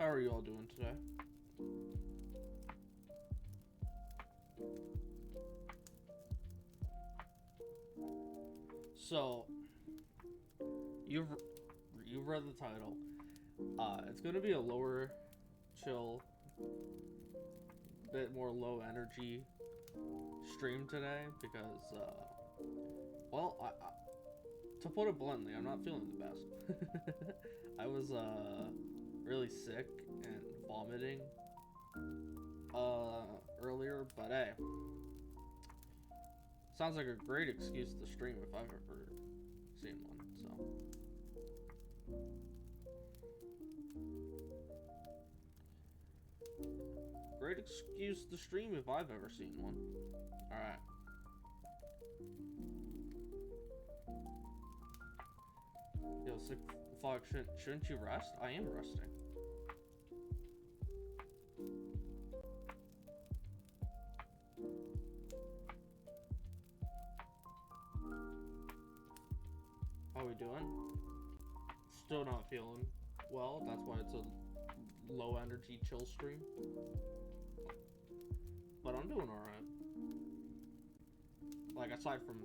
How are you all doing today? So, you've you've read the title. It's gonna be a lower, chill, bit more low energy stream today because, well, to put it bluntly, I'm not feeling the best. I was really sick and vomiting earlier, but hey, sounds like a great excuse to stream if I've ever seen one. So. Great excuse to stream if I've ever seen one. Alright. Yo, sick fuck, shouldn't you rest? I am resting. How we doing? Still not feeling well. That's why it's a low energy chill stream. But I'm doing alright. Like, aside from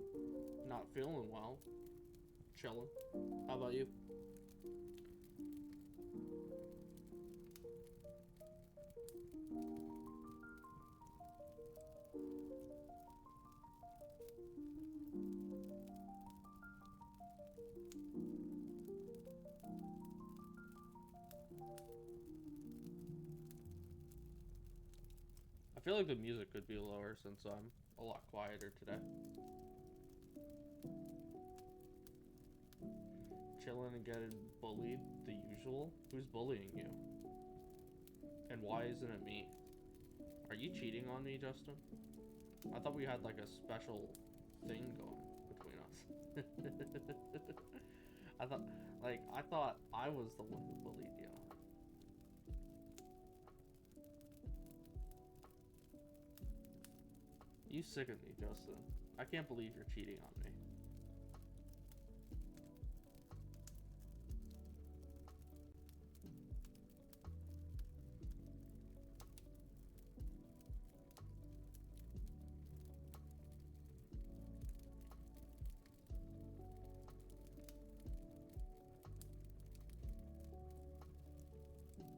not feeling well, chilling. How about you? I feel like the music could be lower since I'm a lot quieter today. Chilling and getting bullied, the usual? Who's bullying you? And why isn't it me? Are you cheating on me, Justin? I thought we had like a special thing going between us. I thought I was the one who bullied you. You sicken me, Justin. I can't believe you're cheating on me.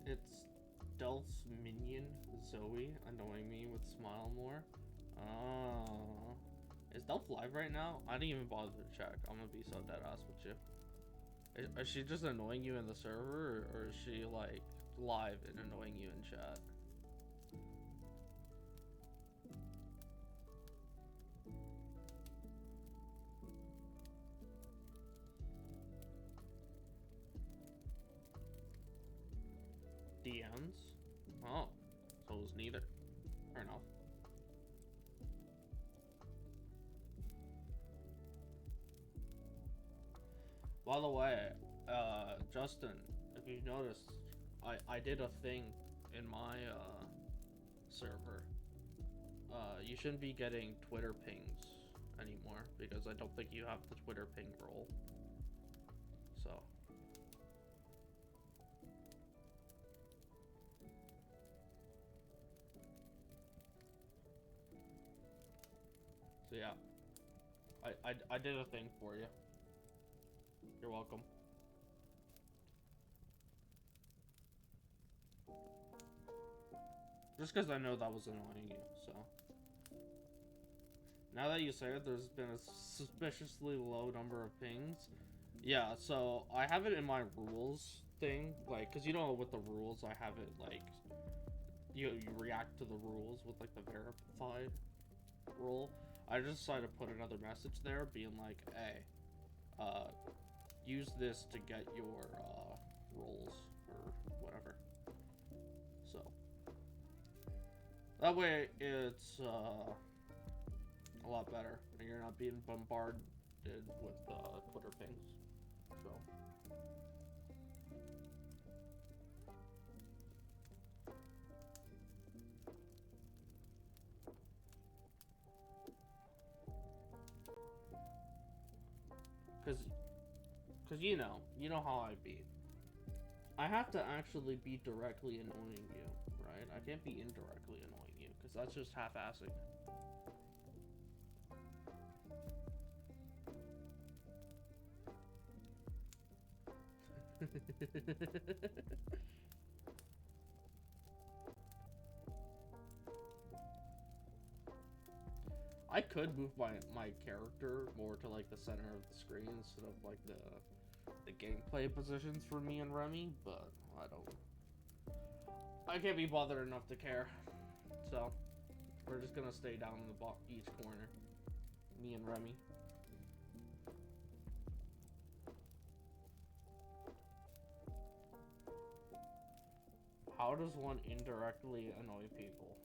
It's Delph's minion, Zoe, annoying me with Smile More. Oh. Is Delph live right now? I didn't even bother to check. I'm gonna be so dead ass with you. Is she just annoying you in the server, or is she like live and annoying you in chat? DMs? Oh, so it was neither. Fair enough. By the way, Justin, if you noticed, I did a thing in my server. You shouldn't be getting Twitter pings anymore because I don't think you have the Twitter ping role. So. So yeah, I did a thing for you. You're welcome. Just because I know that was annoying you, so. Now that you say it, there's been a suspiciously low number of pings. Yeah, so I have it in my rules thing, like, because you know with the rules, I have it, like, you react to the rules with, like, the verified rule. I just decided to put another message there, being like, hey, use this to get your, roles, or whatever. So. That way, it's, a lot better, and you're not being bombarded with, Twitter pings. So. Cause you know how I be. I have to actually be directly annoying you, right? I can't be indirectly annoying you, because that's just half-assing. I could move my character more to like the center of the screen instead of like the gameplay positions for me and Remy, but I can't be bothered enough to care. So we're just gonna stay down in the each corner, me and Remy. How does one indirectly annoy people?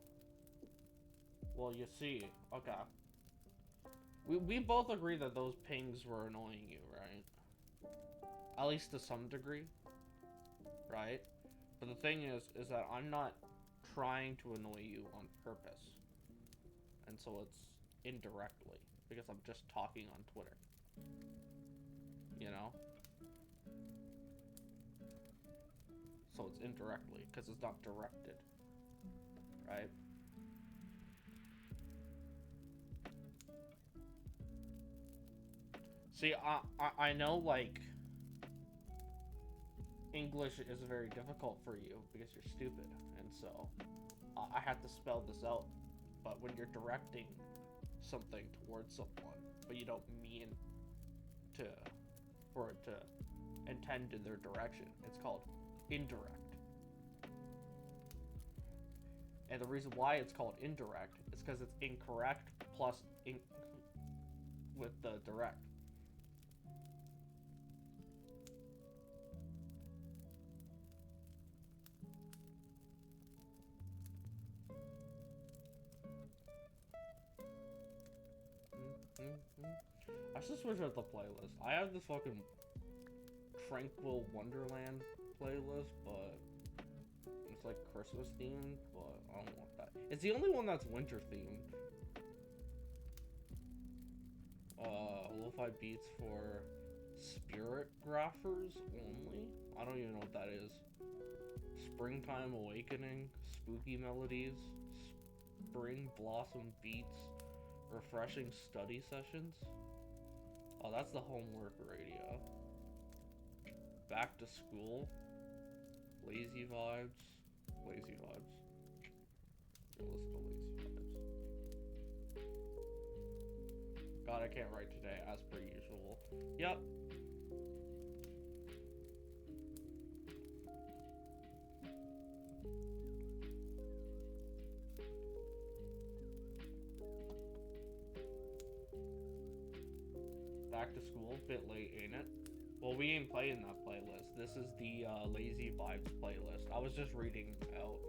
Well, you see, okay. We both agree that those pings were annoying you, right? At least to some degree, right? But the thing is that I'm not trying to annoy you on purpose. And so it's indirectly, because I'm just talking on Twitter. You know? So it's indirectly, because it's not directed. Right? See, I know, like, English is very difficult for you because you're stupid, and so I have to spell this out. But when you're directing something towards someone, but you don't mean to, for it to intend in their direction, it's called indirect. And the reason why it's called indirect is because it's incorrect plus with the direct. I should switch up the playlist. I have this fucking Tranquil Wonderland playlist, but it's like Christmas themed, but I don't want that. It's the only one that's winter themed. Lo-fi beats for spirit graphers only? I don't even know what that is. Springtime Awakening, Spooky Melodies, Spring Blossom Beats, Refreshing Study Sessions. Oh, that's the homework radio. Back to School, Lazy Vibes, Lazy Vibes. Yeah, listen to Lazy Vibes. God, I can't write today, as per usual. Yep. Back to School, bit late, ain't it? Well, we ain't playing that playlist. This is the Lazy Vibes playlist. I was just reading out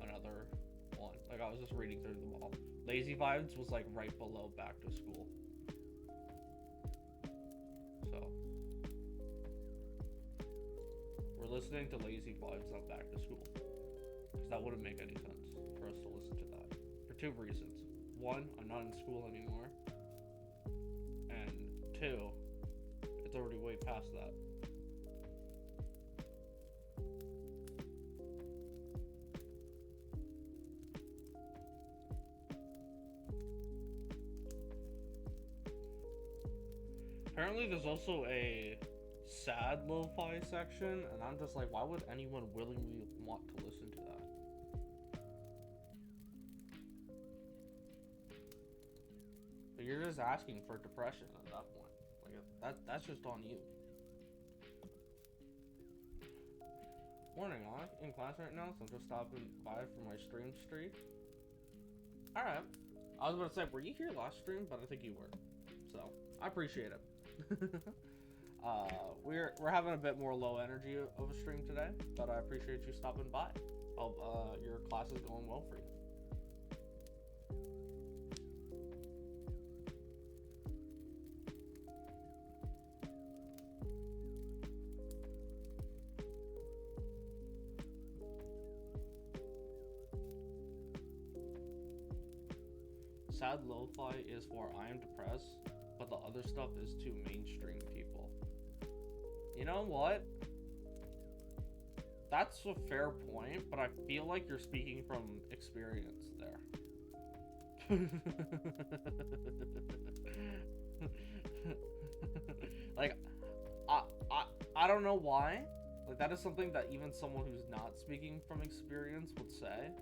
another one. Like, I was just reading through them all. Lazy Vibes was like right below Back to School. So we're listening to Lazy Vibes, not Back to School, because that wouldn't make any sense for us to listen to that for two reasons. One, I'm not in school anymore, and two, it's already way past that. Apparently there's also a sad lo-fi section, and I'm just like, why would anyone willingly want to listen to that? But you're just asking for depression at that point. Like, that's just on you. Morning, I'm in class right now, so I'm just stopping by for my stream streak. Alright. I was about to say, were you here last stream? But I think you were. So, I appreciate it. We're having a bit more low energy of a stream today, but I appreciate you stopping by. Hope your class is going well for you. Sad lo-fi is for I am depressed, but the other stuff is to mainstream people. You know what? That's a fair point, but I feel like you're speaking from experience there. Like, I, I, I don't know why. Like, that is something that even someone who's not speaking from experience would say.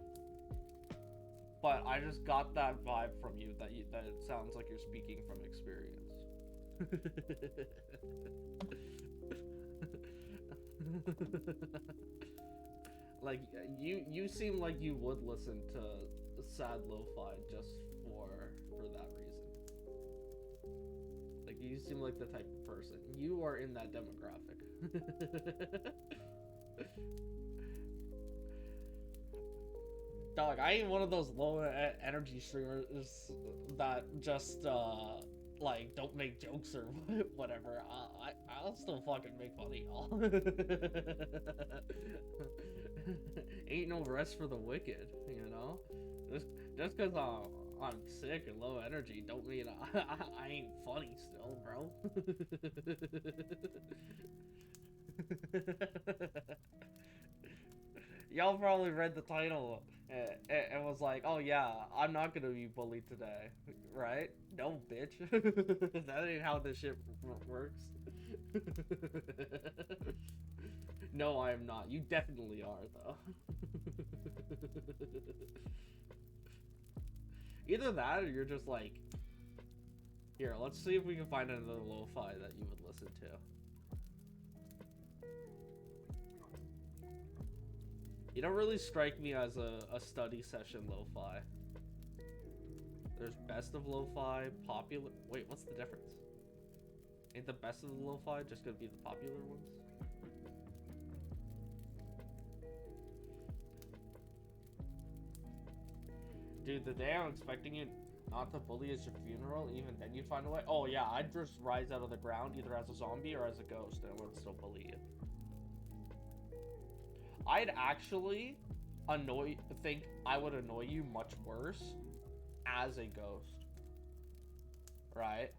But I just got that vibe from you that it sounds like you're speaking from experience. Like, you seem like you would listen to sad lo-fi just for that reason. Like, you seem like the type of person. You are in that demographic. Dog, I ain't one of those low energy streamers that just like don't make jokes or whatever. I'll still fucking make fun of y'all. Ain't no rest for the wicked, you know. Just cause I'm sick and low energy don't mean I ain't funny still, bro. Y'all probably read the title and was like, oh yeah, I'm not gonna be bullied today, right? No, bitch. That ain't how this shit works. No, I am not. You definitely are, though. Either that or you're just like, here, let's see if we can find another lo-fi that you would listen to. You don't really strike me as a study session lo-fi. There's best of lo-fi, popular... Wait, what's the difference? Ain't the best of the lo-fi just gonna be the popular ones? Dude, the day I'm expecting you not to bully is your funeral, even then you'd find a way? Oh yeah, I'd just rise out of the ground either as a zombie or as a ghost and I would still bully you. I'd actually think I would annoy you much worse as a ghost, right,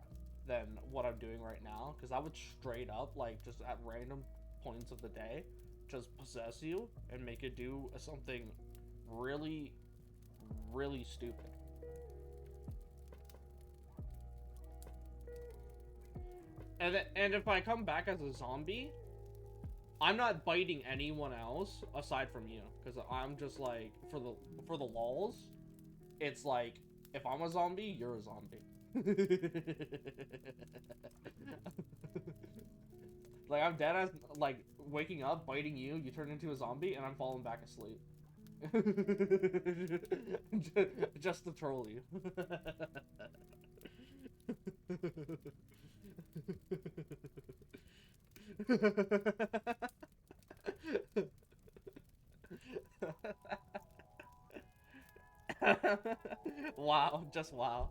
than what I'm doing right now, because I would straight up, like, just at random points of the day, just possess you and make you do something really, really stupid. And if I come back as a zombie, I'm not biting anyone else aside from you, because I'm just like, for the lulz, it's like, if I'm a zombie, you're a zombie. Like, I'm dead as, like, waking up, biting you, you turn into a zombie, and I'm falling back asleep. Just to troll you. Wow, just wow.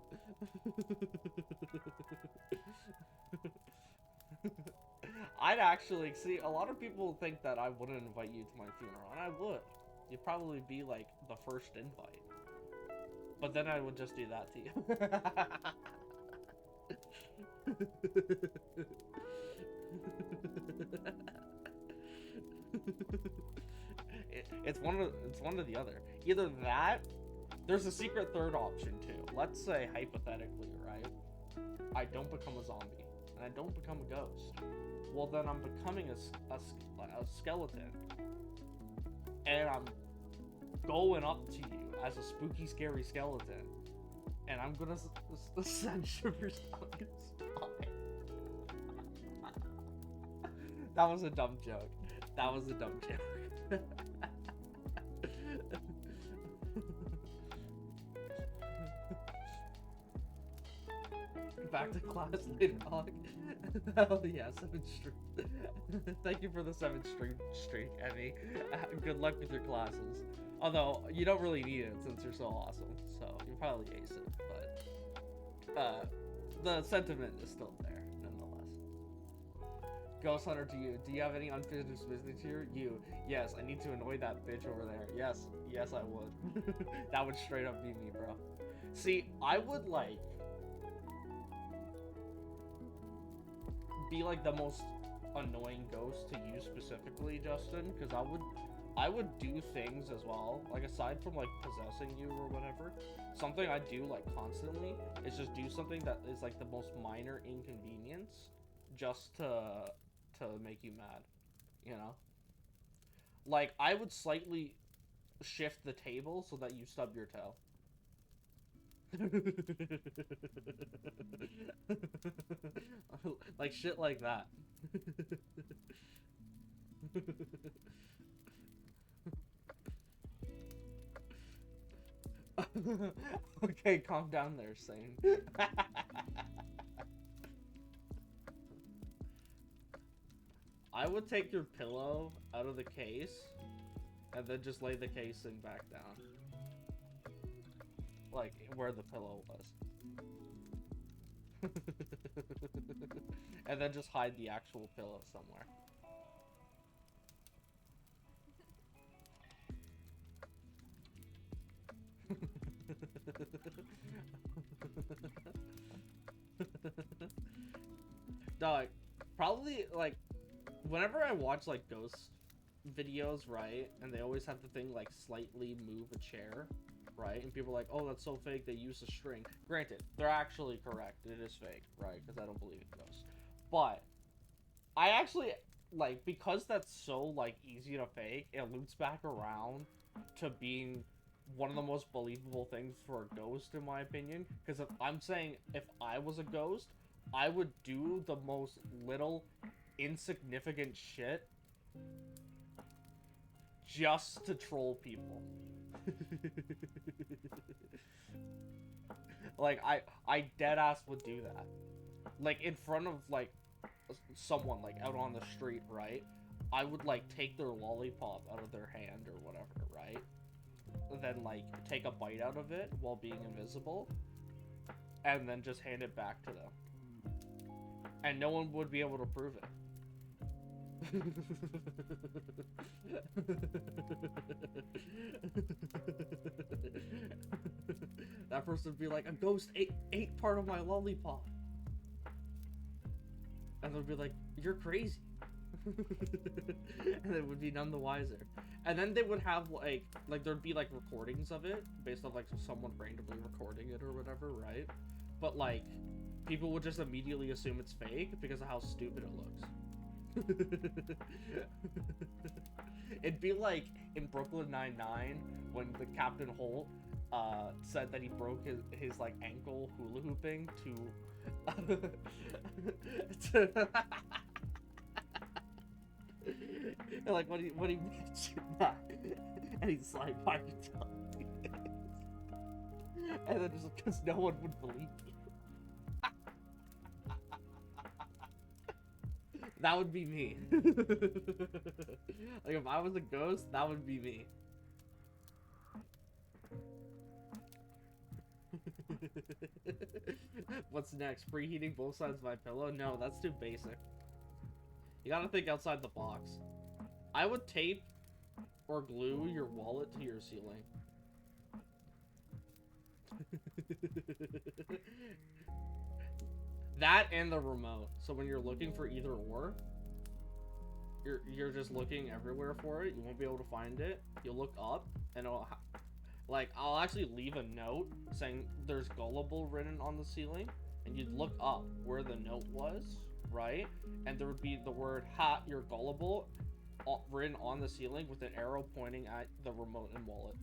I'd actually see a lot of people think that I wouldn't invite you to my funeral, and I would. You'd probably be like the first invite. But then I would just do that to you. It's one of the other. Either that, there's a secret third option too. Let's say hypothetically, right? I don't become a zombie and I don't become a ghost. Well, then I'm becoming a skeleton, and I'm going up to you as a spooky, scary skeleton, and I'm gonna send shivers down your spine. That was a dumb joke. That was a dumb joke. Back to class later, dog. Hell yeah, 7th streak. Thank you for the 7th streak, Emmy. Good luck with your classes. Although, you don't really need it since you're so awesome, so you'll probably ace it, but the sentiment is still there, nonetheless. Ghost Hunter to you. Do you have any unfinished business here? You. Yes, I need to annoy that bitch over there. Yes, I would. That would straight up be me, bro. See, I would, like, be like the most annoying ghost to you specifically, Justin, because I would do things as well, like aside from like possessing you or whatever, something I do like constantly is just do something that is like the most minor inconvenience just to make you mad, you know? Like I would slightly shift the table so that you stub your toe. Like shit like that. Okay, calm down there, Sane. I would take your pillow out of the case and then just lay the casing back down. Like, where the pillow was. And then just hide the actual pillow somewhere. Dog, probably, like, whenever I watch, like, ghost videos, right, and they always have the thing, like, slightly move a chair, right, and people are like, oh, that's so fake, they use a string. Granted, they're actually correct, it is fake, right, because I don't believe in ghosts. But, I actually, like, because that's so, like, easy to fake, it loops back around to being one of the most believable things for a ghost, in my opinion, because if I'm saying if I was a ghost, I would do the most little insignificant shit just to troll people. Like, I deadass would do that. Like, in front of, like, someone, like, out on the street, right? I would, like, take their lollipop out of their hand or whatever, right? Then, like, take a bite out of it while being invisible, and then just hand it back to them. And no one would be able to prove it. That person would be like, a ghost ate part of my lollipop. And they'd be like, you're crazy. And it would be none the wiser. And then they would have, like there'd be, like, recordings of it, based on, like, someone randomly recording it or whatever, right? But, like, people would just immediately assume it's fake because of how stupid it looks. It'd be like in Brooklyn Nine-Nine when the Captain Holt said that he broke his like ankle hula hooping to like when he mentioned that and he's like, why are you telling me this? And then just because no one would believe me. That would be me. Like, if I was a ghost, that would be me. What's next? Preheating both sides of my pillow? No, that's too basic. You gotta think outside the box. I would tape or glue your wallet to your ceiling. That and the remote. So when you're looking for either or, you're just looking everywhere for it. You won't be able to find it. You'll look up, and I'll actually leave a note saying there's gullible written on the ceiling, and you'd look up where the note was, right? And there would be the word "ha, you're gullible" written on the ceiling with an arrow pointing at the remote and wallet.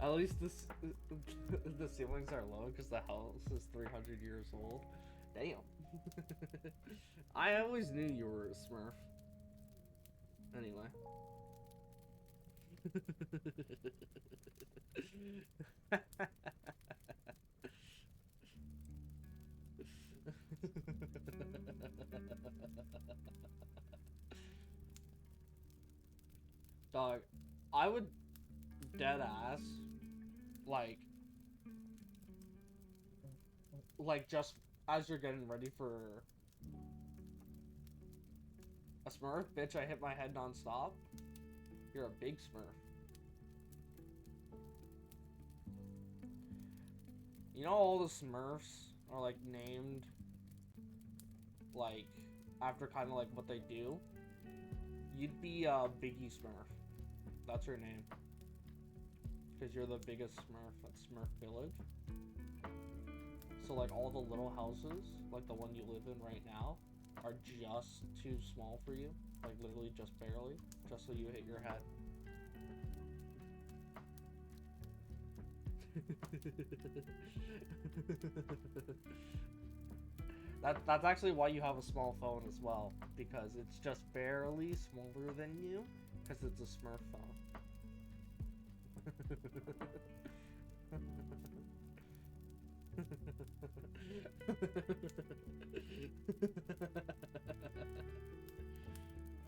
At least the ceilings are low because the house is 300 years old. Damn. I always knew you were a Smurf. Anyway. Dog, I would dead ass, like, like just as you're getting ready for a Smurf, bitch, I hit my head non-stop. You're a big Smurf. You know all the Smurfs are like named like after kind of like what they do? You'd be Biggie Smurf. That's your name. Because you're the biggest Smurf at Smurf Village. So like all the little houses, like the one you live in right now, are just too small for you. Like literally just barely. Just so you hit your head. That's actually why you have a small phone as well, because it's just barely smaller than you, because it's a Smurf phone.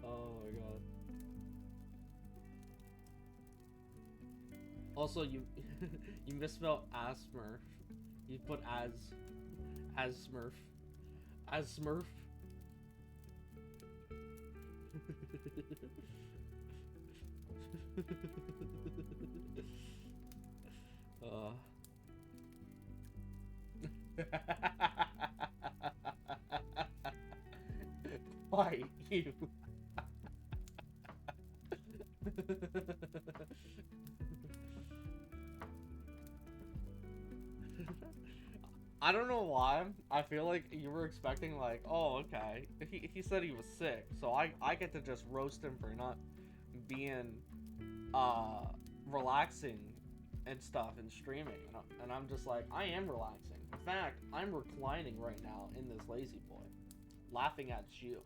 Oh my god. Also, you you misspelled as Smurf. You put as Smurf. As Smurf. uh. Why you? I don't know why. I feel like you were expecting like, oh, okay. He said he was sick, so I get to just roast him for not being relaxing and stuff and streaming, and I'm just like, I am relaxing. In fact, I'm reclining right now in this lazy boy, laughing at you.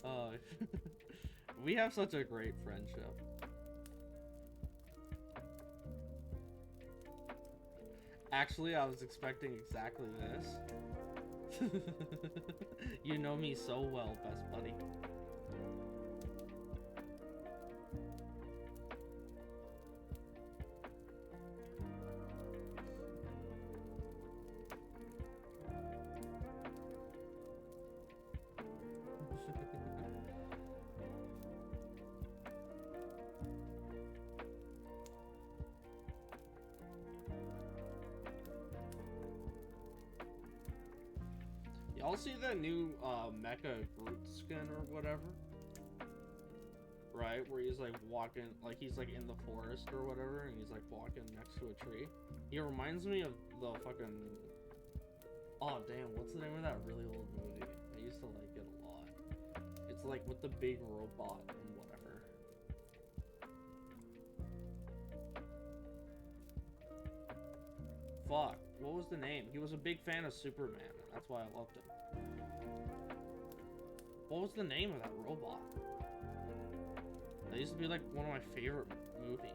uh, we have such a great friendship. Actually, I was expecting exactly this. You know me so well, best buddy. Y'all see that new Mecha Groot skin or whatever? Right, where he's like walking, like he's like in the forest or whatever, and he's like walking next to a tree. He reminds me of the fucking... Oh damn, what's the name of that really old movie? I used to like it a lot. It's like with the big robot and whatever. Fuck, what was the name? He was a big fan of Superman, and that's why I loved him. What was the name of that robot? That used to be like one of my favorite movies.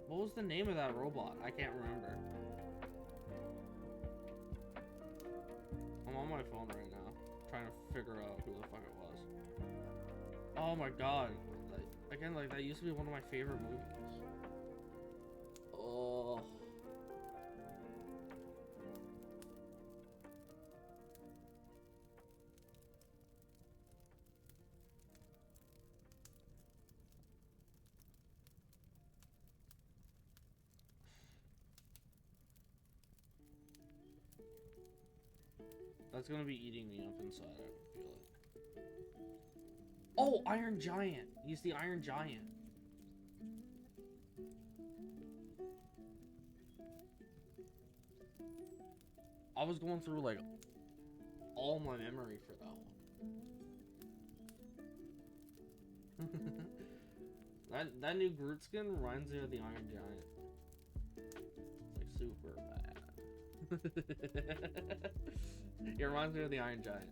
What was the name of that robot? I can't remember. I'm on my phone right now, trying to figure out who the fuck it was. Oh my god. Like, again, like, that used to be one of my favorite movies. Oh. That's gonna be eating me up inside, I feel it. Oh, Iron Giant! He's the Iron Giant. I was going through like all my memory for that one. that new Groot skin reminds me of the Iron Giant. It's like super bad. It reminds me of the Iron Giant.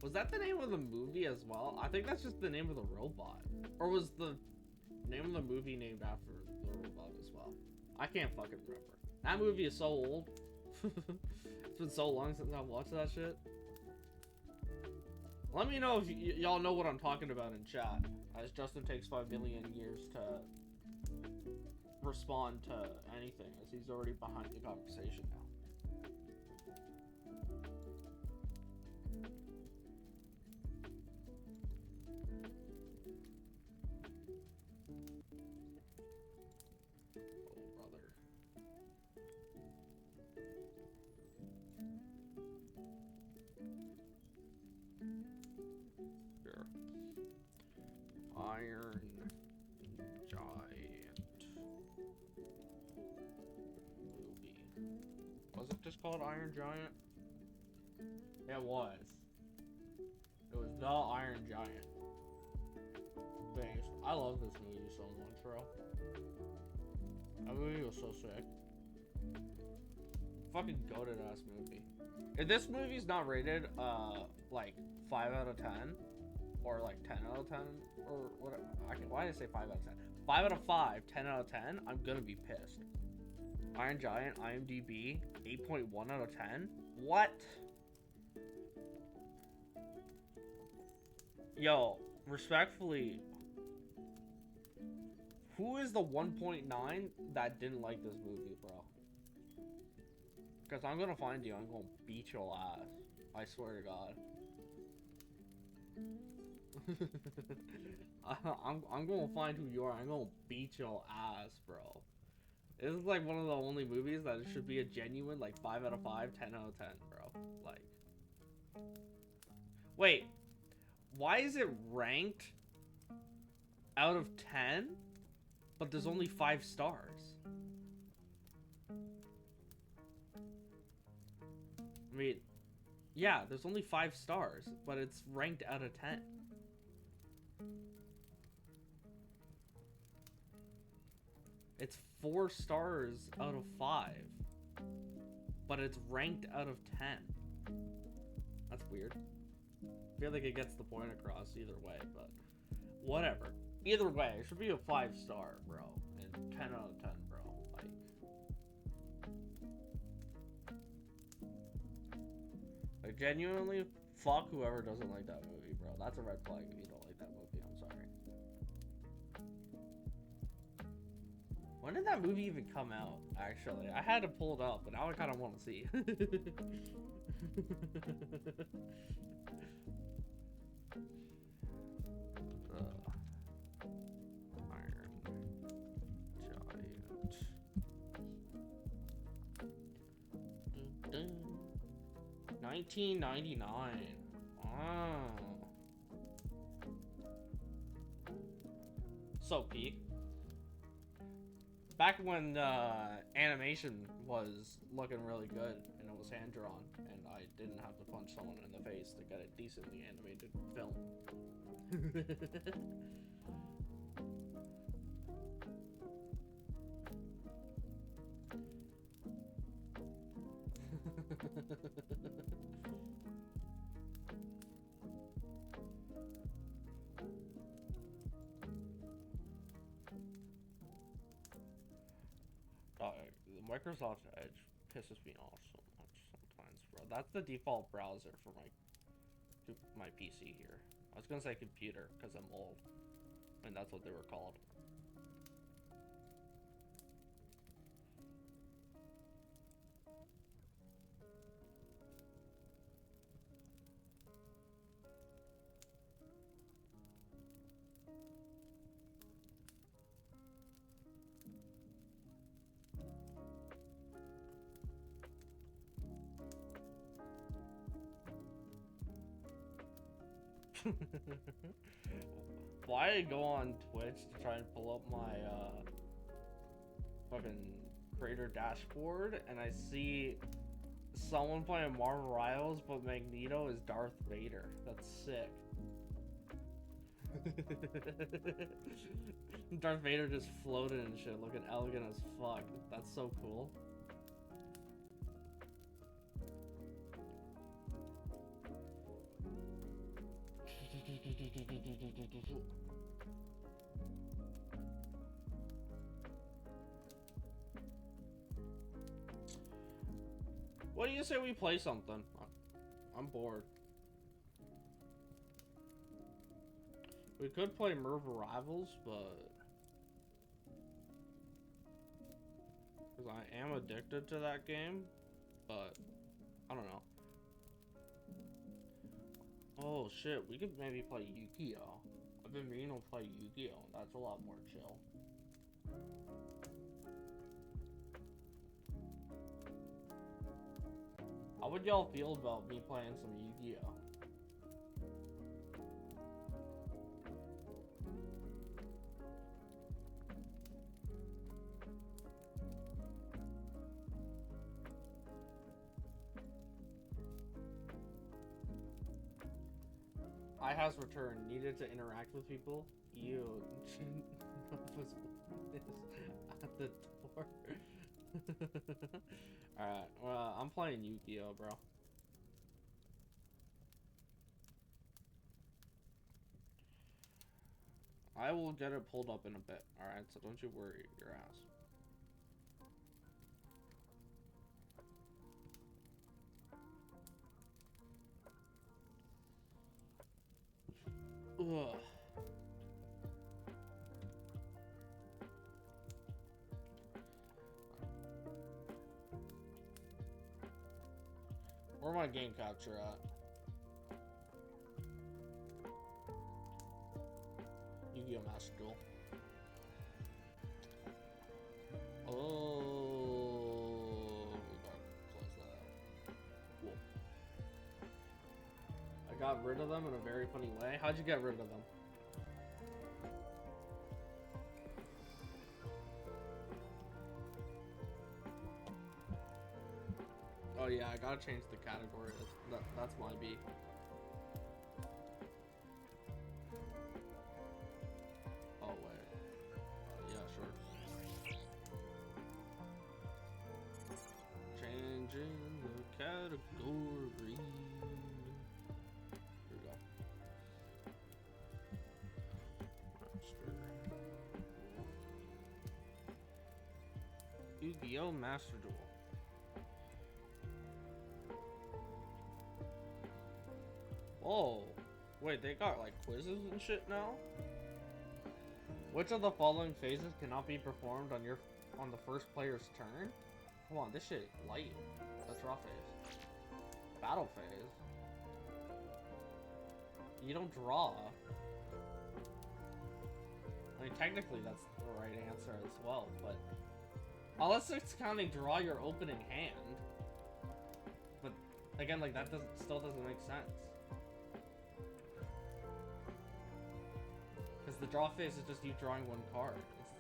Was that the name of the movie as well? I think that's just the name of the robot. Or was the name of the movie named after the robot as well? I can't fucking remember. That movie is so old. It's been so long since I've watched that shit. Let me know if y'all know what I'm talking about in chat, as Justin takes 5 million years to respond to anything, as he's already behind the conversation now. Iron Giant movie. Was it just called Iron Giant? It was. It was the Iron Giant. Thanks. I love this movie so much, bro. That movie was so sick. Fucking goated ass movie. If this movie's not rated, like 5 out of 10, or like 10 out of 10, or whatever. Why did I say 5 out of 10? 5 out of 5, 10 out of 10, I'm gonna be pissed. Iron Giant, IMDb, 8.1 out of 10? What? Yo, respectfully, who is the 1.9 that didn't like this movie, bro? Because I'm gonna find you, I'm gonna beat your ass. I swear to God. I'm gonna find who you are. I'm gonna beat your ass, bro. This is like one of the only movies that it should be a genuine like 5 out of 5, 10 out of 10, bro. Like, wait, why is it ranked out of 10, but there's only 5 stars? I mean, yeah, there's only 5 stars, but it's ranked out of 10. It's 4 stars out of 5, but it's ranked out of 10. That's weird. I feel like it gets the point across either way, but whatever. Either way, it should be a 5-star, bro, and 10 out of 10, bro. Like genuinely, fuck whoever doesn't like that movie, bro. That's a red flag if you don't like that movie. I'm sorry. When did that movie even come out, actually? I had to pull it up, but now I kind of want to see. Iron Giant. 1999. Oh. So, Pete. Back when animation was looking really good and it was hand drawn, and I didn't have to punch someone in the face to get a decently animated film. Microsoft Edge pisses me off so much sometimes, bro. That's the default browser for my PC here. I was gonna say computer because I'm old, and that's what they were called. Why I go on Twitch to try and pull up my fucking creator dashboard and I see someone playing Marvel Rivals but Magneto is Darth Vader. That's sick. Darth Vader just floating and shit, looking elegant as fuck. That's so cool. What do you say we play something? I'm bored. We could play Marvel Rivals, but because I am addicted to that game, but I don't know. Oh shit, we could maybe play Yu-Gi-Oh! I've been meaning to play Yu-Gi-Oh! That's a lot more chill. How would y'all feel about me playing some Yu-Gi-Oh? I has returned. Needed to interact with people. You was at the door. Alright, well, I'm playing Yu-Gi-Oh, bro. I will get it pulled up in a bit, alright? So don't you worry your ass. Ugh. Where my game capture at? Yu-Gi-Oh! Master Duel. Oh, we gotta close that out. Cool. I got rid of them in a very funny way. How'd you get rid of them? Oh yeah, I gotta change the category. That's my B. Oh wait. Yeah, sure. Changing the category. Here we go. Yu-Gi-Oh! Master Duel. Oh, wait, they got like quizzes and shit now? Which of the following phases cannot be performed on the first player's turn? Come on, this shit light. That's raw phase. Battle phase. You don't draw. I mean, technically that's the right answer as well, but unless it's counting draw your opening hand. But again, like that still doesn't make sense. Because the draw phase is just you drawing one card.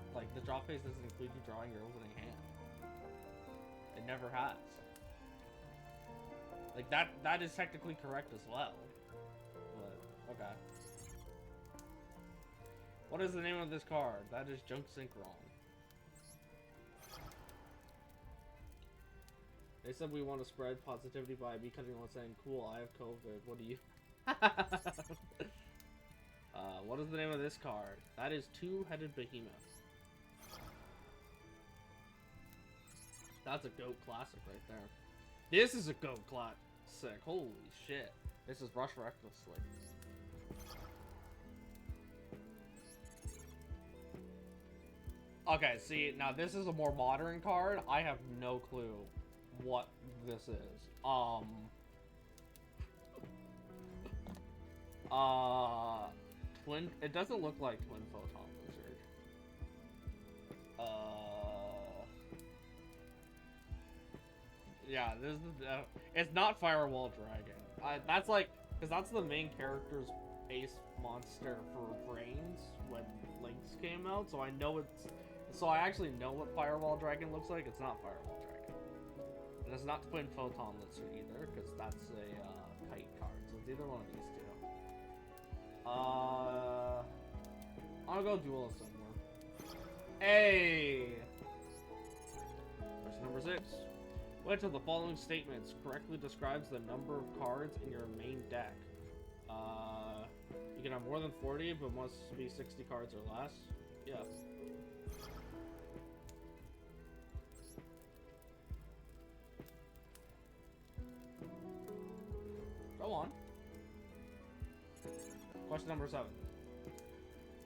It's like the draw phase doesn't include you drawing your opening hand. It never has. Like that is technically correct as well. But okay. What is the name of this card? That is Junk Synchron. They said we want to spread positivity by me cutting on saying, cool, I have COVID. What do you? What is the name of this card? That is Two-Headed Behemoth. That's a GOAT classic right there. This is a GOAT classic. Holy shit. This is Rush Recklessly. Okay, see, now this is a more modern card. I have no clue what this is. It doesn't look like Twin Photon Wizard. Yeah, this is, it's not Firewall Dragon. That's like, because that's the main character's base monster for brains when Lynx came out, so I know it's. So I actually know what Firewall Dragon looks like. It's not Firewall Dragon, and it's not Twin Photon Lizard either, because that's a kite card. So it's either one of these two. I'll go Duel of Similar. Hey. Question number 6. Which of the following statements correctly describes the number of cards in your main deck? You can have more than 40, but must be 60 cards or less. Yeah. Go on. Question number 7.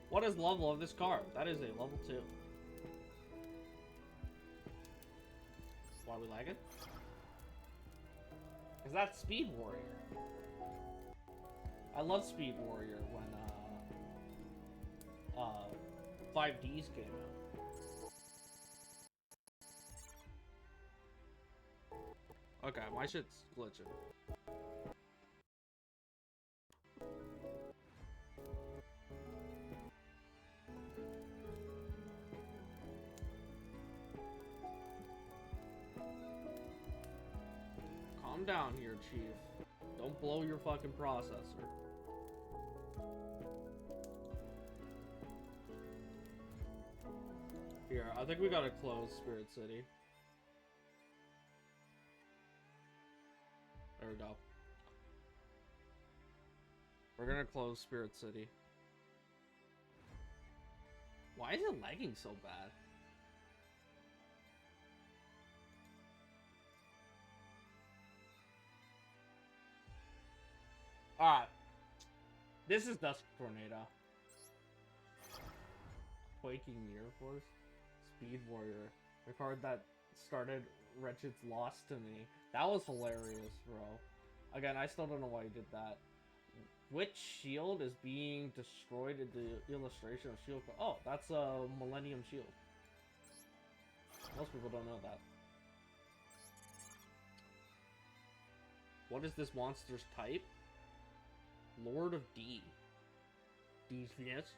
What is the level of this card? That is a level 2. Why are we lagging? Because that's Speed Warrior. I love Speed Warrior when 5Ds came out. Okay, my shit's glitching. Calm down here, Chief. Don't blow your fucking processor. Here, I think we gotta close Spirit City. There we go. We're gonna close Spirit City. Why is it lagging so bad? Alright. This is Dusk Tornado. Quaking Mirror Force. Speed Warrior. The card that started Wretched's Loss to me. That was hilarious, bro. Again, I still don't know why he did that. Which shield is being destroyed in the illustration of shield? Oh, that's a Millennium Shield. Most people don't know that. What is this monster's type? Lord of D. Devious.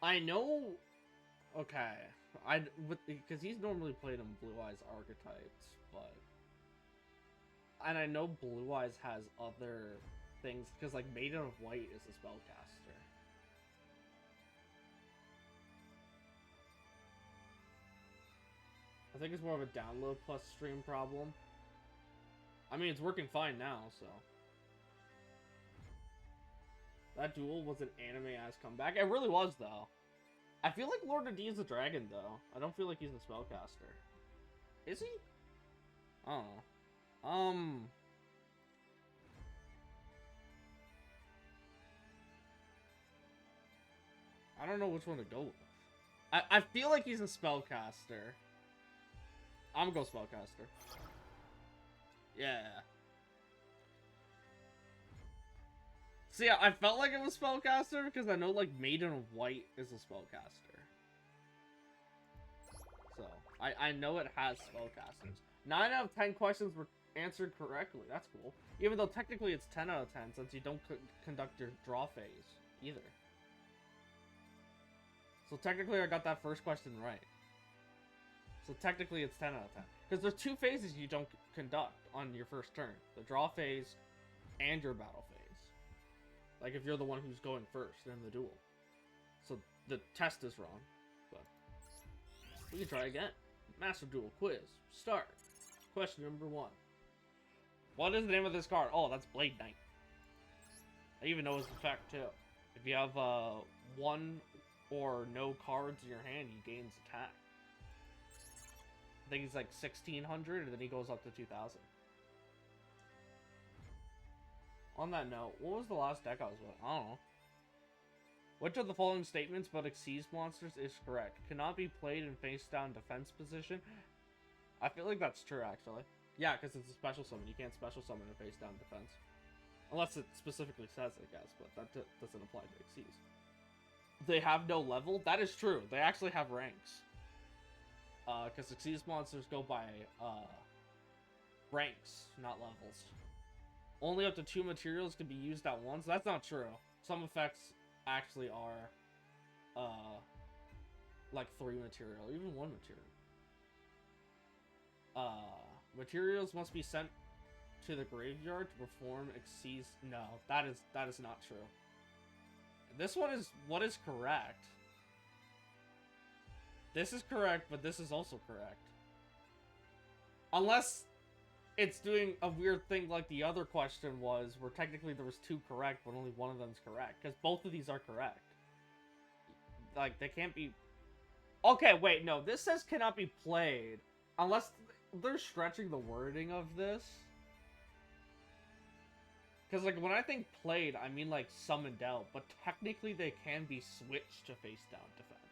I know. Okay, because he's normally played in Blue Eyes archetypes, but and I know Blue Eyes has other things because like Maiden of White is a spellcaster. I think it's more of a download plus stream problem. I mean, it's working fine now, so. That duel was an anime-ass comeback. It really was, though. I feel like Lord of D is a dragon, though. I don't feel like he's a spellcaster. Is he? I don't know. I don't know which one to go with. I feel like he's a spellcaster. I'm gonna go spellcaster. Yeah. See, I felt like it was spellcaster because I know like Maiden of White is a spellcaster. So I know it has spellcasters. 9 out of 10 questions were answered correctly. That's cool. Even though technically it's 10 out of 10 since you don't conduct your draw phase either. So technically I got that first question right. So technically it's 10 out of 10. Because there's 2 phases you don't conduct on your first turn. The draw phase and your battle phase. Like if you're the one who's going first in the duel. So the test is wrong. But we can try again. Master Duel quiz. Start. Question number 1. What is the name of this card? Oh, that's Blade Knight. I even know his effect too. If you have 1 or no cards in your hand, he gains attack. I think he's like 1600 and then he goes up to 2000. On that note, what was the last deck I was with? I don't know. Which of the following statements about Xyz monsters is correct? Cannot be played in face-down defense position. I feel like that's true, actually. Yeah, because it's a special summon. You can't special summon in face-down defense. Unless it specifically says it, I guess, but that doesn't apply to Xyz. They have no level? That is true. They actually have ranks. Because Xyz monsters go by ranks, not levels. Only up to 2 materials can be used at once. That's not true. Some effects actually are, like 3 material, even 1 material. Materials must be sent to the graveyard to perform exceeds. No, that is not true. This one is what is correct. This is correct, but this is also correct. Unless it's doing a weird thing like the other question was, where technically there was 2 correct, but only one of them's correct. Because both of these are correct. Like, they can't be... Okay, wait, no. This says cannot be played. Unless they're stretching the wording of this. Because, like, when I think played, I mean, like, summoned out. But technically they can be switched to face-down defense.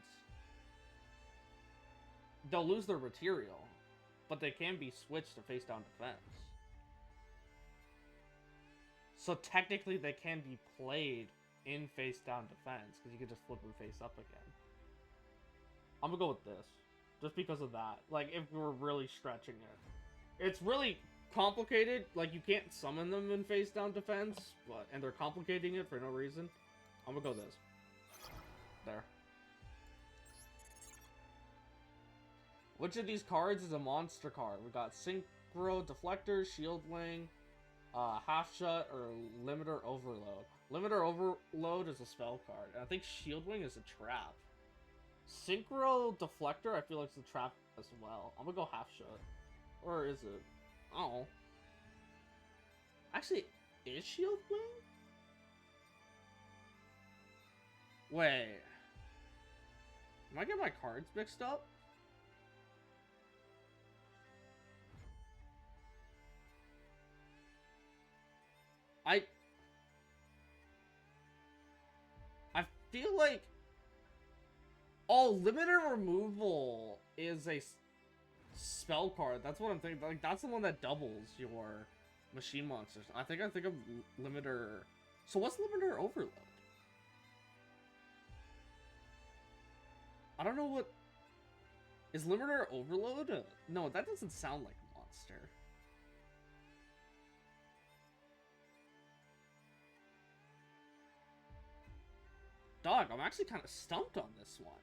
They'll lose their material. But they can be switched to face-down defense. So technically they can be played in face-down defense, because you can just flip them face-up again. I'm gonna go with this. Just because of that. Like, if we were really stretching it. It's really complicated. Like, you can't summon them in face-down defense, but and they're complicating it for no reason. I'm gonna go this. There. Which of these cards is a monster card? We got Synchro Deflector, Shield Wing, Half Shut, or Limiter Overload. Limiter Overload is a spell card, and I think Shield Wing is a trap. Synchro Deflector, I feel like it's a trap as well. I'm gonna go Half Shut. Or is it? I don't know. Actually, is Shield Wing? Wait. Am I getting my cards mixed up? I feel like... Oh, Limiter Removal is a spell card. That's what I'm thinking. Like, that's the one that doubles your machine monsters. I think of Limiter... So what's Limiter Overload? I don't know what... Is Limiter Overload? No, that doesn't sound like a monster. Dog, I'm actually kind of stumped on this one.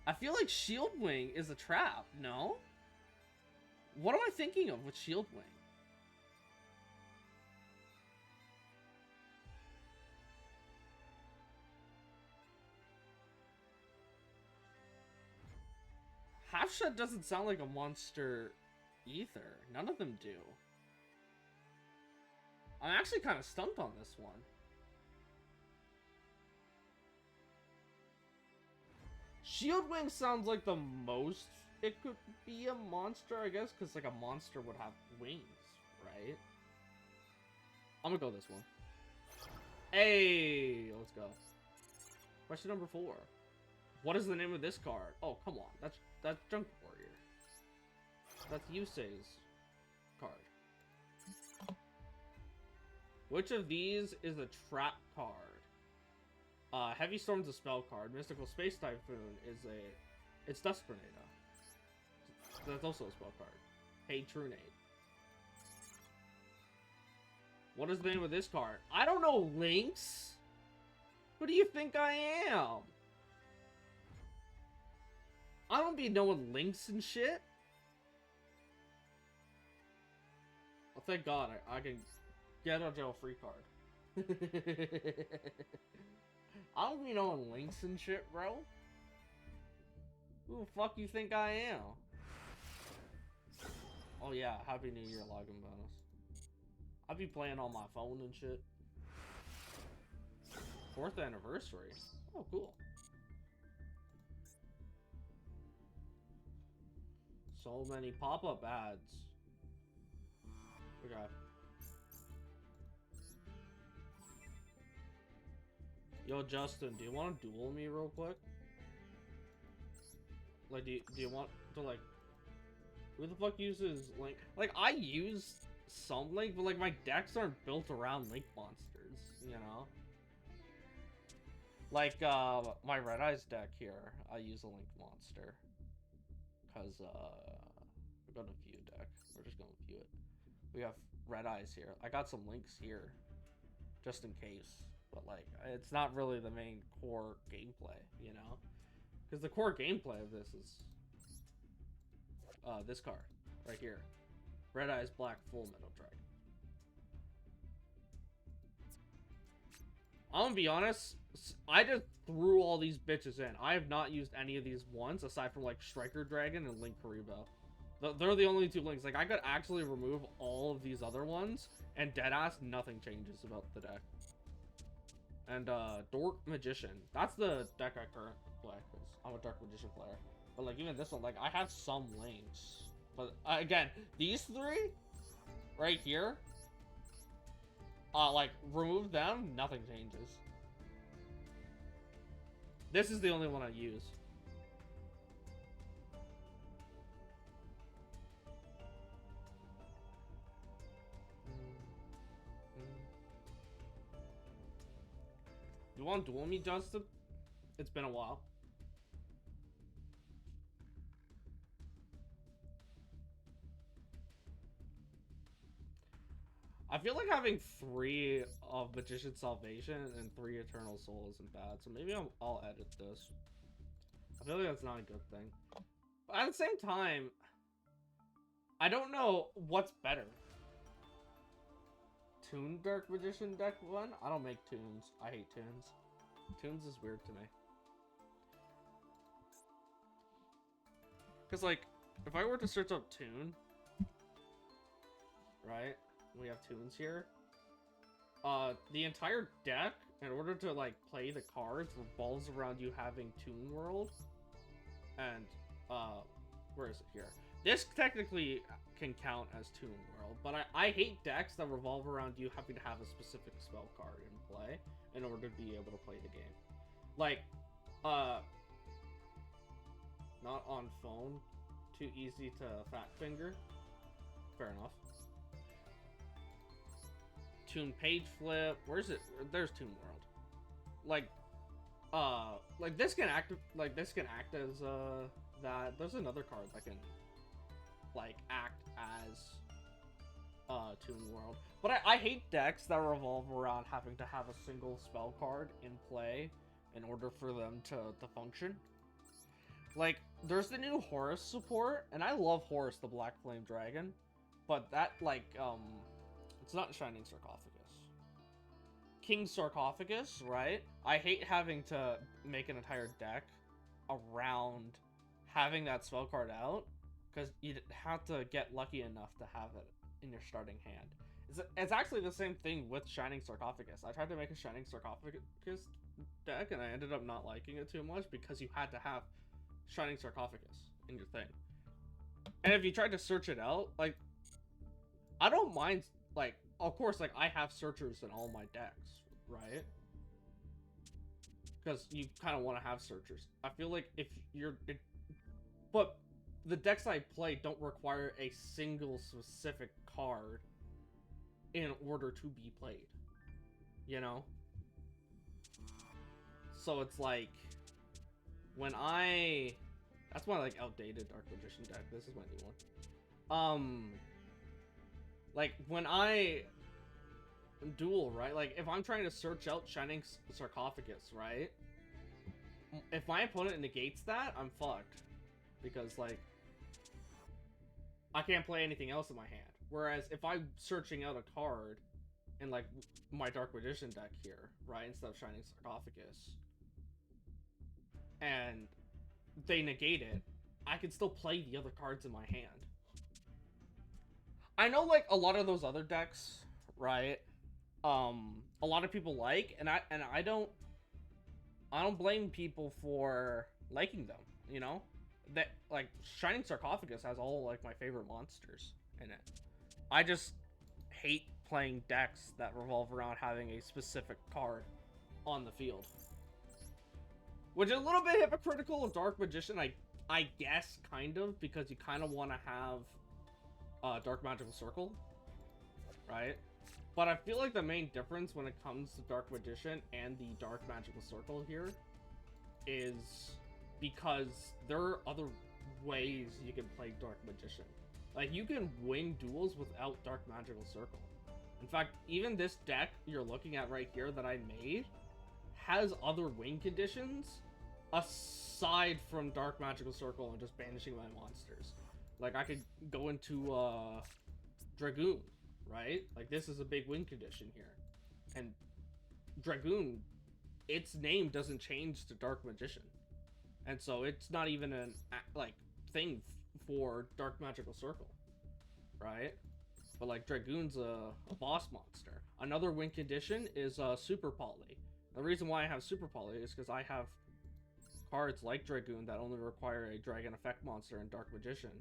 I feel like Shield Wing is a trap, no? What am I thinking of with Shield Wing? Half Shut doesn't sound like a monster either. None of them do. I'm actually kind of stumped on this one. Shield Wing sounds like the most it could be a monster, I guess, because like a monster would have wings, right? I'm gonna go this one. Hey, let's go. Question number 4. What is the name of this card? Oh, come on. That's Junk Warrior. That's Yusei's card. Which of these is a trap card? Heavy Storm's a spell card. Mystical Space Typhoon is it's Dust Grenade. That's also a spell card. Hey, Trunade. What is the name of this card? I don't know, Lynx. Who do you think I am? I don't be knowing Lynx and shit. Well, thank God I can get a jail free card. I don't be knowing Lynx and shit, bro. Who the fuck you think I am? Oh yeah, Happy New Year login bonus. I be playing on my phone and shit. 4th anniversary. Oh, cool. So many pop-up ads. Okay. Yo, Justin, do you want to duel me real quick? Like, do you want to, like... Who the fuck uses Link? Like, I use some Link, but, like, my decks aren't built around Link monsters, you know? Like, my Red Eyes deck here, I use a Link monster. Because, gonna view deck. We're just gonna view it. We have red eyes here. I got some links here, just in case. But like, it's not really the main core gameplay, you know? Because the core gameplay of this is this card right here. Red Eyes Black Full Metal Dragon. I'm gonna be honest, I just threw all these bitches in. I have not used any of these once, aside from like Striker Dragon and Link Karibo. They're the only two links. Like, I could actually remove all of these other ones, and deadass, nothing changes about the deck. And Dork Magician. That's the deck I currently play, because I'm a Dark Magician player. But like, even this one, like, I have some links. But again, these three right here, like, remove them, nothing changes. This is the only one I use. You want to duel me, Justin? It's been a while. I feel like having 3 of Magician Salvation and 3 Eternal Soul isn't bad, so maybe I'll edit this. I feel like that's not a good thing. But at the same time, I don't know what's better. Toon Dark Magician deck 1? I don't make tunes. I hate tunes. Tunes is weird to me. Because, like, if I were to search up Toon, right? We have tunes here. The entire deck, in order to, like, play the cards, revolves around you having Toon World. And, where is it here? This technically can count as Toon World, but I hate decks that revolve around you having to have a specific spell card in play in order to be able to play the game. Like, not on phone, too easy to fat finger. Fair enough. Toon Page Flip, where's it? There's Toon World. Like this can act, as, that. There's another card that can, like, act as Toon World. But I hate decks that revolve around having to have a single spell card in play in order for them to function. Like, there's the new Horus support, and I love Horus the Black Flame Dragon, but that, like, it's not Shining Sarcophagus. King Sarcophagus, right? I hate having to make an entire deck around having that spell card out, because you'd have to get lucky enough to have it in your starting hand. It's actually the same thing with Shining Sarcophagus. I tried to make a Shining Sarcophagus deck, and I ended up not liking it too much because you had to have Shining Sarcophagus in your thing. And if you tried to search it out, like, I don't mind, like, of course, like, I have searchers in all my decks, right? Because you kind of want to have searchers. I feel like if you're... but the decks I play don't require a single specific card in order to be played. You know? So it's like... when I... that's my, like, outdated Dark Magician deck. This is my new one. Like, when I duel, right? Like, if I'm trying to search out Shining Sarcophagus, right? If my opponent negates that, I'm fucked. Because, like, I can't play anything else in my hand. Whereas, if I'm searching out a card in, like, my Dark Magician deck here, right? Instead of Shining Sarcophagus, and they negate it, I can still play the other cards in my hand. I know, like, a lot of those other decks, right? A lot of people like, and I don't blame people for liking them, you know? That, like, Shining Sarcophagus has all, like, my favorite monsters in it. I just hate playing decks that revolve around having a specific card on the field. Which is a little bit hypocritical of Dark Magician, I guess, kind of, because you kind of want to have Dark Magical Circle, right? But I feel like the main difference when it comes to Dark Magician and the Dark Magical Circle here is because there are other ways you can play Dark Magician. Like, you can win duels without Dark Magical Circle. In fact, even this deck you're looking at right here that I made has other win conditions aside from Dark Magical Circle and just banishing my monsters. Like, I could go into Dragoon, right? Like, this is a big win condition here. And Dragoon, its name doesn't change to Dark Magician. And so it's not even an, like, thing for Dark Magical Circle, right? But, like, Dragoon's a boss monster. Another win condition is Super Poly. The reason why I have Super Poly is because I have cards like Dragoon that only require a Dragon Effect monster and Dark Magician,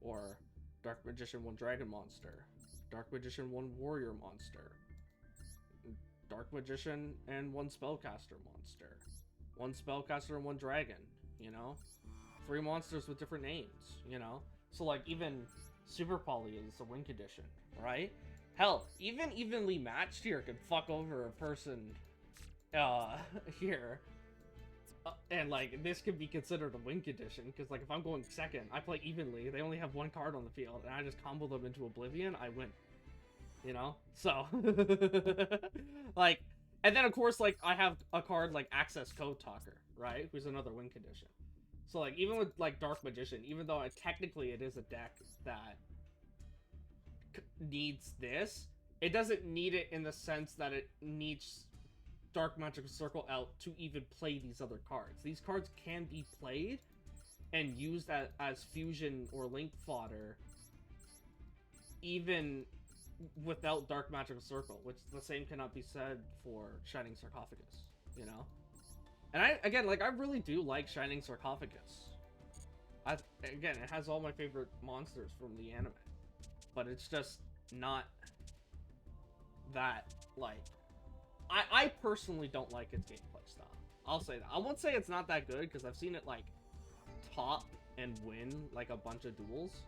or Dark Magician 1 Dragon monster, Dark Magician 1 Warrior monster, Dark Magician and 1 Spellcaster monster, 1 Spellcaster and 1 Dragon, you know? 3 monsters with different names, you know? So, like, even Super Poly is a win condition, right? Hell, even evenly matched here could fuck over a person here. And, like, this could be considered a win condition, because, like, if I'm going second, I play evenly, they only have 1 card on the field, and I just combo them into Oblivion, I win. You know? So, like, and then, of course, like, I have a card like Access Code Talker, right? Who's another win condition. So, like, even with, like, Dark Magician, even though technically it is a deck that needs this, it doesn't need it in the sense that it needs Dark Magical Circle out to even play these other cards. These cards can be played and used as fusion or link fodder even without Dark Magical Circle, which the same cannot be said for Shining Sarcophagus, you know? And I really do like Shining Sarcophagus. Again, it has all my favorite monsters from the anime. But it's just not that, like... I personally don't like its gameplay style. I'll say that. I won't say it's not that good, because I've seen it, like, top and win, like, a bunch of duels.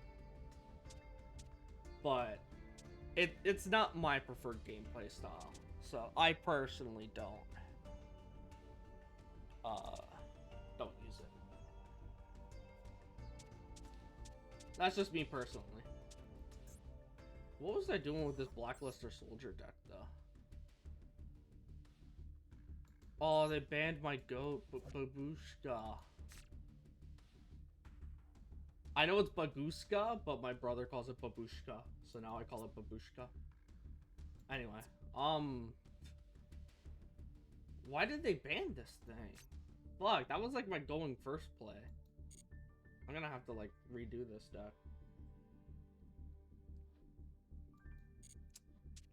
But it's not my preferred gameplay style. So, I personally don't use it. That's just me personally. What was I doing with this Blackluster Soldier deck, though? Oh, they banned my goat, Babushka. I know it's Baguska, but my brother calls it Babushka, so now I call it Babushka. Anyway, why did they ban this thing? Fuck, that was like my going first play. I'm gonna have to, like, redo this deck.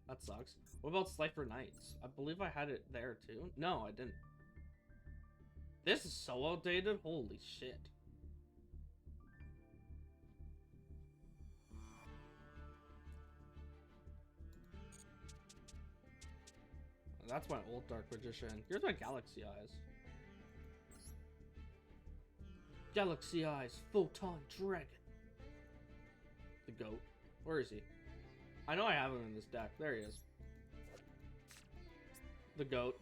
That sucks. What about Slifer Knights? I believe I had it there too. No, I didn't. This is so outdated. Holy shit. That's my old Dark Magician. Here's my Galaxy Eyes. Galaxy Eyes, Photon Dragon. The goat. Where is he? I know I have him in this deck. There he is. The goat.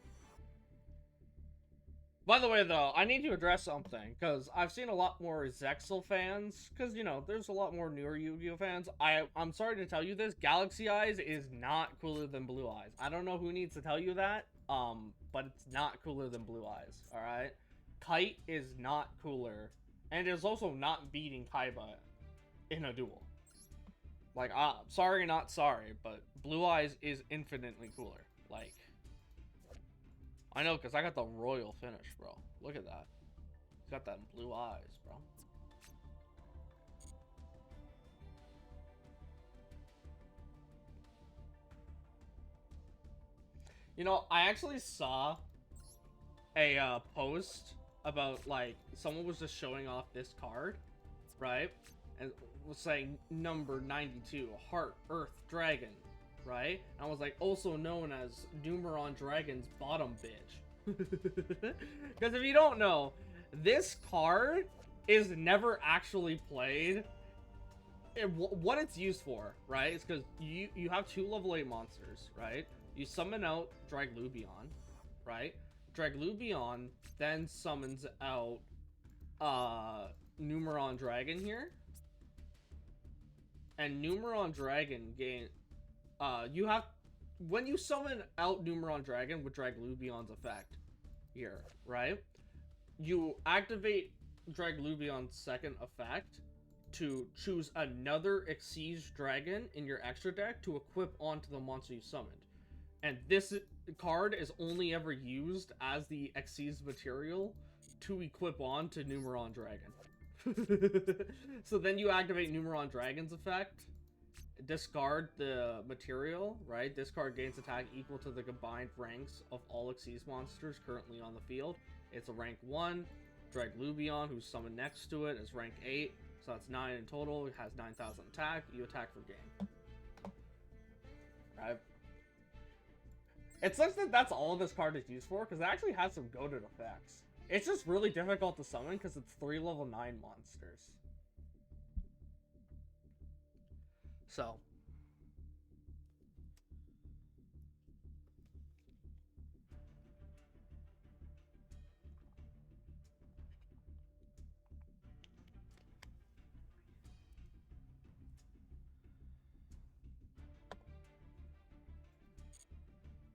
By the way, though, I need to address something, because I've seen a lot more Zexal fans, because, you know, there's a lot more newer Yu-Gi-Oh fans. I'm sorry to tell you this, Galaxy Eyes is not cooler than Blue Eyes. I don't know who needs to tell you that, but it's not cooler than Blue Eyes, alright? Kite is not cooler, and is also not beating Kaiba in a duel. Like, sorry, not sorry, but Blue Eyes is infinitely cooler. Like, I know, because I got the royal finish, bro. Look at that. He's got that in Blue Eyes, bro. You know, I actually saw a post about, like, someone was just showing off this card, right? And was saying number 92, Heart, Earth, Dragon, right? And I was like, also known as Numeron Dragon's bottom bitch. Because if you don't know, this card is never actually played. What it's used for, right, is because you have 2 level 8 monsters, right? You summon out Draglubion, right? Draglubion then summons out Numeron Dragon here. And Numeron Dragon gain. You have when you summon out Numeron Dragon with Draglubion's effect here, right? You activate Draglubion's second effect to choose another Xyz Dragon in your extra deck to equip onto the monster you summoned. And this card is only ever used as the Xyz material to equip on to Numeron Dragon. So then you activate Numeron Dragon's effect, discard the material, right? This card gains attack equal to the combined ranks of all Xyz monsters currently on the field. It's a rank 1. Draglubion, who's summoned next to it, is rank 8. So that's 9 in total. It has 9,000 attack. You attack for game. Right? It sucks that that's all this card is used for, because it actually has some goated effects. It's just really difficult to summon, because it's 3 level 9 monsters. So.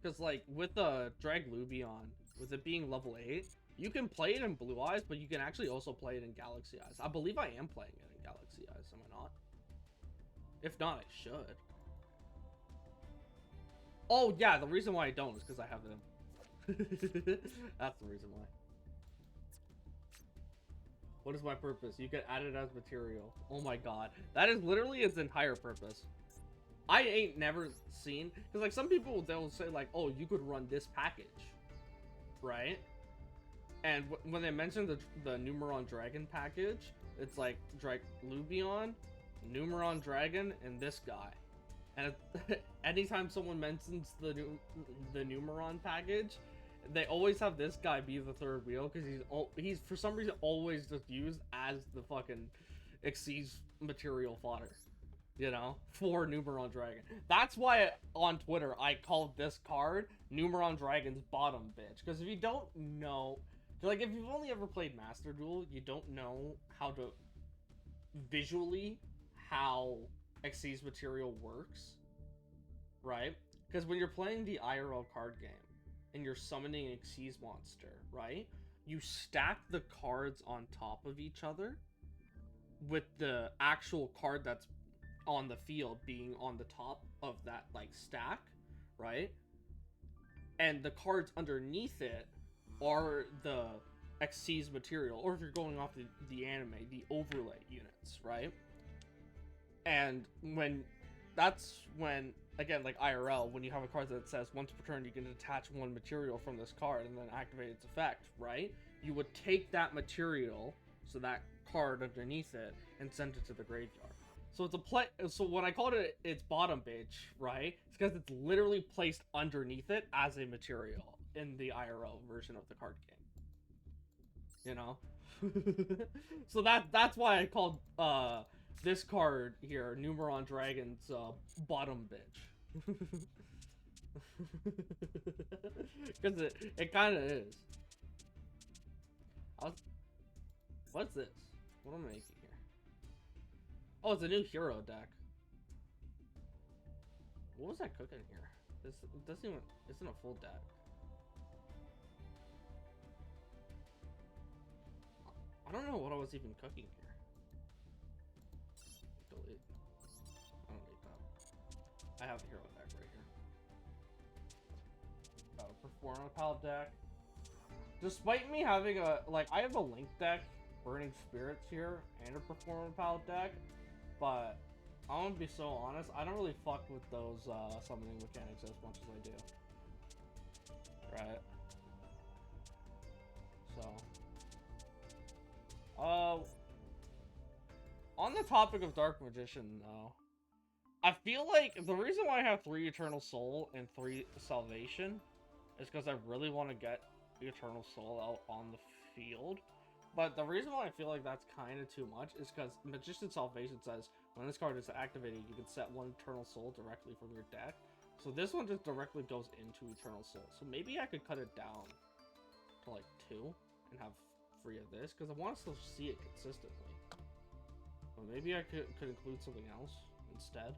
Because, like, with the Draglubion, with it being level 8, you can play it in Blue Eyes, but you can actually also play it in Galaxy Eyes. I believe I am playing it in Galaxy Eyes, am I not? If not, I should. Oh, yeah, the reason why I don't is because I have them. That's the reason why. What is my purpose? You can add it as material. Oh my god. That is literally its entire purpose. I ain't never seen, because like some people, they'll say like, oh, you could run this package, right? And when they mention the Numeron Dragon package, it's like Draglubion, Numeron Dragon, and this guy. And anytime someone mentions the Numeron package, they always have this guy be the third wheel, because he's for some reason always just used as the fucking Xyz material fodder. You know, for Numeron Dragon. That's why on Twitter I called this card Numeron Dragon's bottom bitch. Because if you don't know, like if you've only ever played Master Duel, you don't know how to visually how Xyz material works, right? Because when you're playing the IRL card game and you're summoning an Xyz monster, right? You stack the cards on top of each other with the actual card that's on the field being on the top of that like stack, right? And the cards underneath it are the Xyz material, or if you're going off the anime, the overlay units, right? And that's when again, like IRL, when you have a card that says once per turn you can attach one material from this card and then activate its effect, right? You would take that material, so that card underneath it, and send it to the graveyard. So it's a play. So when I called it its bottom bitch, right? It's because it's literally placed underneath it as a material in the IRL version of the card game. You know, so that's why I called this card here Numeron Dragon's bottom bitch. Because it kind of is. What's this? What am I making? Oh, it's a new hero deck. What was I cooking here? This doesn't even, isn't a full deck. I don't know what I was even cooking here. Delete. I don't need that. I have the hero deck right here. Got a Performance Pal deck. Despite me having I have a Link deck, Burning Spirits here, and a Performance Pal deck. But I'm gonna be so honest, I don't really fuck with those summoning mechanics as much as I do. Right? So. On the topic of Dark Magician, though, I feel like the reason why I have 3 Eternal Soul and 3 Salvation is because I really want to get Eternal Soul out on the field. But the reason why I feel like that's kind of too much is because Magician Salvation says, when this card is activated, you can set 1 Eternal Soul directly from your deck. So this one just directly goes into Eternal Soul. So maybe I could cut it down to like 2 and have 3 of this, because I want to still see it consistently. But maybe I could include something else and instead.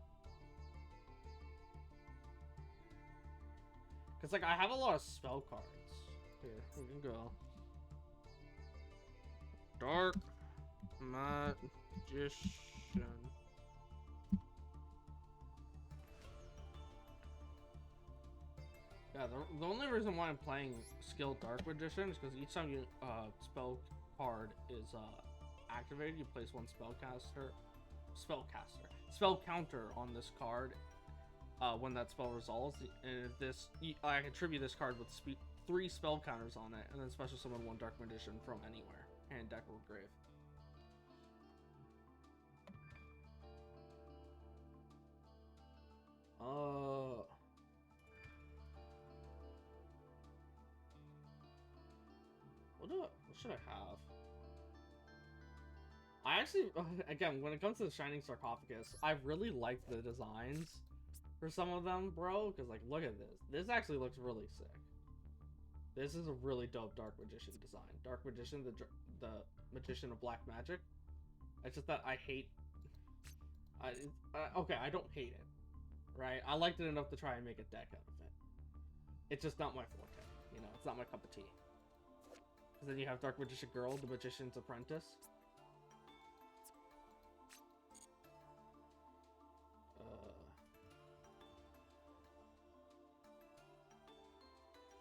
Because, like, I have a lot of spell cards. Here, we can go. Dark Magician. Yeah, the only reason why I'm playing Skill Dark Magician is because each time you spell card is activated, you place one spell counter on this card when that spell resolves. And if this, I attribute this card with 3 spell counters on it, and then special summon 1 Dark Magician from anywhere, hand, deck, or grave. What should I have? I actually, again, when it comes to the Shining Sarcophagus, I really like the designs for some of them, bro. Because, like, look at this. This actually looks really sick. This is a really dope Dark Magician design. Dark Magician, the Magician of Black Magic. It's just that I hate... okay, I don't hate it, right? I liked it enough to try and make a deck out of it. It's just not my forte, you know? It's not my cup of tea. Because then you have Dark Magician Girl, the Magician's Apprentice.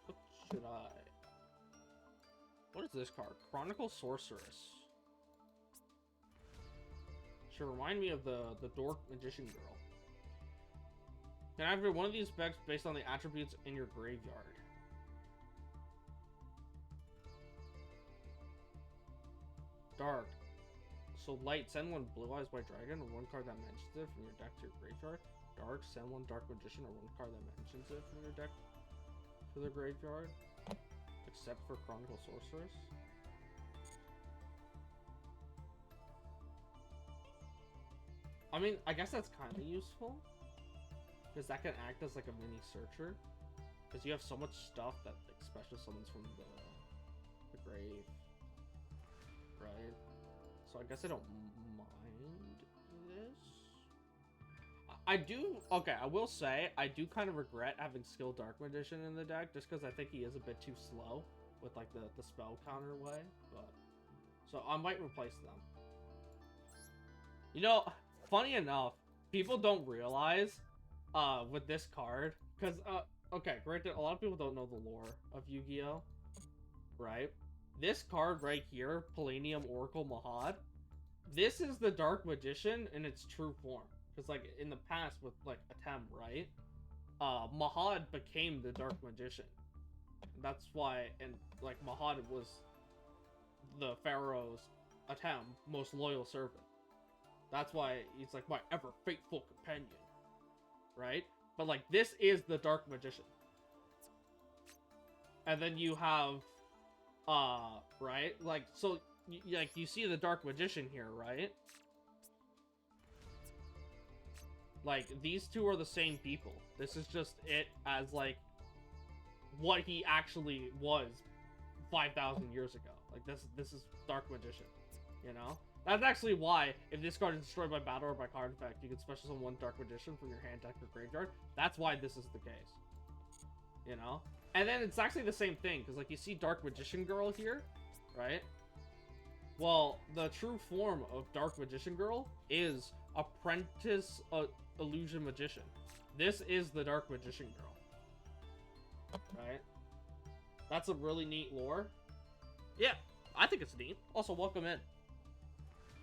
What should I... What is this card? Chronicle Sorceress. Should remind me of the Dork Magician Girl. Can I activate one of these specs based on the attributes in your graveyard? Dark. So light, send 1 Blue Eyes White Dragon or 1 card that mentions it from your deck to your graveyard. Dark, send 1 Dark Magician or 1 card that mentions it from your deck to the graveyard. Except for Chronicle Sorceress. I mean, I guess that's kind of useful. Because that can act as like a mini searcher. Because you have so much stuff that like special summons from the grave. Right? So I guess I don't mind this. I do, okay, I will say, I do kind of regret having Skill Dark Magician in the deck, just because I think he is a bit too slow with like the spell counter way, but... So I might replace them. You know, funny enough, people don't realize, with this card, because, okay, granted, a lot of people don't know the lore of Yu-Gi-Oh! Right? This card right here, Palladium Oracle Mahad, this is the Dark Magician in its true form. Because, like, in the past with, like, Atem, right? Mahad became the Dark Magician. That's why, and, like, Mahad was the Pharaoh's Atem, most loyal servant. That's why he's, like, my ever-faithful companion. Right? But, like, this is the Dark Magician. And then you have... right? Like, so, like, you see the Dark Magician here, right? Like, these two are the same people. This is just it as, like, what he actually was 5,000 years ago. Like, this is Dark Magician, you know? That's actually why, if this card is destroyed by battle or by card effect, you can special summon 1 Dark Magician from your hand, deck, or graveyard. That's why this is the case. You know? And then it's actually the same thing, because, like, you see Dark Magician Girl here, right? Well, the true form of Dark Magician Girl is Apprentice Illusion Magician. This is the Dark Magician Girl. Right? That's a really neat lore. Yeah, I think it's neat. Also, welcome in.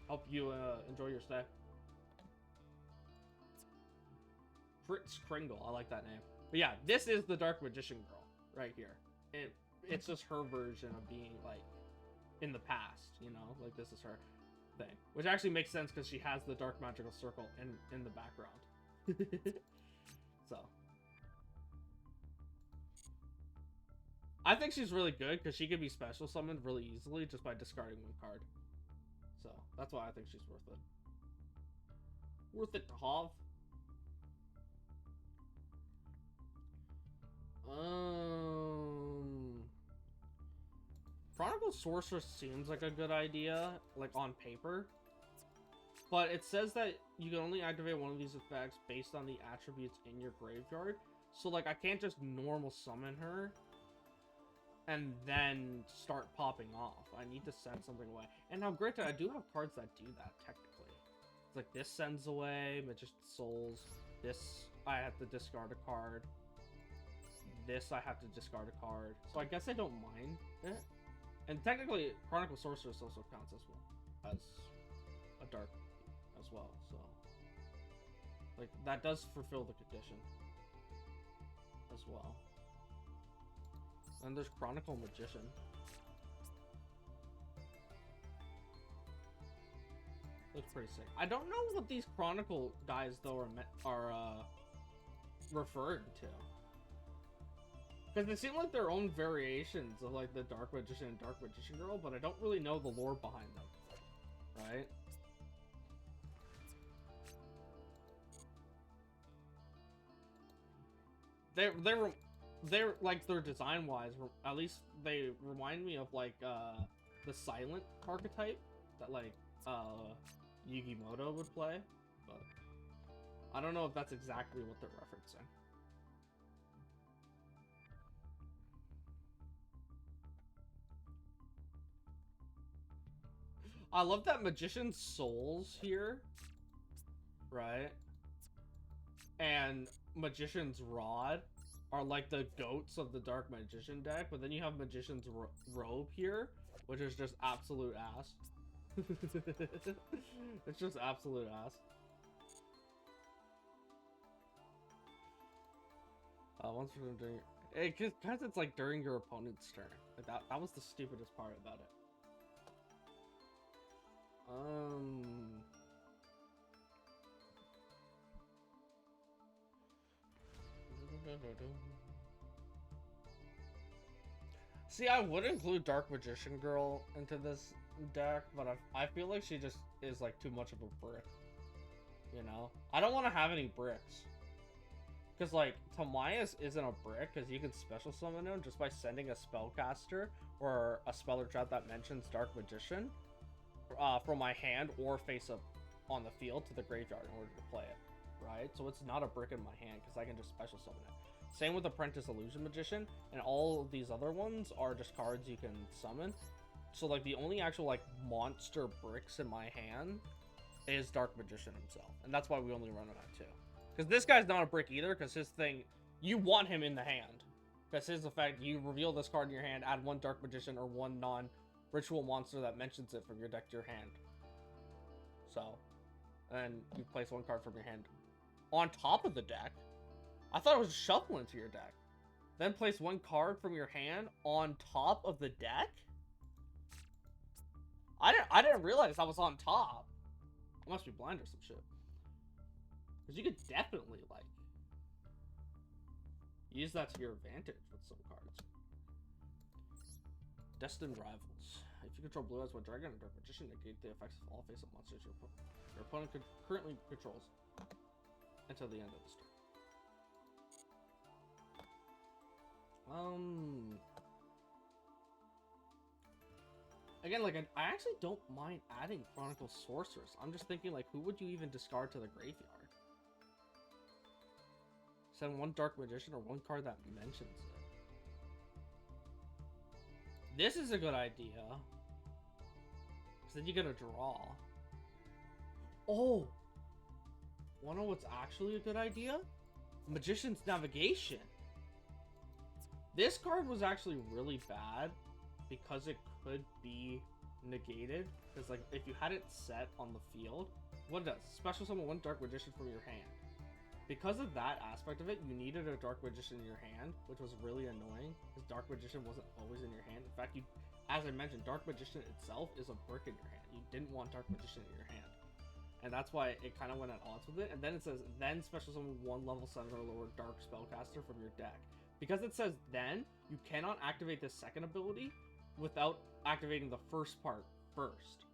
Hope you enjoy your stay. Fritz Kringle, I like that name. But yeah, this is the Dark Magician Girl right here. And it's just her version of being, like, in the past, you know? Like, this is her thing. Which actually makes sense because she has the Dark Magical Circle in the background. So. I think she's really good because she can be special summoned really easily just by discarding 1 card. So, that's why I think she's worth it. Worth it to have. Chronicle Sorceress seems like a good idea, like, on paper. But it says that you can only activate one of these effects based on the attributes in your graveyard. So, like, I can't just normal summon her and then start popping off. I need to send something away. And now, granted, I do have cards that do that, technically. It's like, this sends away Magician's Souls. This, I have to discard a card. This, I have to discard a card. So I guess I don't mind it. And technically, Chronicle Sorceress also counts as well, as a dark as well, so like that does fulfill the condition as well. And there's Chronicle Magician. Looks pretty sick. I don't know what these Chronicle guys though are referring to, because they seem like their own variations of like the Dark Magician and Dark Magician Girl, but I don't really know the lore behind them, right? They're like, their design wise, at least they remind me of like the silent archetype that like Yugimoto would play, but I don't know if that's exactly what they're referencing. I love that Magician's Souls here, right? And Magician's Rod are like the goats of the Dark Magician deck, but then you have Magician's Robe here, which is just absolute ass. It's just absolute ass. Once we're doing it, because it's like during your opponent's turn. Like that was the stupidest part about it. See, I would include Dark Magician Girl into this deck, but I feel like she just is like too much of a brick. You know? I don't want to have any bricks. Because, like, Tamias isn't a brick, because you can special summon him just by sending a spellcaster or a spell or trap that mentions Dark Magician from my hand or face up on the field to the graveyard in order to play it, right? So it's not a brick in my hand, because I can just special summon it. Same with Apprentice Illusion Magician, and all of these other ones are just cards you can summon. So, like, the only actual, like, monster bricks in my hand is Dark Magician himself, and that's why we only run him at 2. Because this guy's not a brick either, because his thing, you want him in the hand. Because his effect, you reveal this card in your hand, add 1 Dark Magician or 1 non-ritual monster that mentions it from your deck to your hand. So, and you place 1 card from your hand on top of the deck. I thought it was shuffle into your deck. Then place 1 card from your hand on top of the deck? I didn't realize I was on top. I must be blind or some shit. Because you could definitely, like, use that to your advantage with some cards. Destined Rivals. If you control blue eyes, one dragon and Dark Magician, negate the effects of all face-up monsters your opponent currently controls until the end of this turn. Again, like, I actually don't mind adding Chronicle Sorceress. I'm just thinking, like, who would you even discard to the graveyard? Send 1 Dark Magician or 1 card that mentions it. This is a good idea. Because then you get a draw. Oh! Wanna know what's actually a good idea? Magician's Navigation. This card was actually really bad because it could be negated. Because, like, if you had it set on the field, what it does? Special summon 1 Dark Magician from your hand. Because of that aspect of it, you needed a Dark Magician in your hand, which was really annoying, because Dark Magician wasn't always in your hand. In fact, as I mentioned, Dark Magician itself is a brick in your hand. You didn't want Dark Magician in your hand. And that's why it kind of went at odds with it. And then it says, then special summon 1 level 7 or lower Dark Spellcaster from your deck. Because it says then, you cannot activate this second ability without activating the first part first.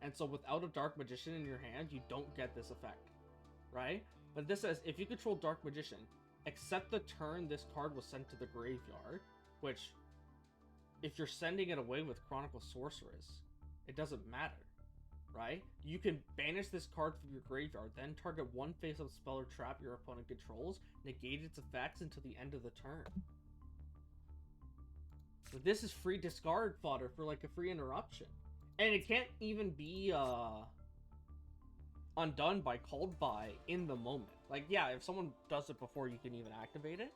And so without a Dark Magician in your hand, you don't get this effect, right? But this says, if you control Dark Magician, except the turn this card was sent to the graveyard, which, if you're sending it away with Chronicle Sorceress, it doesn't matter. right? You can banish this card from your graveyard, then target one face-up spell or trap your opponent controls, negate its effects until the end of the turn. So this is free discard fodder for like a free interruption. And it can't even be undone by called by in the moment. Like, yeah, if someone does it before you can even activate it,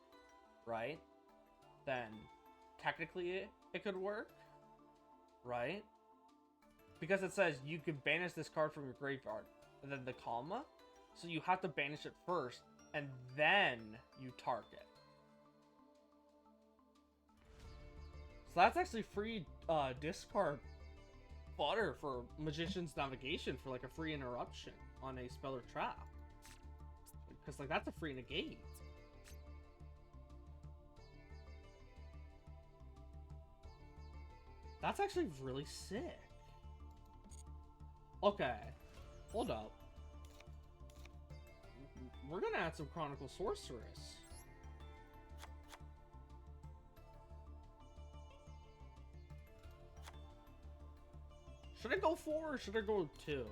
right? Then technically it could work, right? Because it says you can banish this card from your graveyard, and then the comma, so you have to banish it first, and then you target. So that's actually free discard fodder for Magician's Navigation for like a free interruption on a spell or trap. Because like that's a free negate. That's actually really sick. Okay, hold up. We're gonna add some Chronicle Sorceress. Should I go 4 or should I go 2?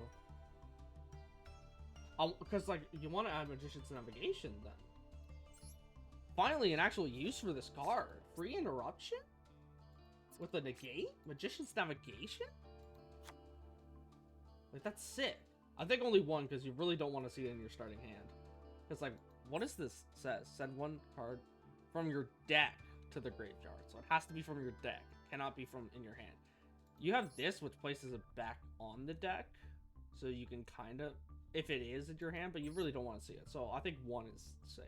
Because like you want to add Magician's Navigation then. Finally, an actual use for this card. Free interruption with a negate. Magician's Navigation. Like, that's sick. I think only 1 because you really don't want to see it in your starting hand. Because, like, what does this says? Send 1 card from your deck to the graveyard. So it has to be from your deck. Cannot be from in your hand. You have this, which places it back on the deck. So you can kind of, if it is in your hand, but you really don't want to see it. So I think 1 is safe.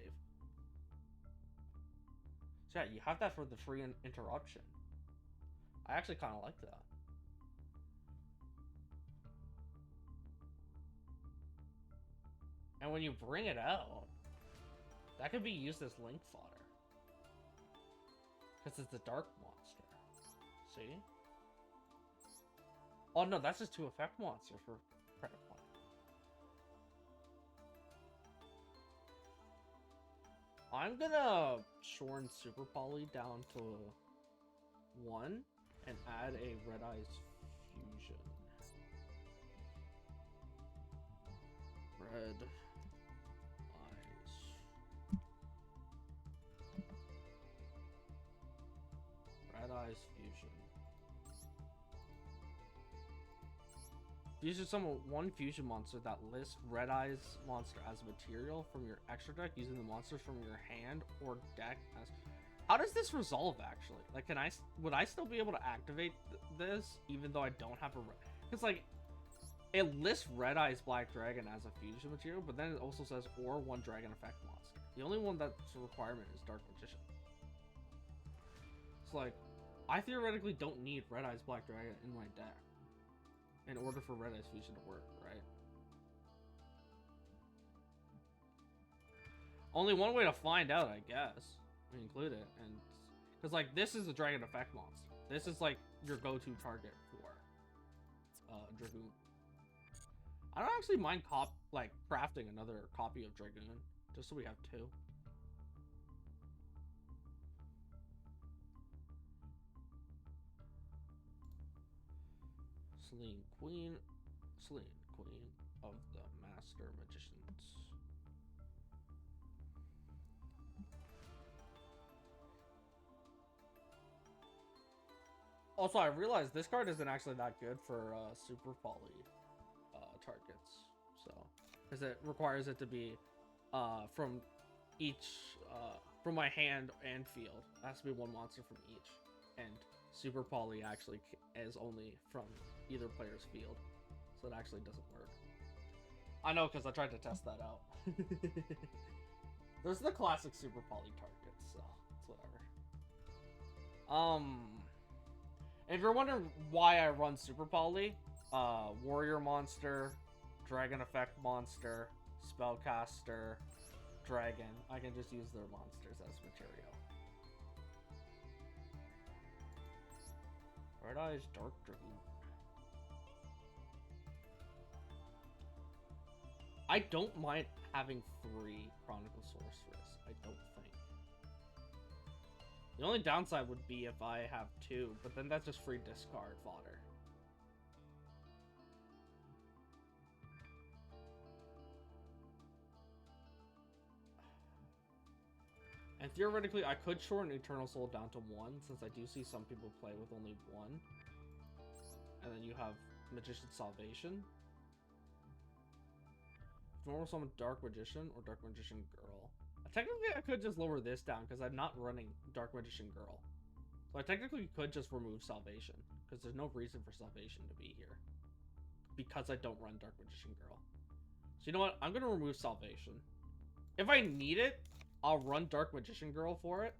So yeah, you have that for the free interruption. I actually kind of like that. And when you bring it out, that could be used as link fodder. Because it's a dark monster. See? Oh no, that's just 2 effect monster for credit point. I'm gonna shorn Super Poly down to 1 and add a Red Eyes Fusion. Red Eyes Fusion. Fusion summon 1 fusion monster that lists Red Eyes monster as material from your extra deck using the monsters from your hand or deck as... How does this resolve actually? Like, would I still be able to activate this even though I don't have a... Because like, it lists Red Eyes Black Dragon as a fusion material, but then it also says or 1 dragon effect monster. The only one that's a requirement is Dark Magician. It's like, I theoretically don't need Red Eyes Black Dragon in my deck in order for Red Eyes Fusion to work, right? Only one way to find out, I guess. We include it, and because like this is a dragon effect monster. This is like your go-to target for Dragoon. I don't actually mind crafting another copy of Dragoon, just so we have 2. Selene Queen of the Master Magicians. Also, I realized this card isn't actually that good for Super Poly targets, so because it requires it to be from each from my hand and field. It has to be 1 monster from each, and Super Poly actually is only from either player's field, so it actually doesn't work. I know, because I tried to test that out. There's the classic Super Poly targets, so it's whatever. If you're wondering why I run Super Poly, Warrior Monster, Dragon Effect Monster, Spellcaster, Dragon, I can just use their monsters as material. Red Eyes Dark Dragoon. I don't mind having 3 Chronicle Sorceress, I don't think. The only downside would be if I have 2, but then that's just free discard fodder. And theoretically, I could shorten Eternal Soul down to 1, since I do see some people play with only 1. And then you have Magician's Salvation. Normal Summon Dark Magician or Dark Magician Girl. Technically, I could just lower this down, because I'm not running Dark Magician Girl. So I technically could just remove Salvation, because there's no reason for Salvation to be here. Because I don't run Dark Magician Girl. So you know what? I'm going to remove Salvation. If I need it, I'll run Dark Magician Girl for it.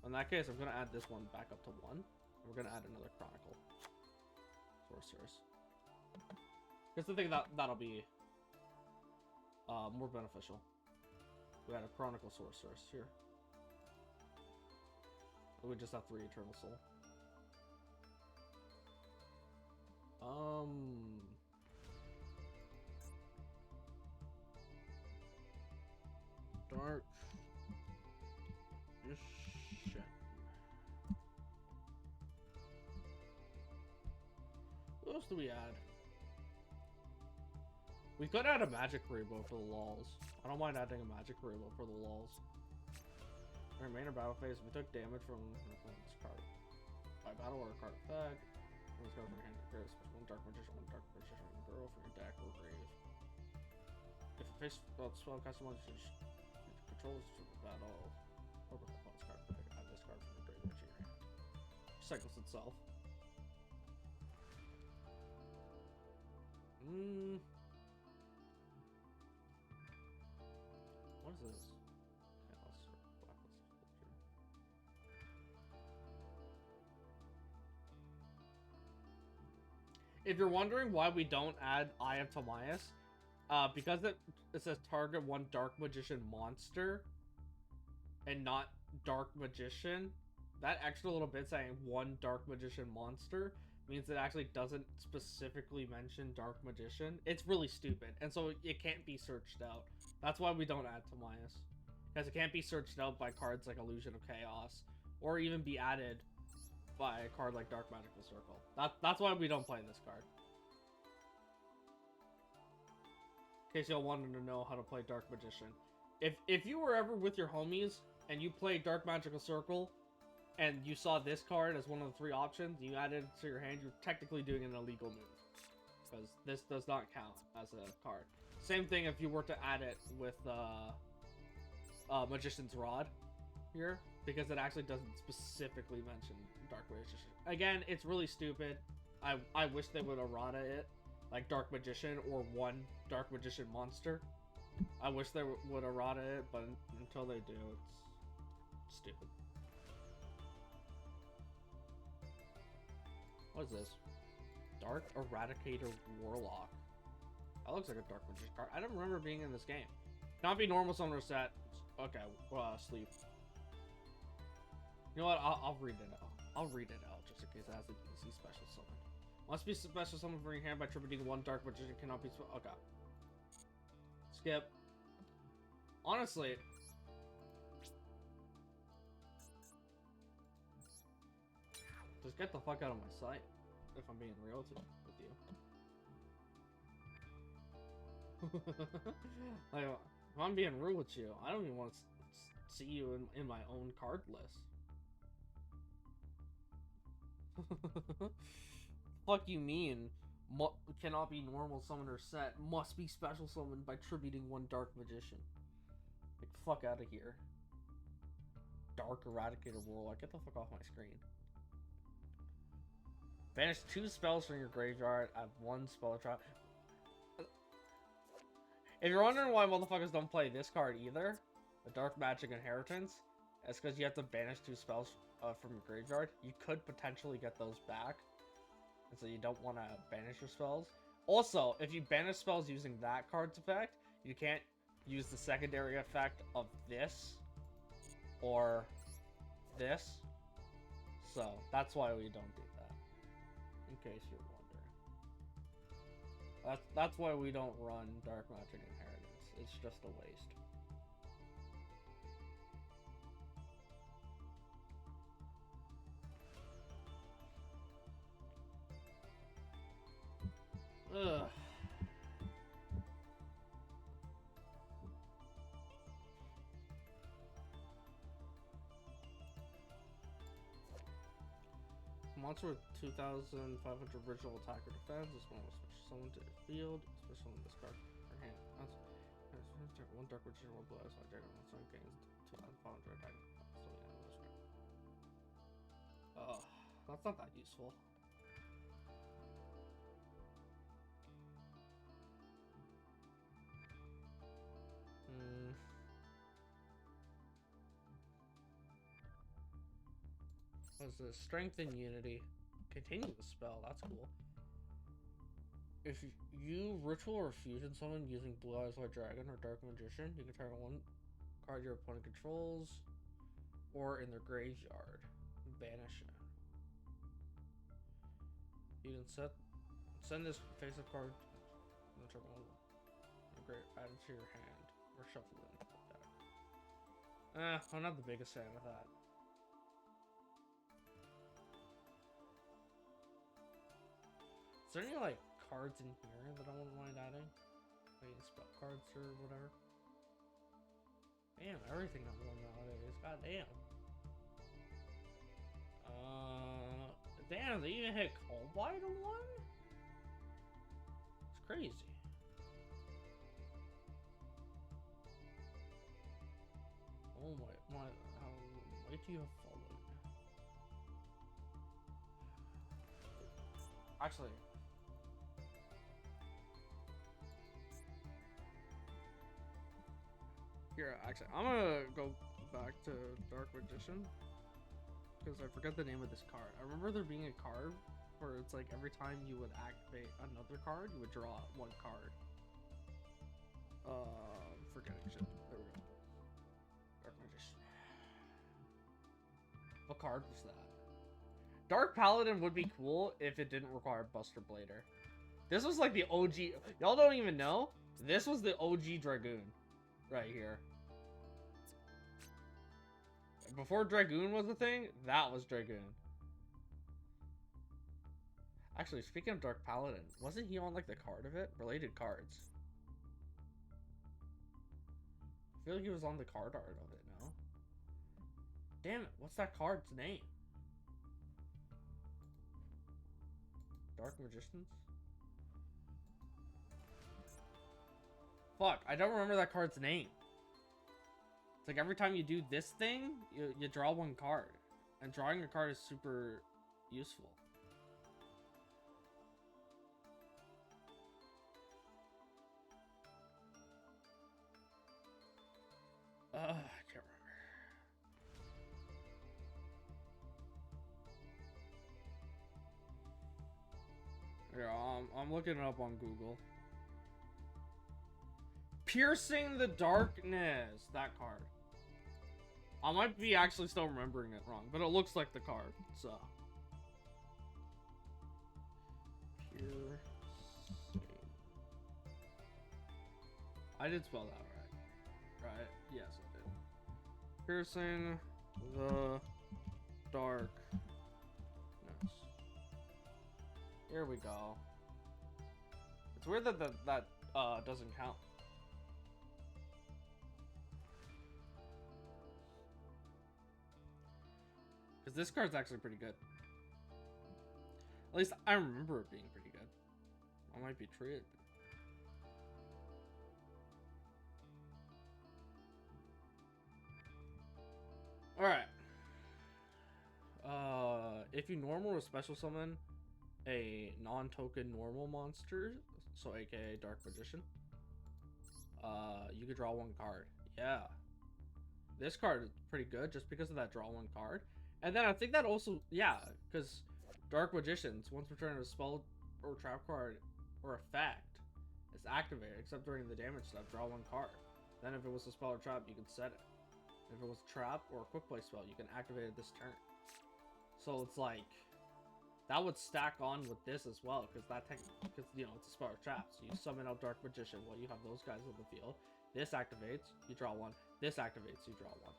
In that case, I'm going to add this one back up to 1. And we're going to add another Chronicle Sorceress. Because I think that'll be more beneficial. We got a Chronicle Sorceress here. We just have 3 Eternal Soul. Dark Magician. What else do we add? We could add a Magic Rainbow for the lols. I don't mind adding a Magic Rainbow for the lols. Remainder battle phase, we took damage from this card by battle or a card effect. This card from your hand to one Dark Magician Girl from your deck or grave. If the face spell casts one controls to the battle or the opponent's card effect, add this card from your graveyard to your hand. Cycles itself. What is this? If you're wondering why we don't add Eye of Timaeus, because it says target 1 Dark Magician monster and not Dark Magician, that extra little bit saying 1 Dark Magician monster means it actually doesn't specifically mention Dark Magician. It's really stupid, and so it can't be searched out. That's why we don't add Timaeus. Because it can't be searched out by cards like Illusion of Chaos, or even be added by a card like Dark Magical Circle. That's why we don't play this card. In case y'all wanted to know how to play Dark Magician. If you were ever with your homies and you played Dark Magical Circle and you saw this card as one of the 3 options, you added it to your hand, you're technically doing an illegal move. Because this does not count as a card. Same thing if you were to add it with Magician's Rod here, because it actually doesn't specifically mention Dark Magician. Again, it's really stupid. I wish they would errata it, like Dark Magician or 1 Dark Magician monster. I wish they would errata it, but until they do, it's stupid. What is this? Dark Eradicator Warlock. That looks like a Dark Magician card. I don't remember being in this game. Not be normal summoner set. Okay, sleep. You know what? I'll read it out. I'll read it out just in case it has an easy special summon. Must be special summon from your hand by tributing 1 Dark Magician. Cannot be. Okay. Skip. Honestly. Just get the fuck out of my sight. If I'm being real with you. Like, if I'm being real with you, I don't even want to see you in my own card list. Fuck you mean? Cannot be normal summoner set. Must be special summoned by tributing 1 Dark Magician. Like, fuck out of here. Dark Eradicator Warlock. Get the fuck off my screen. Banish 2 spells from your graveyard. Add 1 spell trap. If you're wondering why motherfuckers don't play this card either, the Dark Magic Inheritance, it's because you have to banish 2 spells from your graveyard. You could potentially get those back, and so you don't want to banish your spells. Also, if you banish spells using that card's effect, you can't use the secondary effect of this or this. So that's why we don't do that. In case you're wondering. That's why we don't run Dark Magic Inheritance. It's just a waste. Ugh. Monster with 2,500 original attack or defense. This one will switch someone to the field. Special in this card. Or hand. One dark witch and one blue eyes. Like dragon. One gains 2,500 attack. So yeah, that's right. That's not that useful. What's this? Strength and Unity. Continue the spell. That's cool. If you ritual or fusion summon using Blue Eyes White Dragon or Dark Magician, you can target one card your opponent controls or in their graveyard. Banish it. You can send this face-up card and turn one add it to your hand or shuffle it into the deck. I'm not the biggest fan of that. Is there any like cards in here that I wouldn't mind adding? Like spell cards or whatever. Damn, everything got one nowadays. God damn. Damn, they even hit Coldblight on one? It's crazy. Oh my, wait till you have followed. Actually. Here, actually, I'm gonna go back to Dark Magician. Because I forget the name of this card. I remember there being a card where it's like every time you would activate another card, you would draw one card. Forgetting shit. There we go. Dark Magician. What card was that? Dark Paladin would be cool if it didn't require Buster Blader. This was like the OG. Y'all don't even know? This was the OG Dragoon. Right here. Before Dragoon was a thing, that was Dragoon. Actually, speaking of Dark Paladin, wasn't he on like the card of it? Related cards. I feel like he was on the card art of it, no? Damn it, what's that card's name? Dark Magicians? Fuck, I don't remember that card's name. It's like every time you do this thing, you draw one card. And drawing a card is super useful. I can't remember. Yeah, I'm looking it up on Google. Piercing the Darkness. That card. I might be actually still remembering it wrong, but it looks like the card, so. Piercing. I did spell that right. Right? Yes, I did. Piercing the Darkness. Here we go. It's weird that that doesn't count. Because this card's actually pretty good. At least I remember it being pretty good. I might be treated. Alright. If you normal or special summon a non-token normal monster, so aka Dark Magician, you could draw one card. Yeah. This card is pretty good just because of that draw one card. And then I think that also, yeah, because Dark Magicians, once returning a spell or trap card or effect, is activated, except during the damage step, draw one card. Then if it was a spell or trap, you can set it. If it was a trap or a quick play spell, you can activate it this turn. So it's like, that would stack on with this as well, because you know, it's a spell or trap. So you summon out Dark Magician, well, you have those guys on the field. This activates, you draw one. This activates, you draw one.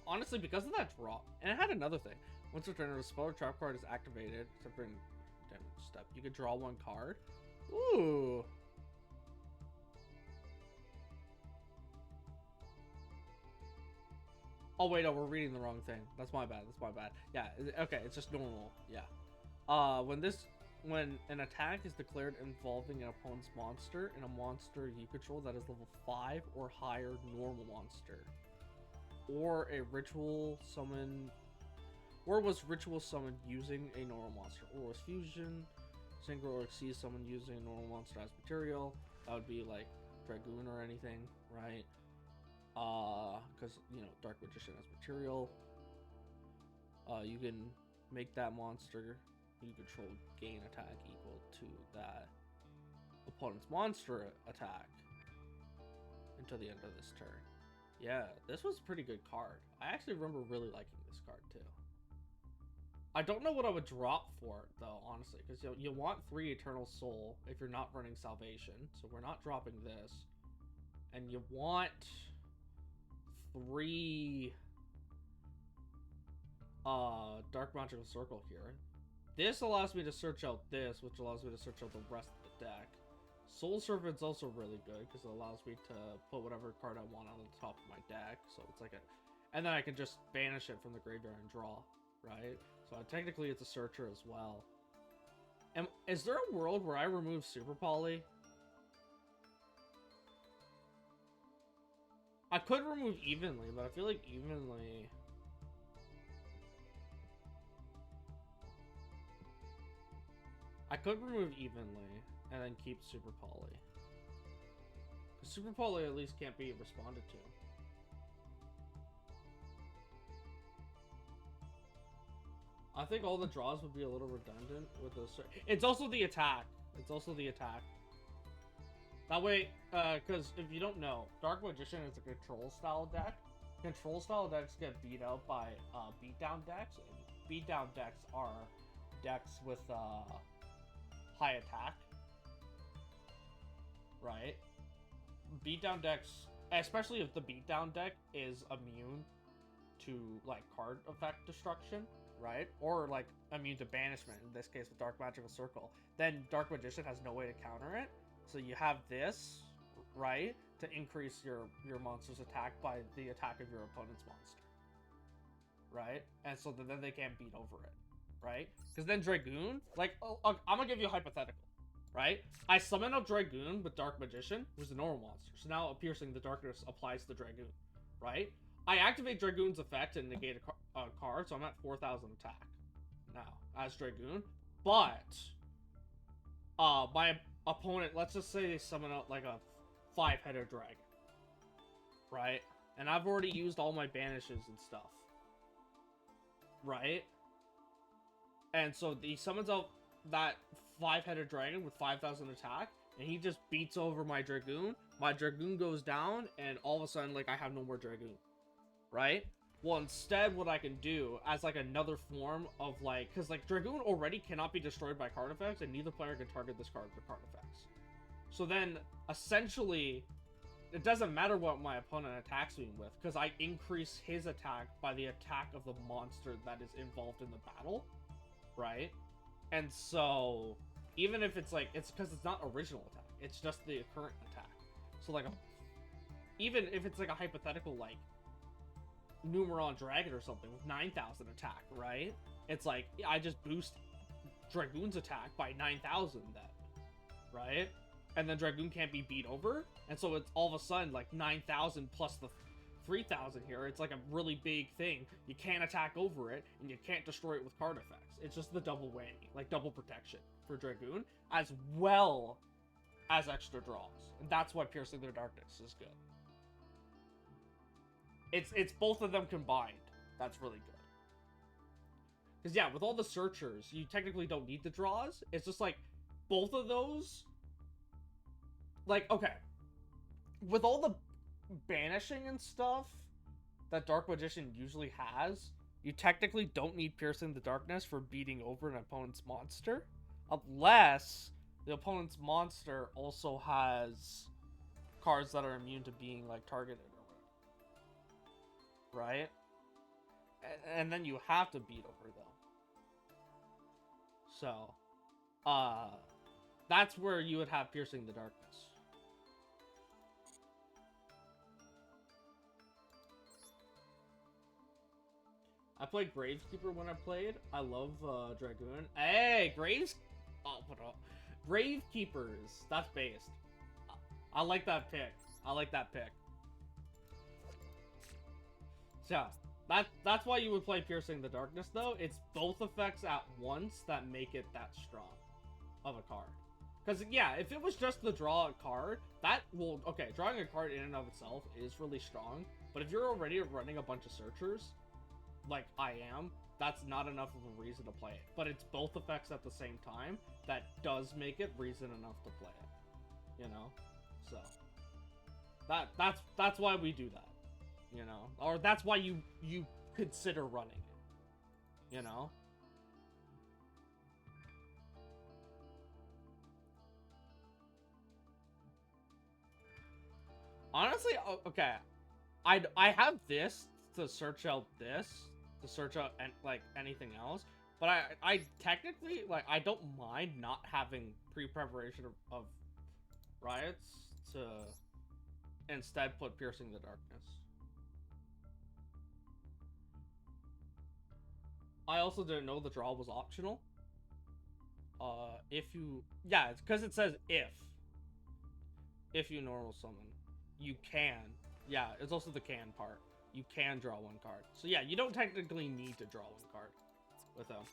Honestly, because of that draw, and it had another thing. Once return a spell or trap card is activated, except during damage step, you could draw one card. Ooh. Oh wait, no, we're reading the wrong thing. That's my bad. That's my bad. Yeah, okay, it's just normal. Yeah. When an attack is declared involving an opponent's monster and a monster you control that is level 5 or higher normal monster, or a ritual summon, or was ritual summoned using a normal monster, or was fusion, synchro, or exceed summoned using a normal monster as material. That would be like Dragoon or anything, right? Because Dark Magician as material. You can make that monster you control gain attack equal to that opponent's monster attack until the end of this turn. Yeah, this was a pretty good card. I actually remember really liking this card too. I don't know what I would drop for it though, honestly, because you want 3 Eternal Soul if you're not running Salvation, so we're not dropping this. And you want 3 Dark Magical Circle here. This allows me to search out this, which allows me to search out the rest of the deck. Soul Servant's also really good because it allows me to put whatever card I want on the top of my deck. So it's like and then I can just banish it from the graveyard and draw, right? So technically it's a searcher as well. Is there a world where I remove Super Poly? I could remove Evenly, but I feel like Evenly... I could remove Evenly and then keep Super Poly. Because Super Poly at least can't be responded to. I think all the draws would be a little redundant with the... It's also the attack. It's also the attack. That way, because if you don't know, Dark Magician is a control style deck. Control style decks get beat out by beatdown decks. And beatdown decks are decks with high attack. Right? Beatdown decks, especially if the beatdown deck is immune to like card effect destruction, right? Or like immune to banishment, in this case with Dark Magical Circle, then Dark Magician has no way to counter it. So you have this, right, to increase your monster's attack by the attack of your opponent's monster, right? And so then they can't beat over it, right? Because then Dragoon, like, I'm gonna give you a hypothetical, right? I summon a Dragoon with Dark Magician, who's a normal monster. So now Piercing the Darkness applies to Dragoon, right? I activate Dragoon's effect and negate a card, so I'm at 4,000 attack now as Dragoon. But my opponent, let's just say they summon out like a 5-headed dragon, right? And I've already used all my banishes and stuff, right? And so he summons out that 5-headed dragon with 5,000 attack, and he just beats over my Dragoon. My Dragoon goes down, and all of a sudden, like, I have no more Dragoon, right? Well, instead, what I can do as, like, another form of, like... Because, like, Dragoon already cannot be destroyed by card effects, and neither player can target this card with card effects. So then, essentially, it doesn't matter what my opponent attacks me with, because I increase his attack by the attack of the monster that is involved in the battle, right? And so, even if it's, like... It's because it's not original attack. It's just the current attack. So, like, even if it's, like, a hypothetical, like... Numeron Dragon or something with 9,000 attack, right? It's like, I just boost Dragoon's attack by 9,000 then, right? And then Dragoon can't be beat over, and so it's all of a sudden like 9,000 plus the 3,000 here. It's like a really big thing. You can't attack over it, and you can't destroy it with card effects. It's just the double whammy, like double protection for Dragoon, as well as extra draws. And that's why Piercing the Darkness is good. It's both of them combined. That's really good. Because, yeah, with all the searchers, you technically don't need the draws. It's just, like, both of those... Like, okay. With all the banishing and stuff that Dark Magician usually has, you technically don't need Piercing the Darkness for beating over an opponent's monster. Unless the opponent's monster also has cards that are immune to being, like, targeted. Right? And then you have to beat over them. So, that's where you would have Piercing the Darkness. played Graveskeeper when I played. I love Dragoon. Hey, Graves. Oh, what up? Gravekeepers. That's based. I like that pick. I like that pick. So, that's why you would play Piercing the Darkness, though. It's both effects at once that make it that strong of a card. Because, yeah, if it was just the draw a card, that will... Okay, drawing a card in and of itself is really strong. But if you're already running a bunch of searchers, like I am, that's not enough of a reason to play it. But it's both effects at the same time that does make it reason enough to play it. You know? So... That's why we do that. You know? Or that's why you consider running it. You know? Honestly, okay. I have this to search out this, to search out like anything else, but I technically, like, I don't mind not having pre-preparation of riots to instead put Piercing the Darkness. I also didn't know the draw was optional. If you... Yeah, it's because it says if you normal summon. You can. Yeah, it's also the can part. You can draw one card. So yeah, you don't technically need to draw one card with them.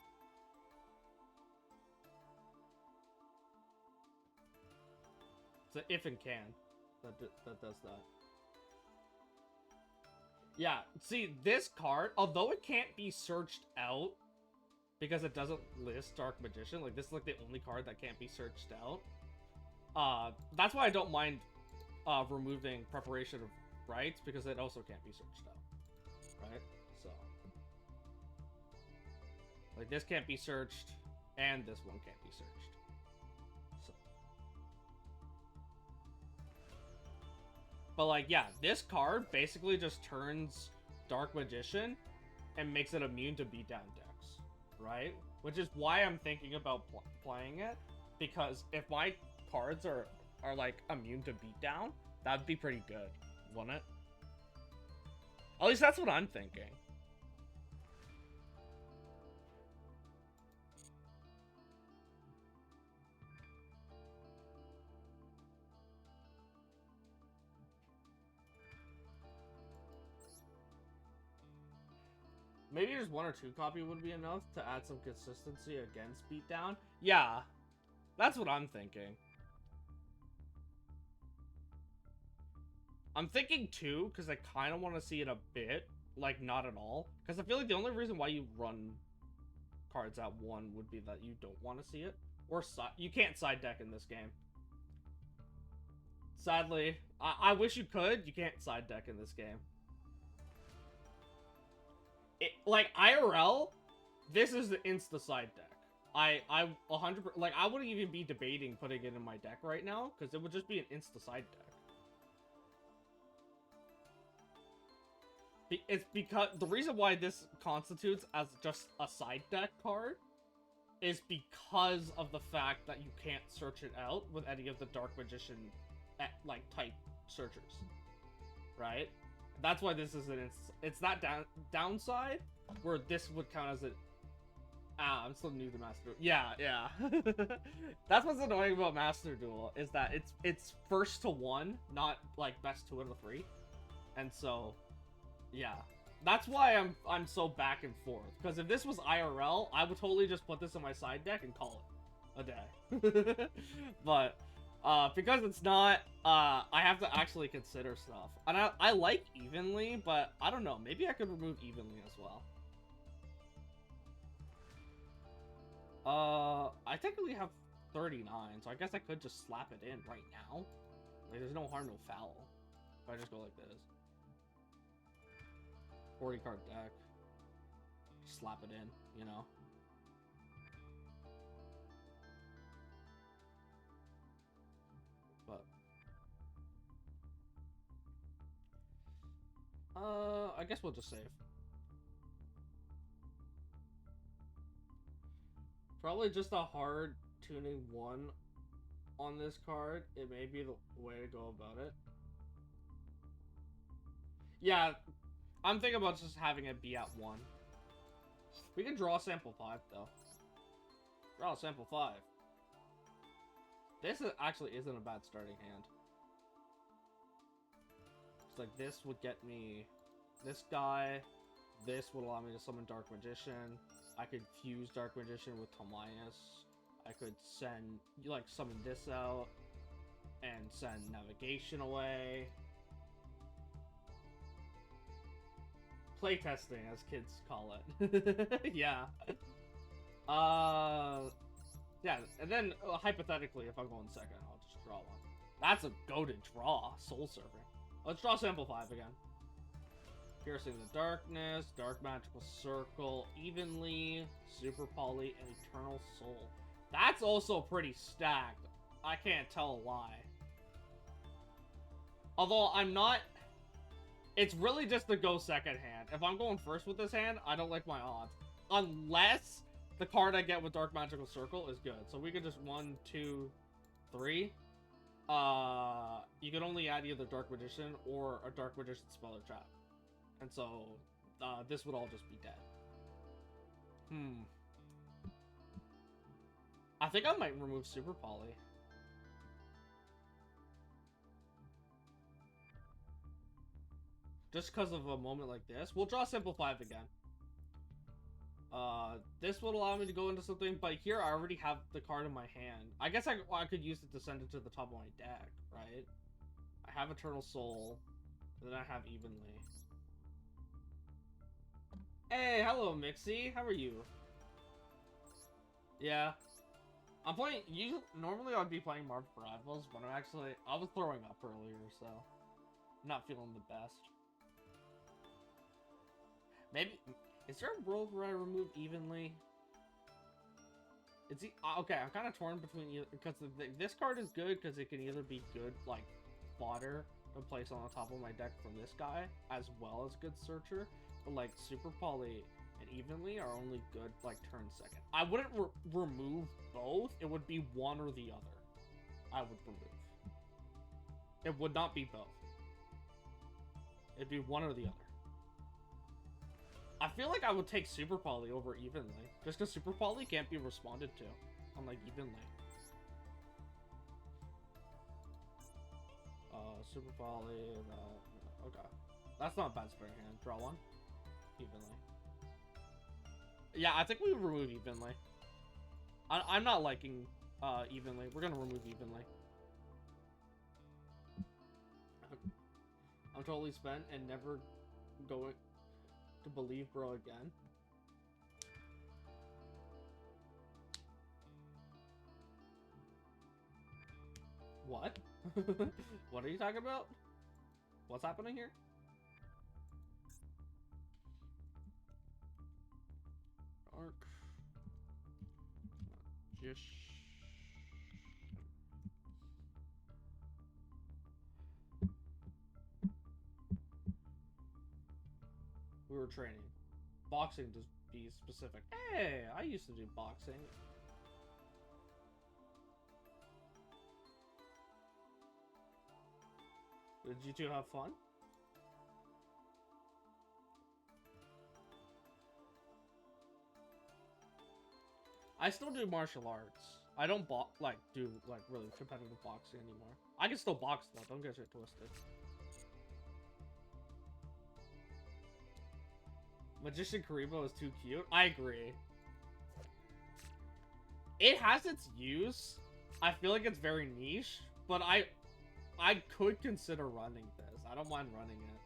It's an if and can that does that. Yeah, see, this card, although it can't be searched out because it doesn't list Dark Magician, like this is like the only card that can't be searched out. That's why I don't mind removing Preparation of Rites, because it also can't be searched out. Right? So. Like this can't be searched, and this one can't be searched. So. But like, yeah, this card basically just turns Dark Magician and makes it immune to beatdown decks, right? Which is why I'm thinking about playing it, because if my cards are like immune to beatdown, that'd be pretty good, wouldn't it? At least that's what I'm thinking. Maybe just 1 or 2 copy would be enough to add some consistency against beatdown. Yeah, that's what I'm thinking. I'm thinking 2, because I kind of want to see it a bit, like not at all. Because I feel like the only reason why you run cards at 1 would be that you don't want to see it. Or you can't side deck in this game. Sadly, I wish you could. You can't side deck in this game. Like, IRL, this is the insta side deck. I 100%, like, I wouldn't even be debating putting it in my deck right now, because it would just be an insta side deck. It's because, the reason why this constitutes as just a side deck card is because of the fact that you can't search it out with any of the Dark Magician, like, type searchers. Right? That's why this is it's that downside where this would count as a... I'm still new to Master Duel. Yeah. That's what's annoying about Master Duel, is that it's first to 1, not, like, best 2 out of 3. And so... Yeah, that's why I'm so back and forth. Because if this was IRL, I would totally just put this in my side deck and call it a day. But because it's not, I have to actually consider stuff. And I like Evenly, but I don't know. Maybe I could remove Evenly as well. I technically have 39, so I guess I could just slap it in right now. Like, there's no harm, no foul if I just go like this. 40 card deck. Slap it in, you know? But I guess we'll just save. Probably just a hard tuning 1 on this card. It may be the way to go about it. Yeah, I'm thinking about just having it be at 1. We can draw sample 5, though. Draw sample 5. This actually isn't a bad starting hand. It's like, this would get me this guy. This would allow me to summon Dark Magician. I could fuse Dark Magician with Tomias. I could send, like, summon this out. And send Navigation away. Playtesting, as kids call it. Yeah. Yeah, and then, hypothetically, if I'm going second, I'll just draw one. That's a go to draw, Soul Surfer. Let's draw sample 5 again. Piercing the Darkness, Dark Magical Circle, Evenly, Super Poly, and Eternal Soul. That's also pretty stacked. I can't tell a lie. Although, I'm not... It's really just the go second hand. If I'm going first with this hand, I don't like my odds. Unless the card I get with Dark Magical Circle is good. So we could just 1, 2, 3. You can only add either Dark Magician or a Dark Magician Spell or Trap. And so, this would all just be dead. I think I might remove Super Poly. Just because of a moment like this. We'll draw Simple 5 again. This would allow me to go into something, but here I already have the card in my hand. I guess I could use it to send it to the top of my deck, right? I have Eternal Soul, and then I have Evenly. Hey, hello Mixie, how are you? Yeah. I'm playing, normally I'd be playing Marvel Rivals, but I was throwing up earlier, so I'm not feeling the best. Maybe, is there a world where I remove Evenly? It's okay, I'm kind of torn between either, because this card is good because it can either be good, like, fodder to place on the top of my deck from this guy, as well as good searcher, but like Super Poly and Evenly are only good like turn second. I wouldn't remove both, it would be one or the other. I would remove. It would not be both. It'd be one or the other. I feel like I would take Super Poly over Evenly, just because Super Poly can't be responded to, unlike Evenly. Super Poly, okay. That's not a bad starting hand. Draw one. Evenly. Yeah, I think we would remove Evenly. I'm not liking Evenly. We're gonna remove Evenly. I'm totally spent and never going to believe bro again. What? What are you talking about? What's happening here? Dark. Just. We were training. Boxing to be specific. Hey, I used to do boxing. Did you two have fun? I still do martial arts. I don't do really competitive boxing anymore. I can still box though, don't get it twisted. Magician Karibo is too cute. I agree. It has its use. I feel like it's very niche, but I could consider running this. I don't mind running it.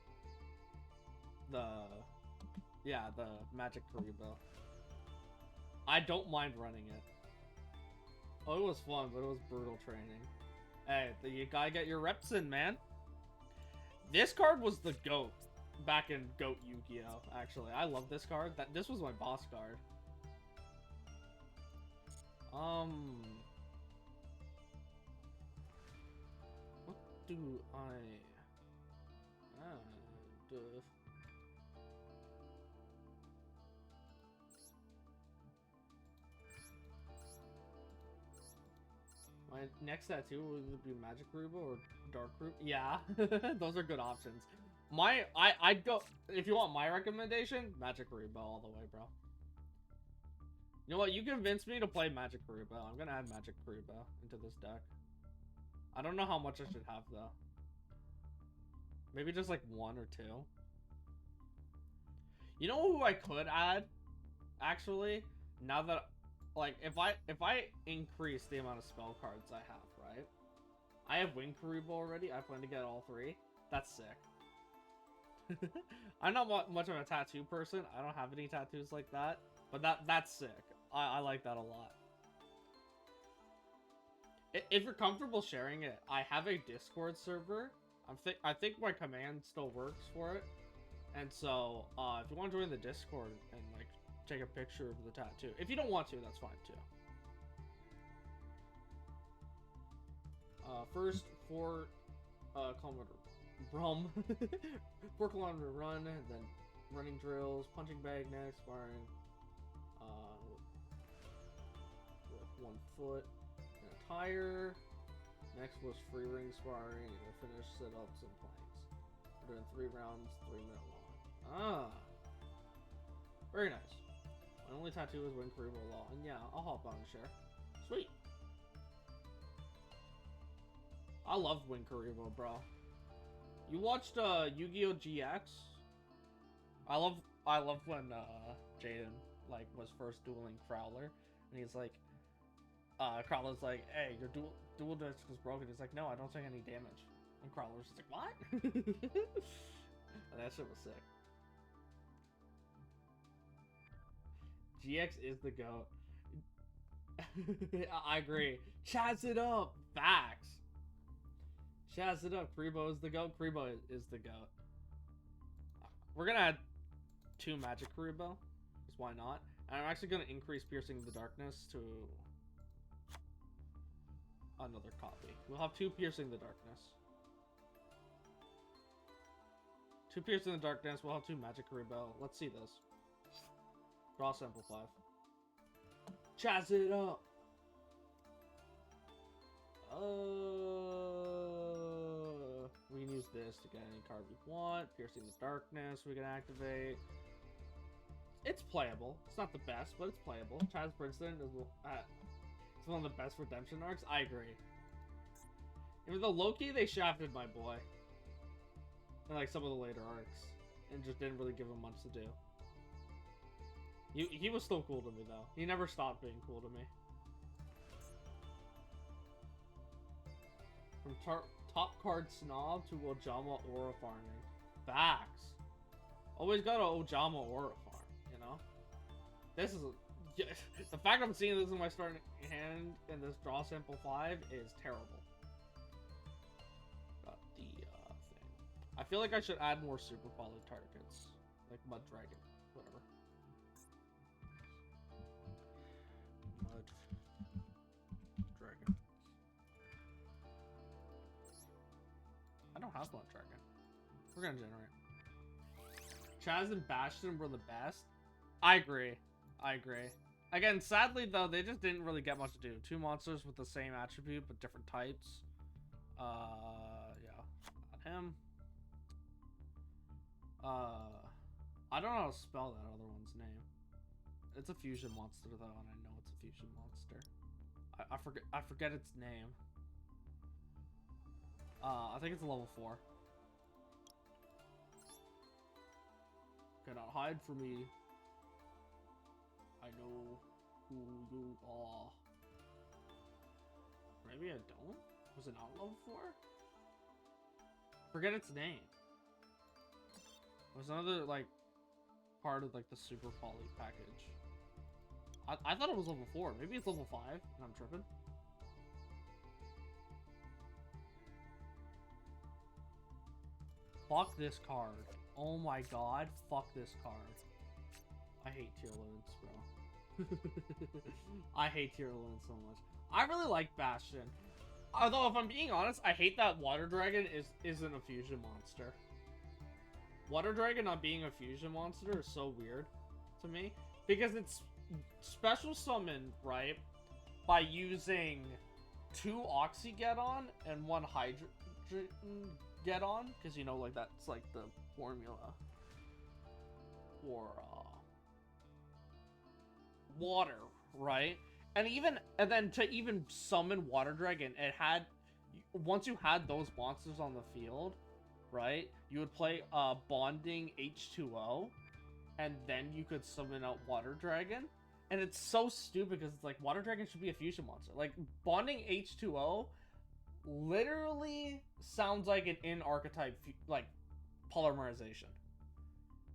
The Magic Karibo. I don't mind running it. Oh, it was fun, but it was brutal training. Hey, you gotta get your reps in, man. This card was the GOAT back in GOAT Yu-Gi-Oh! Actually, I love this card. This was my boss card. What do I do? My next tattoo would be Magic Karibo or Dark Karibo. Yeah, those are good options. I'd go, if you want my recommendation, Magic Karibo all the way, bro. You know what? You convinced me to play Magic Karibo. I'm gonna add Magic Karibo into this deck. I don't know how much I should have though. Maybe just like 1 or 2. You know who I could add? Actually, now that like if I increase the amount of spell cards I have, right? I have Wing Karibo already. I plan to get all 3. That's sick. I'm not much of a tattoo person. I don't have any tattoos like that, but that's sick. I like that a lot. If you're comfortable sharing it, I have a Discord server. I think my command still works for it, and so if you want to join the Discord and like take a picture of the tattoo, if you don't want to, that's fine too. First 4 kilometer rum, 4-kilometer run, then running drills, punching bag next, sparring with 1 foot and a tire. Next was free ring sparring, and we'll finish sit-ups and planks. We're doing 3 rounds, 3-minute long. Very nice. My only tattoo is Wing Karibo Law, and yeah, I'll hop on and share. Sweet. I loved Wing Karibo, bro. You watched Yu-Gi-Oh! GX? I love when Jaden like was first dueling Crowler, and he's like, Crowler's like, hey, your dual disc is broken. He's like, no, I don't take any damage. And Crowler's just like, what? And that shit was sick. GX is the GOAT. I agree. Chaz it up. Facts. Chaz it up. Karibo is the GOAT. Karibo is the GOAT. We're gonna add 2 Magic Karibo. Because why not? And I'm actually gonna increase Piercing the Darkness to another copy. We'll have 2 Piercing the Darkness. 2 Piercing the Darkness. We'll have 2 Magic Karibo. Let's see this. Draw sample 5. Chaz it up. We can use this to get any card we want. Piercing the Darkness we can activate. It's playable. It's not the best, but it's playable. Chaz Princeton is it's one of the best redemption arcs. I agree. Even though Loki, they shafted my boy in like some of the later arcs and just didn't really give him much to do. He was still cool to me though. He never stopped being cool to me. From top card snob to Ojama Aura farming. Facts. Always got a Ojama Aura farm, you know? This is the fact I'm seeing this in my starting hand in this draw sample 5 is terrible. Got the thing. I feel like I should add more super poly targets. Like Mud Dragon. Whatever. Mud Dragon. I don't have Blood Dragon. We're gonna generate. Chaz and Bastion were the best. I agree. I agree. Again, sadly though, they just didn't really get much to do. 2 monsters with the same attribute but different types. Yeah. Not him. I don't know how to spell that other one's name. It's a fusion monster though, and I know it's a fusion monster. I forget its name. I think it's a level 4. Cannot hide from me. I know who you are. Maybe I don't? Was it not level 4? Forget its name. It was another, like, part of, like, the Super Poly package. I thought it was level 4. Maybe it's level 5, and I'm tripping. Fuck this card. Oh my god, fuck this card. I hate tier limits, bro. I hate tier limits so much. I really like Bastion. Although, if I'm being honest, I hate that Water Dragon isn't a fusion monster. Water Dragon not being a fusion monster is so weird to me. Because it's special summoned, right? By using 2 Oxygeddon and 1 Hydrogen Geddon. Because, you know, like, that's, like, the formula for, water, right? And then to even summon Water Dragon, it had, once you had those monsters on the field, right? You would play Bonding H2O, and then you could summon out Water Dragon. And it's so stupid because it's like Water Dragon should be a fusion monster. Like Bonding H2O literally sounds like an in archetype like polymerization.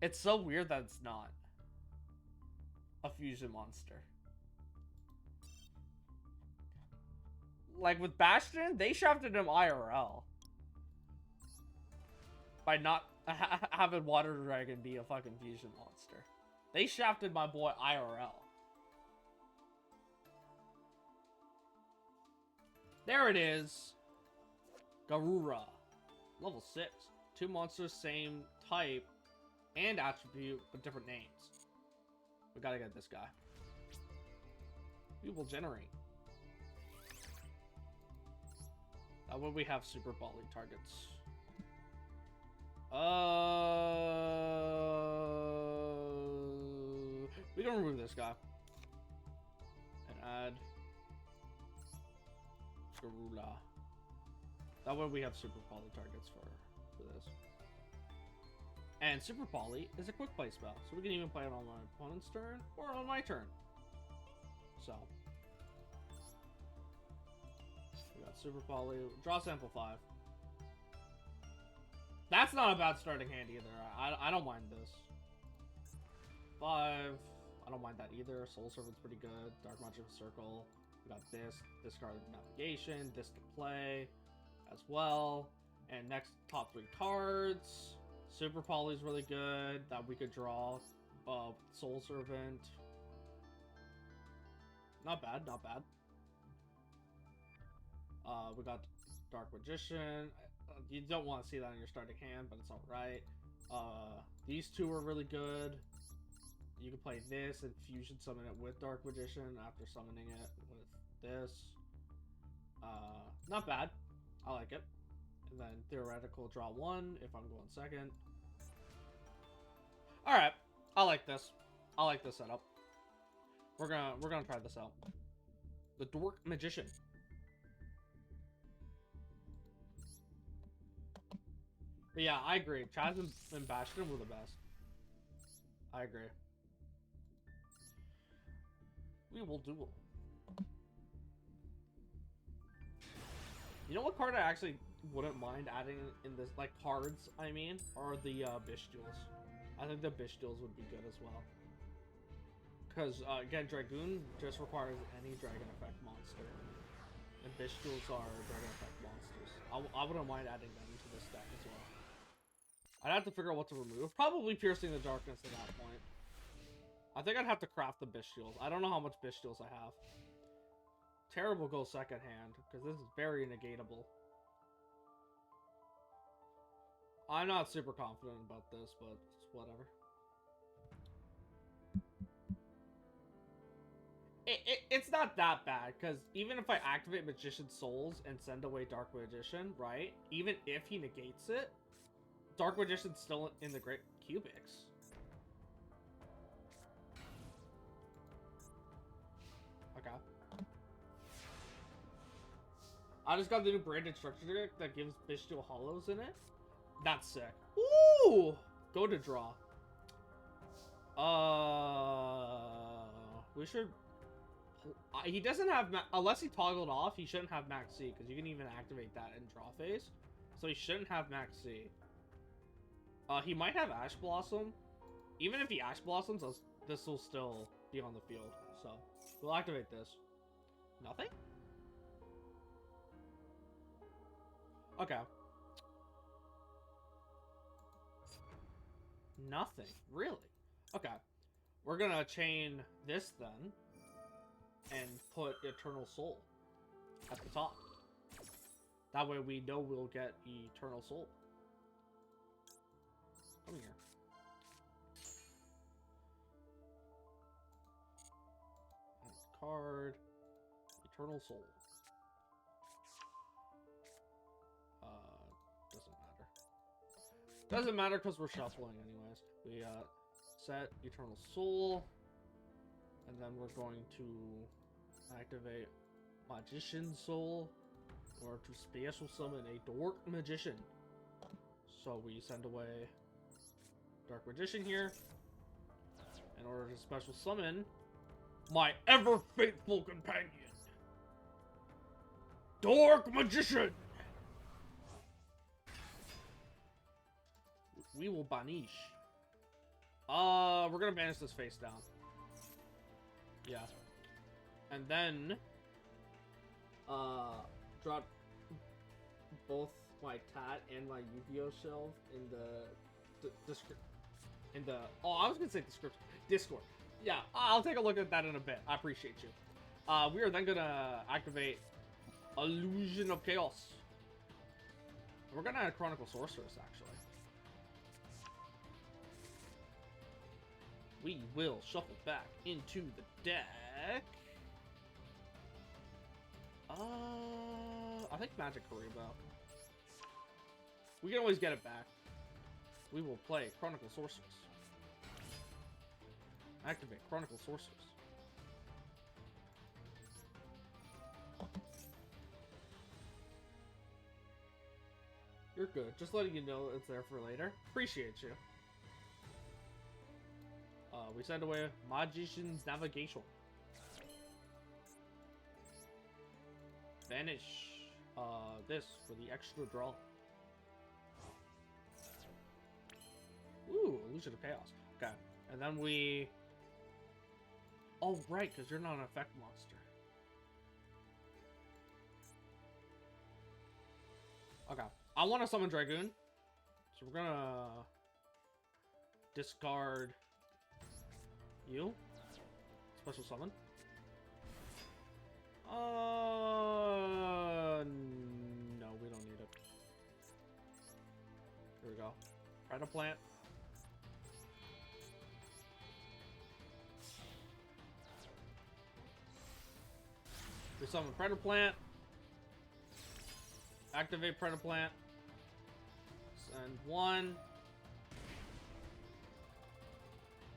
It's so weird that it's not a fusion monster. Like with Bastion, they shafted him IRL by not having Water Dragon be a fucking fusion monster. They shafted my boy IRL. There it is. Garura. Level 6. 2 monsters, same type and attribute, but different names. We gotta get this guy. We will generate. That way we have super volley targets. We can remove this guy. And add Garula. That way we have super poly targets for this. And super poly is a quick play spell, so we can even play it on my opponent's turn or on my turn. So we got super poly. Draw sample 5. That's not a bad starting hand either. I don't mind this. 5. I don't mind that either. Soul Servant's pretty good. Dark Magic Circle. We got this. Discard Navigation. This to play as well. And next, top 3 cards. Super Poly's really good. That we could draw. Soul Servant. Not bad, not bad. We got Dark Magician. You don't want to see that in your starting hand, but it's alright. These 2 are really good. You can play this and fusion summon it with Dark Magician after summoning it with this. Not bad. I like it. And then theoretical draw 1 if I'm going second. Alright. I like this. I like this setup. We're gonna try this out. The Dork Magician. But yeah, I agree. Chaz and Bastion were the best. I agree. We will duel. You know what card I actually wouldn't mind adding in this, like cards, I mean, are the Bishduels. I think the Bishduels would be good as well. Because, again, Dragoon just requires any Dragon Effect monster. And Bishduels are Dragon Effect monsters. I wouldn't mind adding them into this deck as well. I'd have to figure out what to remove. Probably Piercing the Darkness at that point. I think I'd have to craft the Bishduels. I don't know how much Bishduels I have. Terrible goes second hand, because this is very negatable. I'm not super confident about this, but it's whatever. It's not that bad, because even if I activate Magician's Souls and send away Dark Magician, right? Even if he negates it, Dark Magician's still in the Great Cubics. Okay. I just got the new branded structure deck that gives Bishduel Hollows in it. That's sick. Ooh! Go to draw. We should... he doesn't have... unless he toggled off, he shouldn't have Max C, because you can even activate that in draw phase. So he shouldn't have Max C. He might have Ash Blossom. Even if he Ash Blossoms, this will still be on the field. So, we'll activate this. Nothing? Okay. Nothing. Really? Okay. We're gonna chain this then. And put Eternal Soul at the top. That way we know we'll get Eternal Soul. Come here. Card. Eternal Soul. Doesn't matter. Doesn't matter because we're shuffling anyways. We set Eternal Soul. And then we're going to activate Magician Soul in order to special summon a Dork Magician. So we send away Dark Magician here in order to special summon my ever faithful companion, Dork Magician. We will banish. We're gonna banish this face down. Yeah. And then, drop both my Tat and my Yu-Gi-Oh shelf in the oh, I was gonna say description. Discord. Yeah, I'll take a look at that in a bit. I appreciate you. We are then gonna activate Illusion of Chaos. We're gonna add Chronicle Sorceress, actually. We will shuffle back into the deck. I think Magic Karibo. We can always get it back. We will play Chronicle Sorceress. Activate Chronicle Sorceress. You're good. Just letting you know it's there for later. Appreciate you. We send away Magician's Navigation. Banish this for the extra draw. Ooh, Illusion of Chaos. Okay. And then we... Oh, right, because you're not an effect monster. Okay. I want to summon Dragoon. So we're gonna... discard... you. Special summon. No, we don't need it. Here we go. Predaplant. We summon Predaplant. Activate Predaplant. Send one.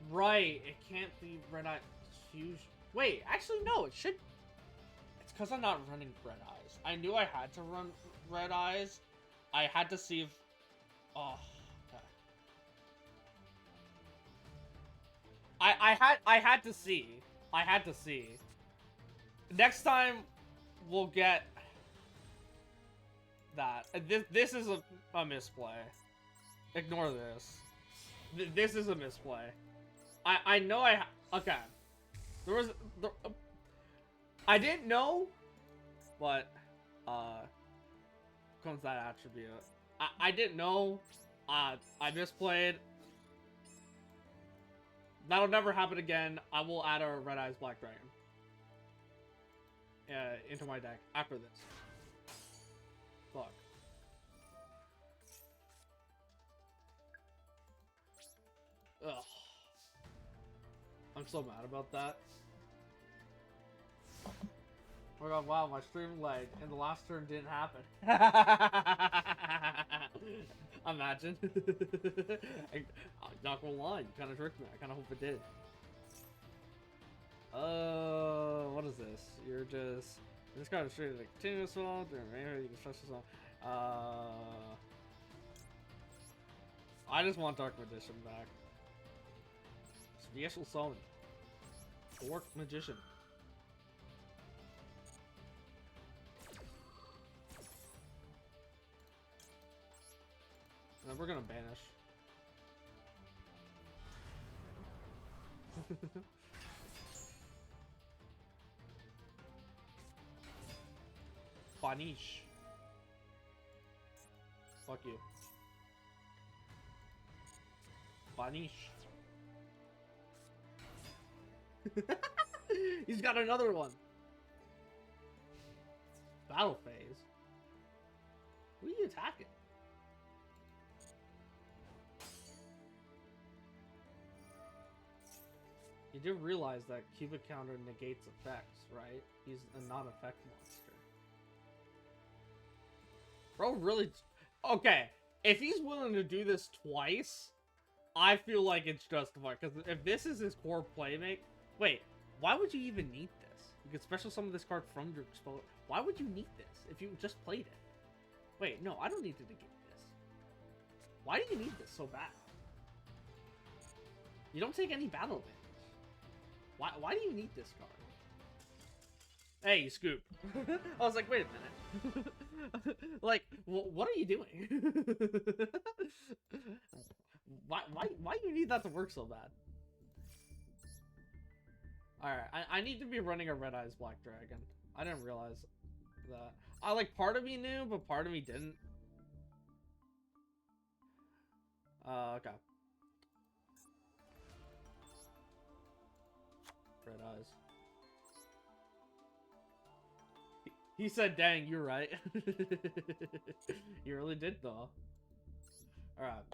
Right, it can't be Red Eye Fusion. Wait, actually no, it should. It's because I'm not running Red Eyes. I knew I had to run Red Eyes. I had to see if. Oh. Okay. I had to see. I had to see. Next time, we'll get that. This is a misplay. Ignore this. This is a misplay. I know okay. There was I didn't know, but comes that attribute. I didn't know. I misplayed. That'll never happen again. I will add a Red Eyes Black Dragon into my deck after this. Fuck. Ugh. I'm so mad about that. Oh my god, wow, my stream lagged and the last turn didn't happen. Imagine. I'm not gonna lie, you kinda tricked me. I kinda hope it did. What is this? You're just kind of straight to the continuous one, you can special song. I just want Dark Magician back. Special summon. Dork Magician. And then we're gonna banish. Banish. Fuck you. Banish. He's got another one. Battle phase. Who are you attacking? You do realize that cubic counter negates effects, right? He's a non-effect monster. Bro, really? Okay, if he's willing to do this twice, I feel like it's justified. Because if this is his core playmate... Wait, Why would you even need this? You could special summon this card from your exposure. Why would you need this if you just played it? Wait, no, I don't need to negate this. Why do you need this so bad? You don't take any battle damage. Why do you need this card? Hey, Scoop. I was like, wait a minute. Like, what are you doing? why you need that to work so bad? Alright, I need to be running a Red Eyes Black Dragon. I didn't realize that. Part of me knew, but part of me didn't. Okay. Red Eyes. He said, dang, you're right. You really did, though. Alright.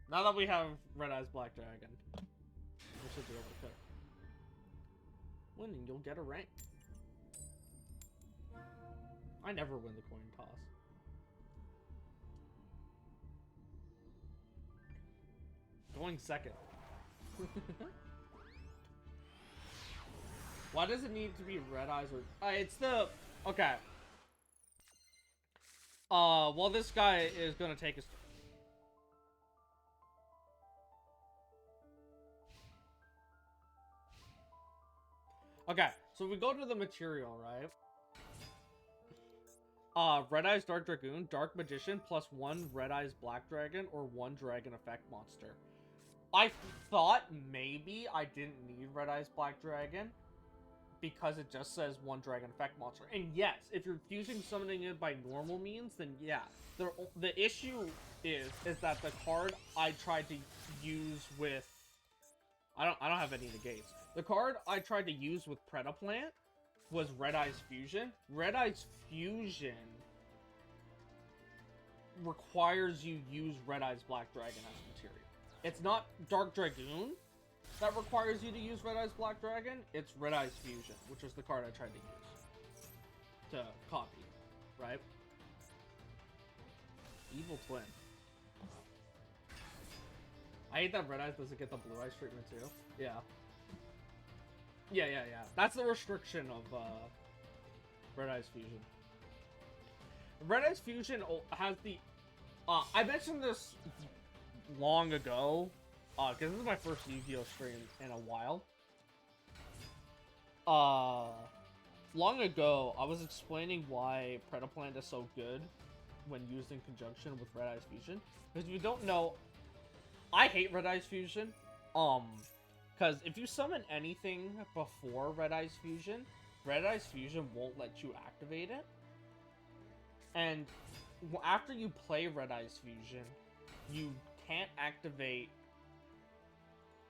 Now that we have Red Eyes Black Dragon, we should be able to cook. Winning, you'll get a rank. I never win the coin toss. Going second. Why does it need to be Red Eyes or... it's the... Okay. Well, this guy is gonna take his... Okay, so we go to the material, right? Red Eyes Dark Dragoon, Dark Magician, plus 1 Red Eyes Black Dragon, or 1 Dragon Effect Monster. I thought maybe I didn't need Red Eyes Black Dragon, because it just says 1 Dragon Effect Monster. And yes, if you're fusing summoning it by normal means, then yeah. The issue is that the card I tried to use with... I don't have any negates. The card I tried to use with Predaplant was Red Eyes Fusion. Red Eyes Fusion requires you use Red Eyes Black Dragon as material. It's not Dark Dragoon that requires you to use Red Eyes Black Dragon. It's Red Eyes Fusion, which is the card I tried to use to copy, right? Evil Twin. I hate that Red Eyes doesn't get the Blue Eyes treatment too. Yeah. Yeah. That's the restriction of Red Eyes Fusion. Red Eyes Fusion has the... I mentioned this long ago, because this is my first Yu-Gi-Oh stream in a while. Long ago, I was explaining why Predaplant is so good when used in conjunction with Red Eyes Fusion. Because if you don't know, I hate Red Eyes Fusion. Because if you summon anything before Red Eyes Fusion won't let you activate it. And after you play Red Eyes Fusion, you can't activate,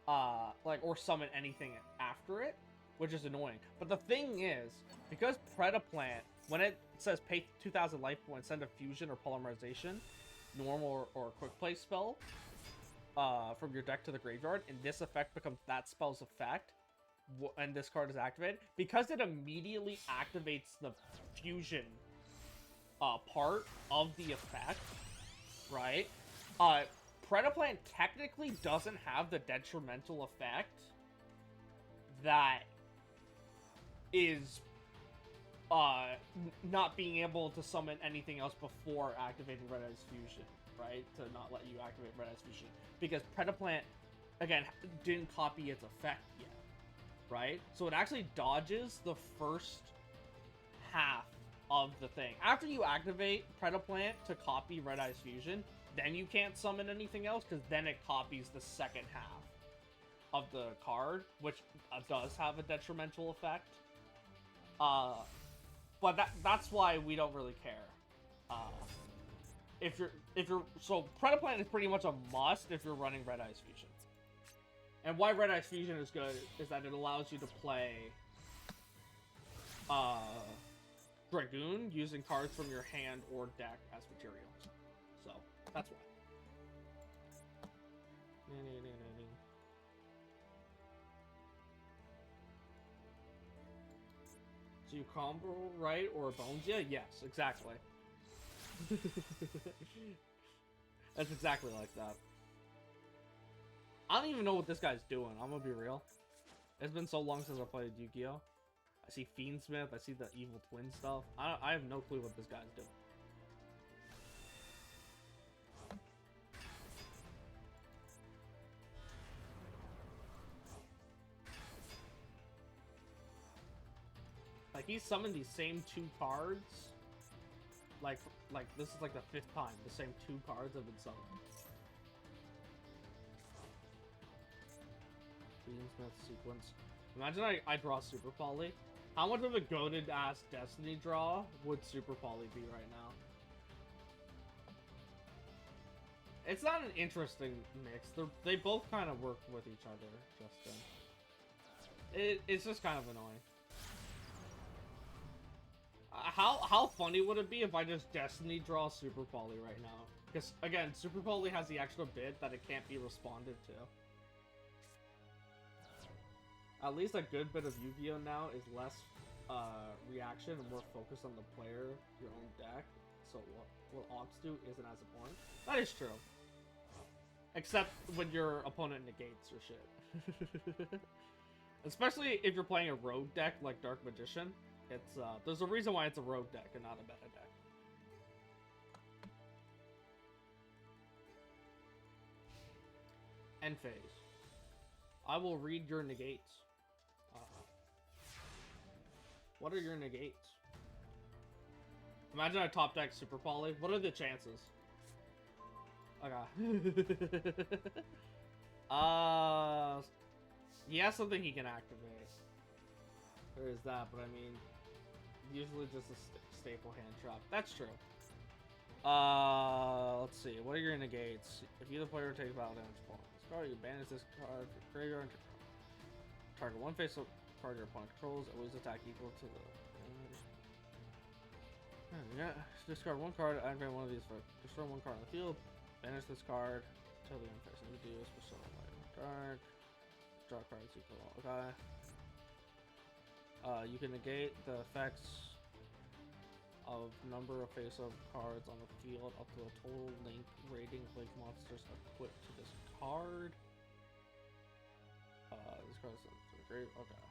or summon anything after it, which is annoying. But the thing is, because Predaplant, when it says pay 2,000 life points, send a fusion or polymerization, normal or quick play spell, from your deck to the graveyard, and this effect becomes that spell's effect, and this card is activated, because it immediately activates the fusion part of the effect, right? Predaplant technically doesn't have the detrimental effect that is not being able to summon anything else before activating Red Eyes Fusion, right? To not let you activate Red Eyes Fusion. Because Predaplant, again, didn't copy its effect yet, right? So it actually dodges the first half of the thing. After you activate Predaplant to copy Red Eyes Fusion, then you can't summon anything else, because then it copies the second half of the card, which does have a detrimental effect. But that's why we don't really care. So Predaplant is pretty much a must if you're running Red Eyes Fusion. And why Red Eyes Fusion is good is that it allows you to play Dragoon using cards from your hand or deck as material. So that's why. So you combo right or bones? Yeah, yes, exactly. That's exactly like that. I don't even know what this guy's doing, I'm gonna be real. It's been so long since I played Yu-Gi-Oh! I see Fiendsmith, I see the evil twin stuff. I have no clue what this guy's doing. Like, he summoned these same 2 cards. Like this is like the 5th time the same 2 cards have been summoned. Fiendsmith sequence. Imagine I draw Super Poly. How much of a goated ass Destiny draw would Super Poly be right now? It's not an interesting mix. They both kind of work with each other, Justin. It's just kind of annoying. How funny would it be if I just Destiny draw Super Poly right now? Because, again, Super Poly has the extra bit that it can't be responded to. At least a good bit of Yu-Gi-Oh! Now is less reaction and more focused on the player, your own deck. So what Ox do isn't as important. That is true. Except when your opponent negates your shit. Especially if you're playing a rogue deck like Dark Magician. It's there's a reason why it's a rogue deck and not a meta deck. End phase. I will read your negates. What are your negates? Imagine I top deck Super Poly. What are the chances? Okay. He has something he can activate. There is that, but I mean, usually just a staple hand trap. That's true. Let's see. What are your negates? If you, the player, takes battle damage from this card, you banish this card from graveyard. Target one face-up card your opponent controls. Always attack equal to the. Yeah, discard one card. Activate one of these for destroy one card on the field. Banish this card until the end phase. Let me do this for so dark. Draw cards equal. Okay. You can negate the effects of number of face-up cards on the field up to the total link rating of link monsters equipped to this card. This card is great. Okay.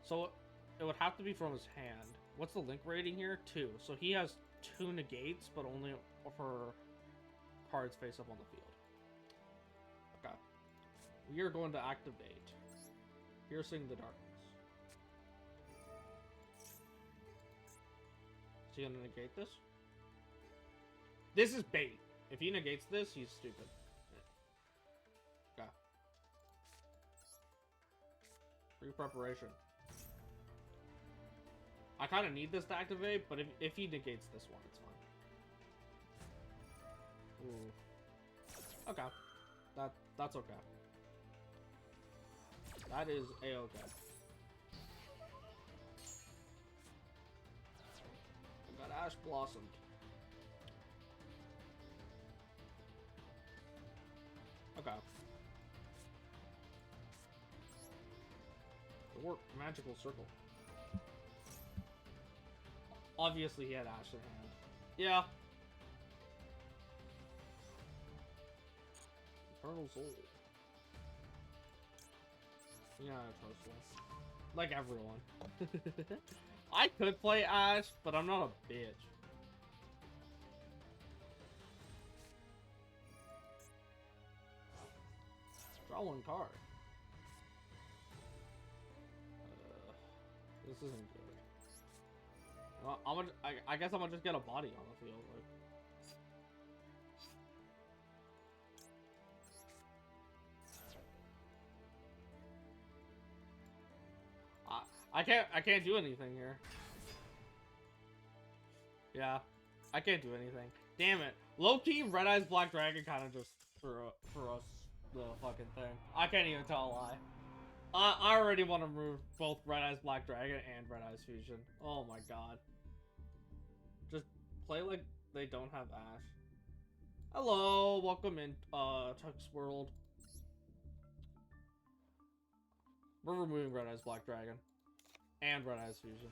So it would have to be from his hand. What's the link rating here? 2. So he has 2 negates, but only for cards face up on the field. Okay. We are going to activate Piercing the Darkness. Is he gonna negate this? This is bait. If he negates this, he's stupid. Okay. Pre-preparation. I kind of need this to activate, but if he negates this one, it's fine. Ooh. Okay. That's okay. That is a-okay. I got Ash Blossomed. Okay. It worked. Magical Circle. Obviously he had Ash in hand. Yeah. Eternal Soul. Yeah, Eternal Soul. Like everyone. I could play Ash, but I'm not a bitch. Draw one card. This isn't good. Well, I guess I'm gonna just get a body on the field. Like. I can't do anything here. Yeah, I can't do anything. Damn it. Low-key, Red Eyes Black Dragon kind of just threw us the fucking thing. I can't even tell a lie. I already want to remove both Red Eyes Black Dragon and Red Eyes Fusion. Oh my god. Just play like they don't have Ash. Hello, welcome in, Tux World. We're removing Red Eyes Black Dragon. And Red Eyes Fusion.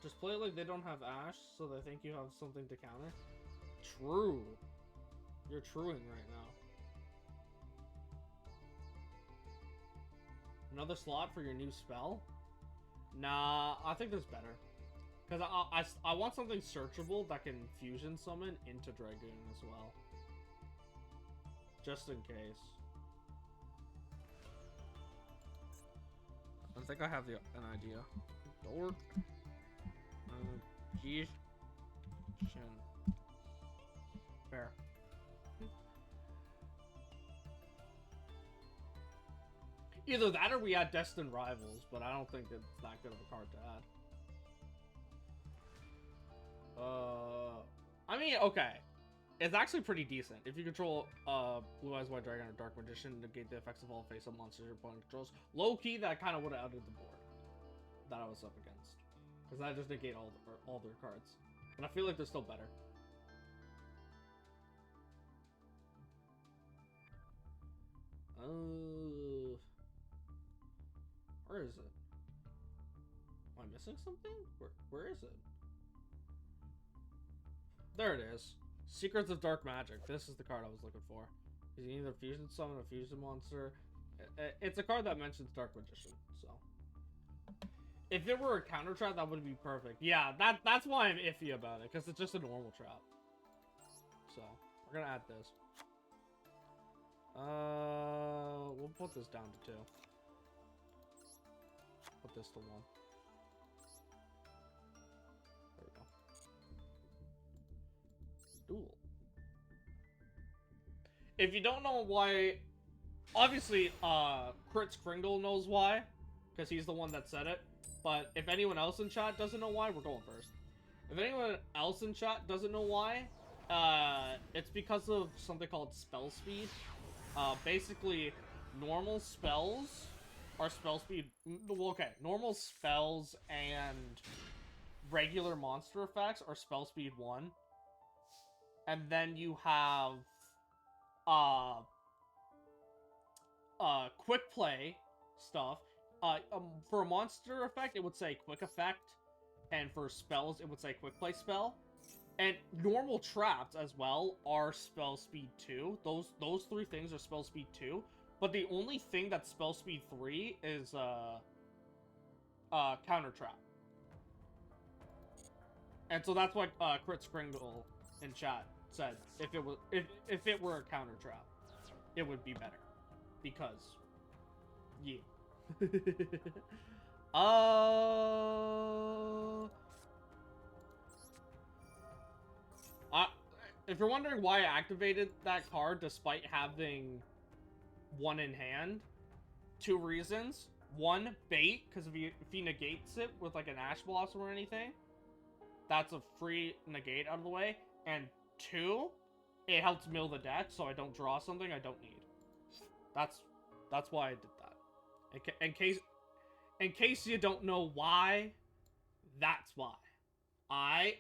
Just play it like they don't have Ash, so they think you have something to counter. True. You're truing right now. Another slot for your new spell? Nah, I think there's better. Because I want something searchable that can fusion summon into Dragoon as well. Just in case. I think I have an idea. Dork. Geez. Shin. Fair. Either that or we add Destined Rivals, but I don't think it's that good of a card to add. I mean, okay. It's actually pretty decent. If you control Blue Eyes White Dragon or Dark Magician, negate the effects of all face-up monsters your opponent controls. Low-key, that kind of would have outed the board that I was up against. Because I just negate all their cards. And I feel like they're still better. Where is it? Am I missing something? Where is it? There it is. Secrets of Dark Magic. This is the card I was looking for. You can either fusion summon a fusion monster. It's a card that mentions Dark Magician, so. If it were a counter trap, that would be perfect. Yeah, that's why I'm iffy about it, because it's just a normal trap. So, we're gonna add this. We'll put this down to 2. Put this to 1. There we go. Duel. If you don't know why, obviously, Crit's Kringle knows why, because he's the one that said it. But if anyone else in chat doesn't know why, we're going first. If anyone else in chat doesn't know why, it's because of something called spell speed. Basically, normal spells are spell speed. Well, okay, normal spells and regular monster effects are spell speed 1. And then you have quick play stuff. For a monster effect, it would say quick effect, and for spells, it would say quick play spell. And normal traps as well are spell speed 2. Those 3 things are spell speed 2. But the only thing that's spell speed 3 is counter trap. And so that's what Crit Kringle in chat said. If it were a counter trap, it would be better. Because yeah. If you're wondering why I activated that card despite having 1 in hand, 2 reasons. 1, bait, because if he negates it with like an Ash Blossom or anything, that's a free negate out of the way. And 2, it helps mill the deck so I don't draw something I don't need. That's why I did that. In case you don't know why, that's why. I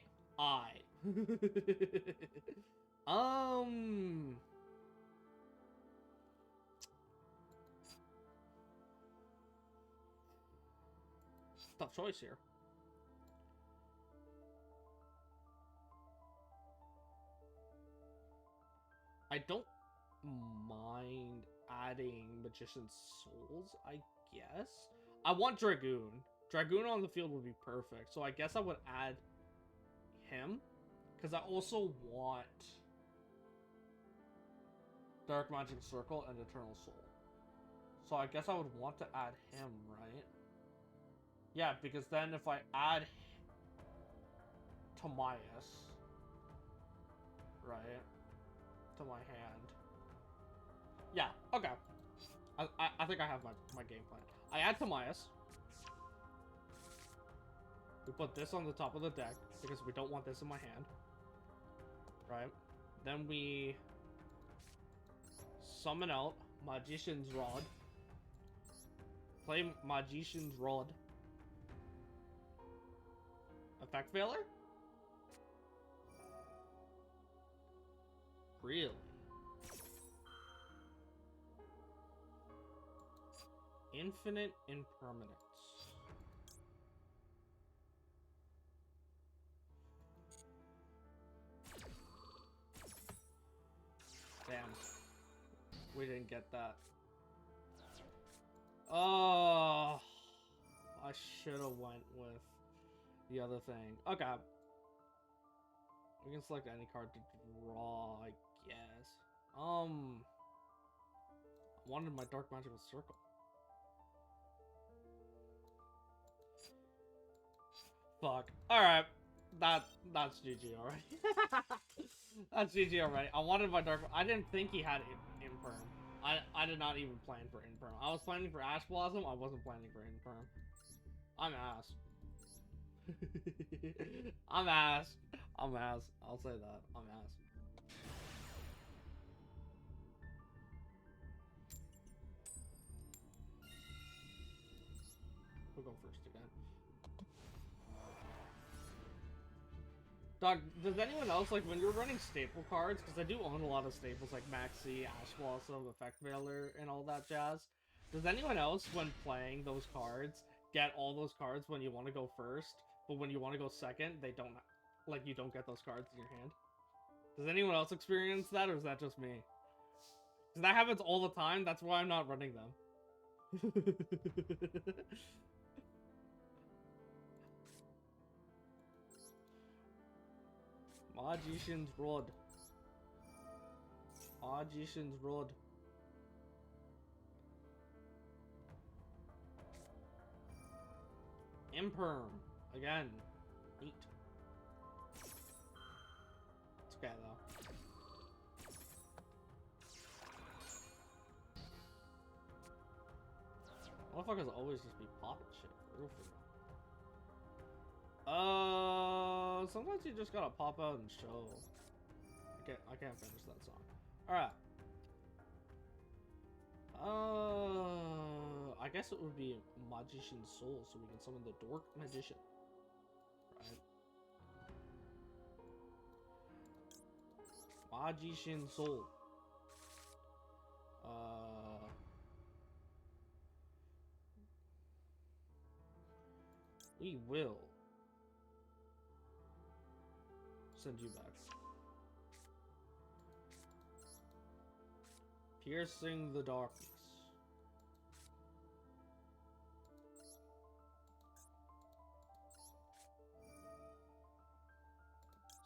tough choice here. I don't mind adding Magician's Souls, I guess. I want Dragoon. Dragoon on the field would be perfect, so I guess I would add him. Because I also want Dark Magic Circle and Eternal Soul. So I guess I would want to add him, right? Yeah, because then if I add Timaeus, right, to my hand. Yeah, okay. I think I have my game plan. I add Timaeus. We put this on the top of the deck, because we don't want this in my hand. Right? Then we summon out Magician's Rod. Play Magician's Rod. Effect failure? Really? Infinite Impermanence. Damn. We didn't get that. Oh, I should have went with the other thing. Okay. We can select any card to draw, I guess. I wanted my Dark Magical Circle. Fuck. Alright. That's GG already. That's GG already. I wanted my Dark... I didn't think he had Imperm. I did not even plan for Imperm. I was planning for Ash Blossom. I wasn't planning for Imperm. I'm ass. I'm ass. I'm ass. I'll say that. I'm ass. We'll go first again. Doc, does anyone else, like, when you're running staple cards, because I do own a lot of staples like Maxi, Ash Blossom, Effect Veiler, and all that jazz, does anyone else, when playing those cards, get all those cards when you want to go first, but when you want to go second, they don't, like, you don't get those cards in your hand? Does anyone else experience that, or is that just me? Because that happens all the time, that's why I'm not running them. Magician's Rod. Magician's Rod. Imperm. Again. Neat. It's okay though. Motherfuckers always just be popping shit. For real, for real. Sometimes you just gotta pop out and show. I can't finish that song. Alright. I guess it would be Magician's Soul, so we can summon the Dork Magician. Right? Magician's Soul. We will send you back. Piercing the darkness.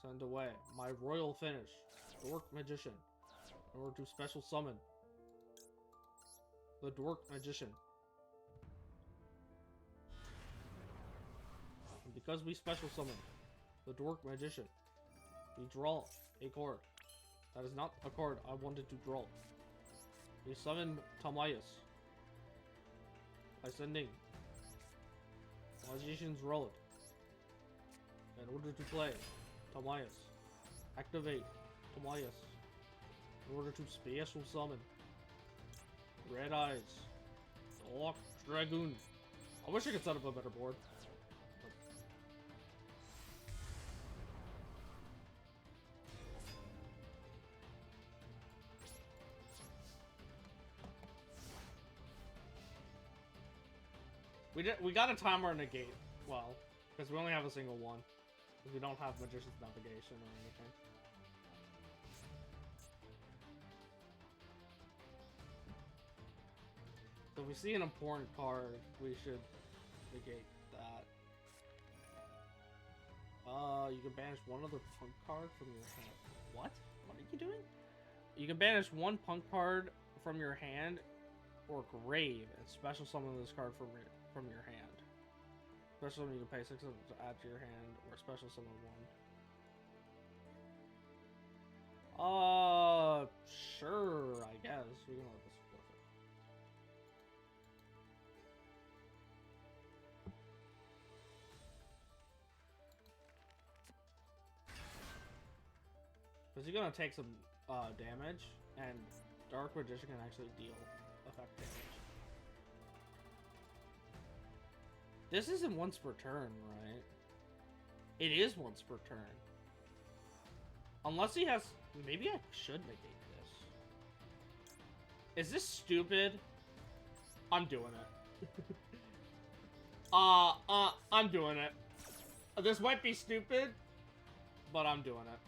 Send away my royal finish, Dork Magician, in order to special summon the Dork Magician. And because we special summon the Dork Magician, we draw a card. That is not a card I wanted to draw. We summon Tamias by sending Magician's Rod in order to play Tamias. Activate Tamias in order to special summon Red Eyes Dark Dragoon. I wish I could set up a better board. We got a timer negate, well, because we only have a single one. Because we don't have Magician's Navigation or anything. So if we see an important card, we should negate that. You can banish one other punk card from your hand. What? What are you doing? You can banish one punk card from your hand or grave and special summon this card from your hand. Special summon, you can pay 6 to add to your hand, or special summon 1. Sure, I guess. We can let this flip it. Because you're gonna take some damage, and Dark Magician can actually deal effect damage. This isn't once per turn, right? It is once per turn. Unless he has... Maybe I should negate this. Is this stupid? I'm doing it. I'm doing it. This might be stupid, but I'm doing it.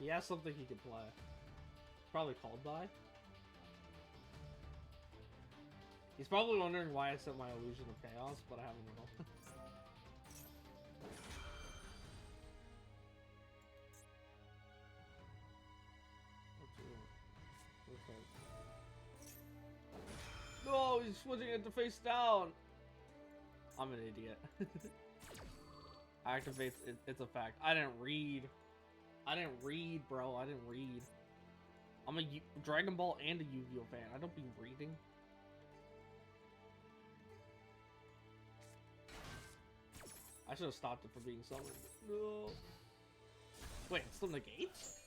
He has something he can play. Probably called by. He's probably wondering why I set my Illusion of Chaos, but I haven't at all. No, he's switching it to face down. I'm an idiot. Activates, it's a fact. I didn't read, bro. I didn't read. I'm a Dragon Ball and a Yu-Gi-Oh fan. I don't be reading. I should have stopped it from being summoned. No. Wait, it still negates?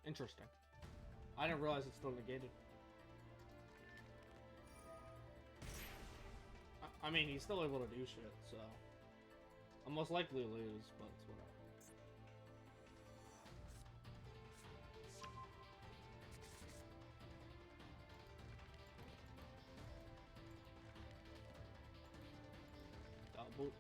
Interesting. I didn't realize it's still negated. I mean, he's still able to do shit, so... I'll most likely lose, but it's whatever. Double.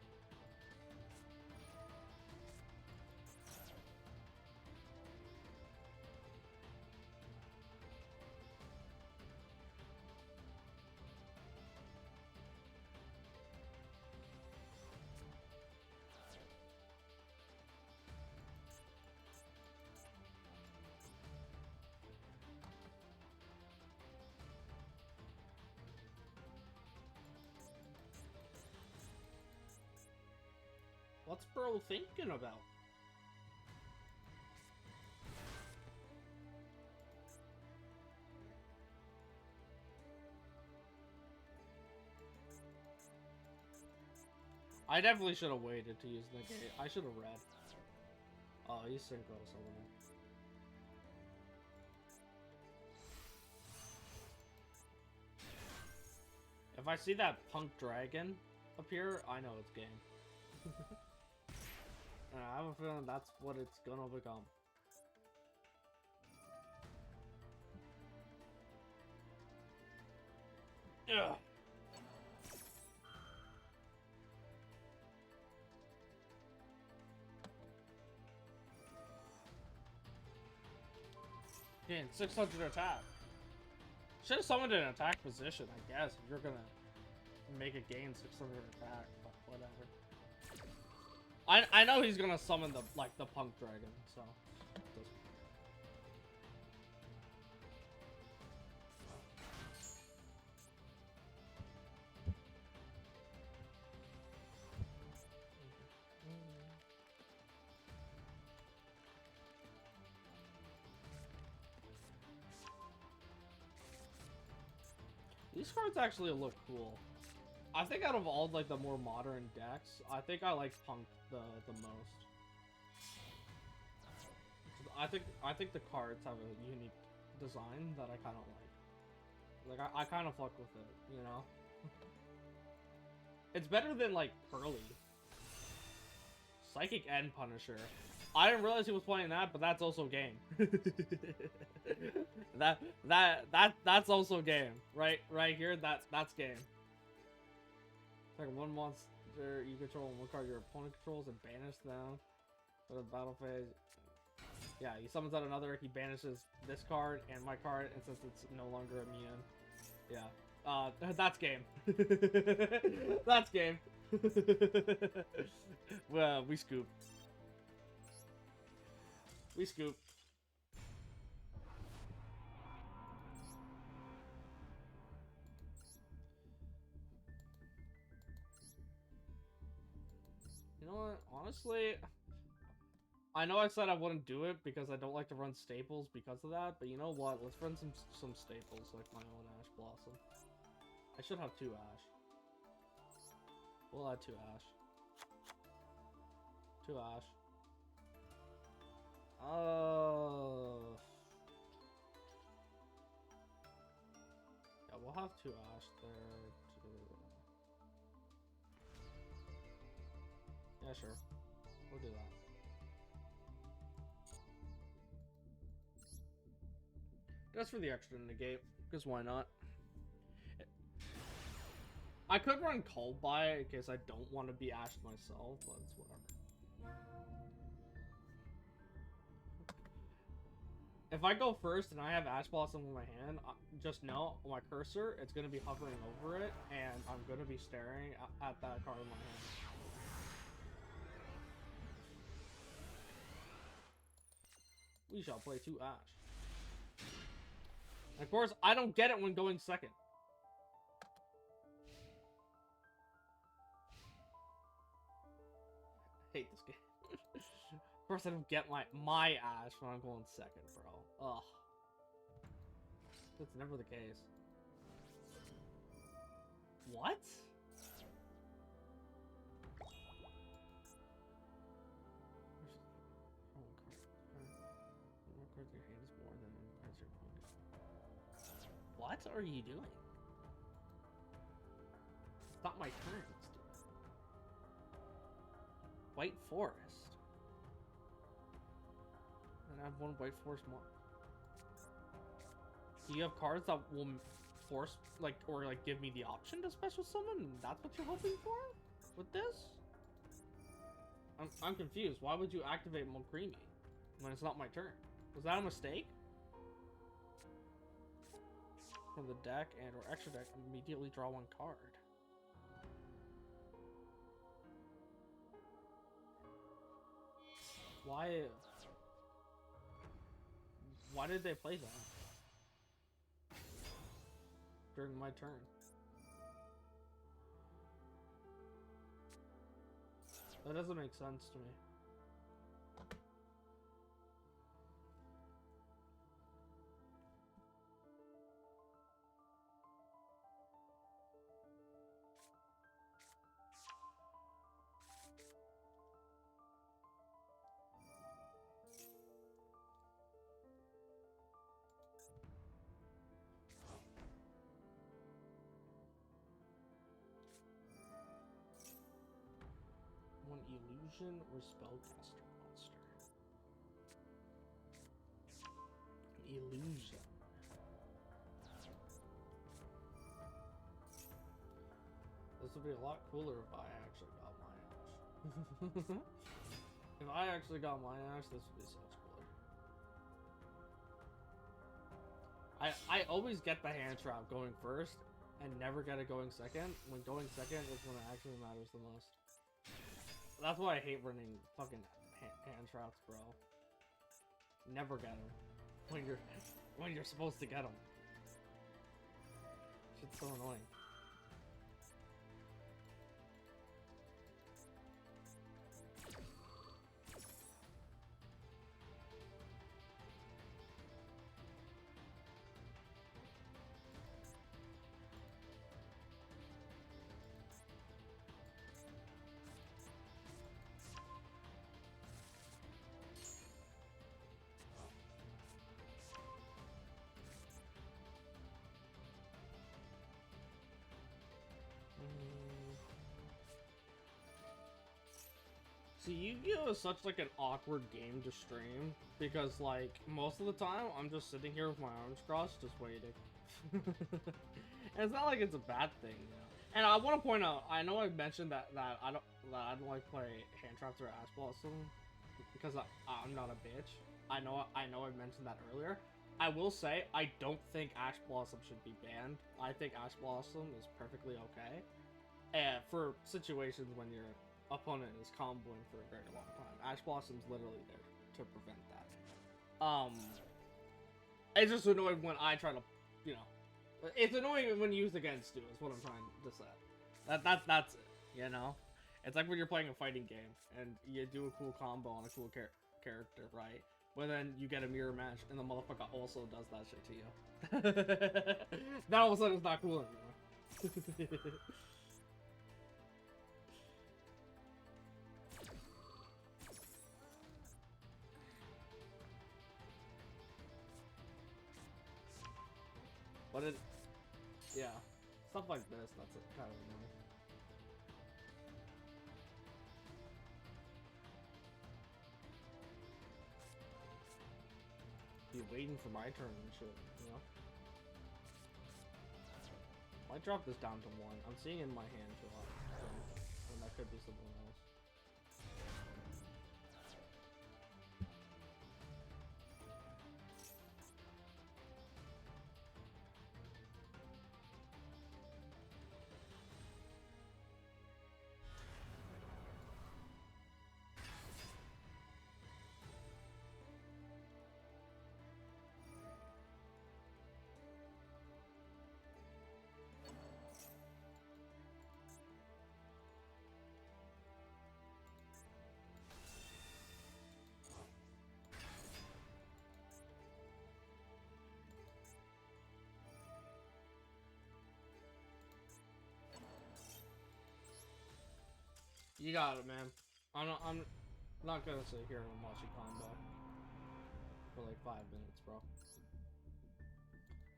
What's bro thinking about? I definitely should have waited to use negate. I should have read. Oh, he's synchro somewhere. If I see that punk dragon appear, I know it's game. I have a feeling that's what it's gonna become. Ugh. Gain 600 attack. Should have summoned an attack position, I guess, if you're gonna make it gain 600 attack, but whatever. I know he's gonna summon the punk dragon, so. These cards actually look cool. I think out of all like the more modern decks, I think I like Punk the most. I think the cards have a unique design that I kind of like. Like I kind of fuck with it, you know. It's better than like Curly, Psychic, and Punisher. I didn't realize he was playing that, but that's also game. that's also game. Right here, that's game. It's like one monster you control and one card your opponent controls and banish them for the battle phase. Yeah, he summons out another, he banishes this card and my card, and since it's no longer immune. Yeah. That's game. That's game. Well, we scoop. We scoop. You know what? Honestly, I know I said I wouldn't do it because I don't like to run staples because of that, but you know what? Let's run some staples like my own Ash Blossom. I should have 2 Ash. We'll add 2 Ash. 2 Ash. Yeah, we'll have 2 Ash there too. Yeah, sure. We'll do that. Just for the extra negate, because why not? I could run Called By in case I don't want to be Ashed myself, but it's whatever. If I go first and I have Ash Blossom in my hand, just know my cursor, it's gonna be hovering over it, and I'm gonna be staring at that card in my hand. We shall play 2 Ash. And of course, I don't get it when going second. Hate this game. Of course, I don't get my Ash when I'm going second, bro. Ugh. That's never the case. What? Cards in your hand is more than cards your opponent. What are you doing? It's not my turn, dude. White Forest. And I have 1 White Forest more. Do you have cards that will force, like, or like give me the option to special summon? That's what you're hoping for with this? I'm confused. Why would you activate Molcremi when it's not my turn? Was that a mistake? From the deck and or extra deck, immediately draw 1 card. Why did they play that during my turn? That doesn't make sense to me. Illusion or spellcaster monster? Illusion. This would be a lot cooler if I actually got my Ash. If I actually got my Ash, this would be so much cooler. I always get the hand trap going first and never get it going second. When going second is when it actually matters the most. That's why I hate running fucking hand traps, bro. Never get them when you're supposed to get them. Shit's so annoying. See, Yu-Gi-Oh! Is such like an awkward game to stream because like most of the time I'm just sitting here with my arms crossed just waiting. And it's not like it's a bad thing, you know. And I want to point out, I know I've mentioned that I don't like play hand traps or Ash Blossom because I'm not a bitch. I know I've mentioned that earlier. I will say I don't think Ash Blossom should be banned. I think Ash Blossom is perfectly okay. And for situations when your opponent is comboing for a very long time. Ash Blossom's literally there to prevent that. It's just annoying when I try to, you know, it's annoying when used against you is what I'm trying to say. That's it, you know? It's like when you're playing a fighting game and you do a cool combo on a cool character, right? But then you get a mirror match and the motherfucker also does that shit to you. Then all of a sudden it's not cool anymore. But it, yeah, stuff like this, that's kind of annoying. Be waiting for my turn and shit, you know? Might drop this down to 1. I'm seeing in my hand a lot, so that could be something else. You got it, man. I'm not gonna sit here and watch you combo for like 5 minutes, bro.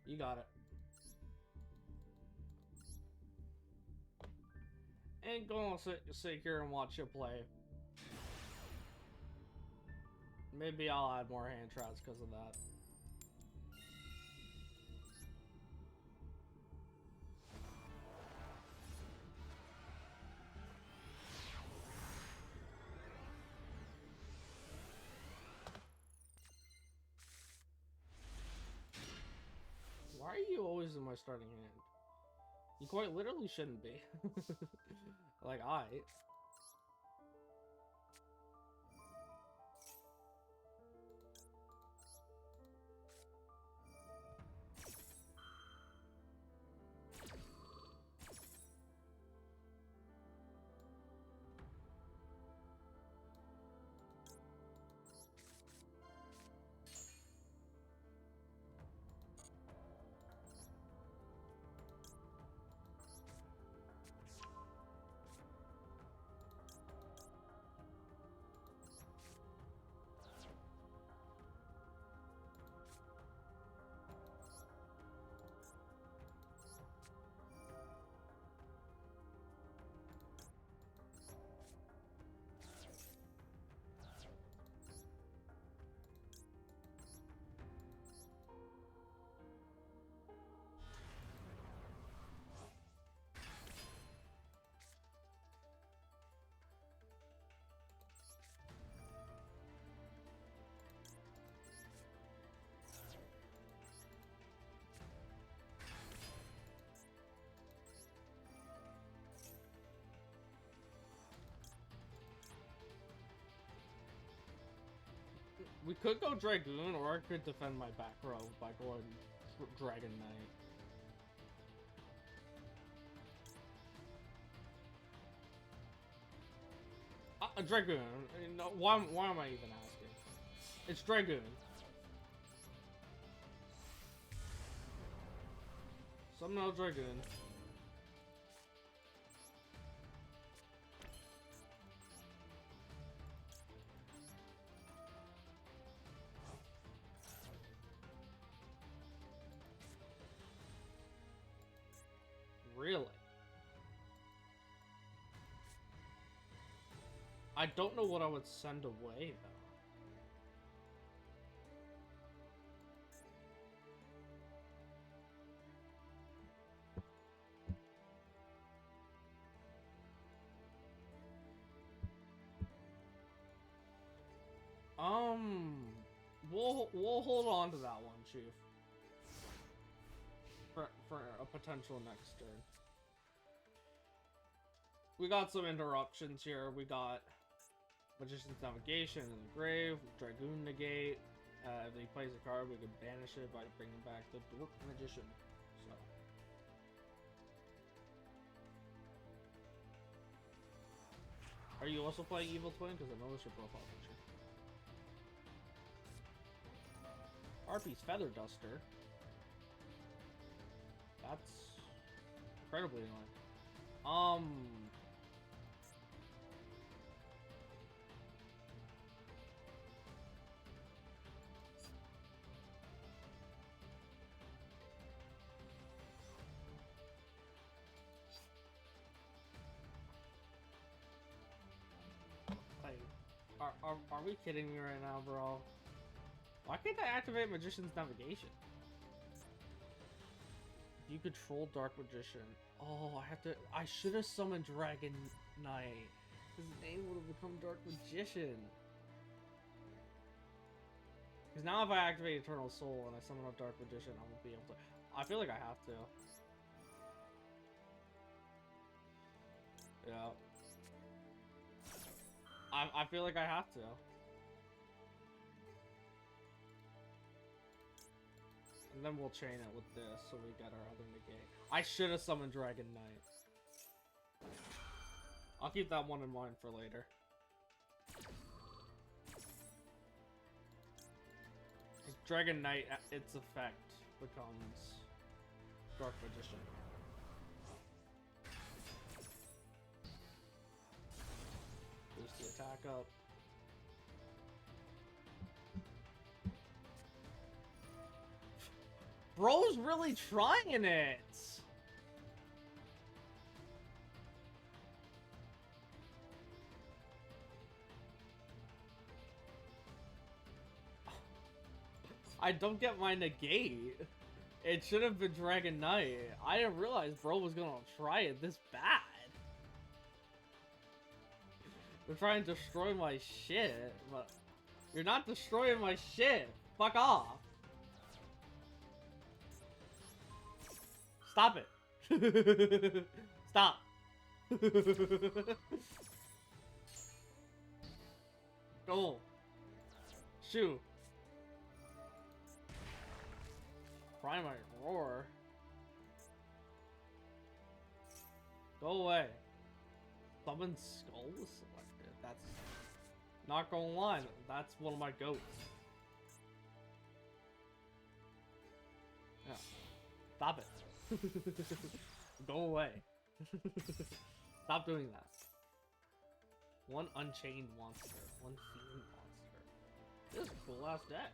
You got it. Ain't gonna sit here and watch you play. Maybe I'll add more hand traps because of that. Why are you always in my starting hand? You quite literally shouldn't be. Like, we could go Dragoon, or I could defend my back row by going Dragon Knight. Dragoon. No, why am I even asking? It's Dragoon. Summon out Dragoon. Really? I don't know what I would send away, though. We'll hold on to that one, Chief. For a potential next turn. We got some interruptions here. We got Magician's Navigation in the grave, Dragoon negate. If he plays a card, we can banish it by bringing back the Dwarf Magician. So. Are you also playing Evil Twin? Because I noticed your profile picture. Harpy's Feather Duster. That's incredibly annoying. Like, are we kidding me right now, bro? Why can't I activate Magician's Navigation? You control Dark Magician. Oh, I should have summoned Dragon Knight. His name would have become Dark Magician. Because now if I activate Eternal Soul and I summon up Dark Magician, I won't be able to. I feel like I have to. Yeah. I feel like I have to. And then we'll chain it with this so we get our other negate. I should have summoned Dragon Knight. I'll keep that one in mind for later. Dragon Knight, its effect becomes Dark Magician. attack up. Bro's really trying it. I don't get my negate. It should have been Dragon Knight. I didn't realize bro was gonna try it this bad. They're trying to destroy my shit, but you're not destroying my shit. Fuck off. Stop it. Stop. Go. Shoot. Primite Roar. Go away. Summon Skull selected. That's not gonna lie. That's one of my goats. Yeah. Stop it. Go away. Stop doing that. One Unchained monster. One Fiend monster. This is a cool ass deck.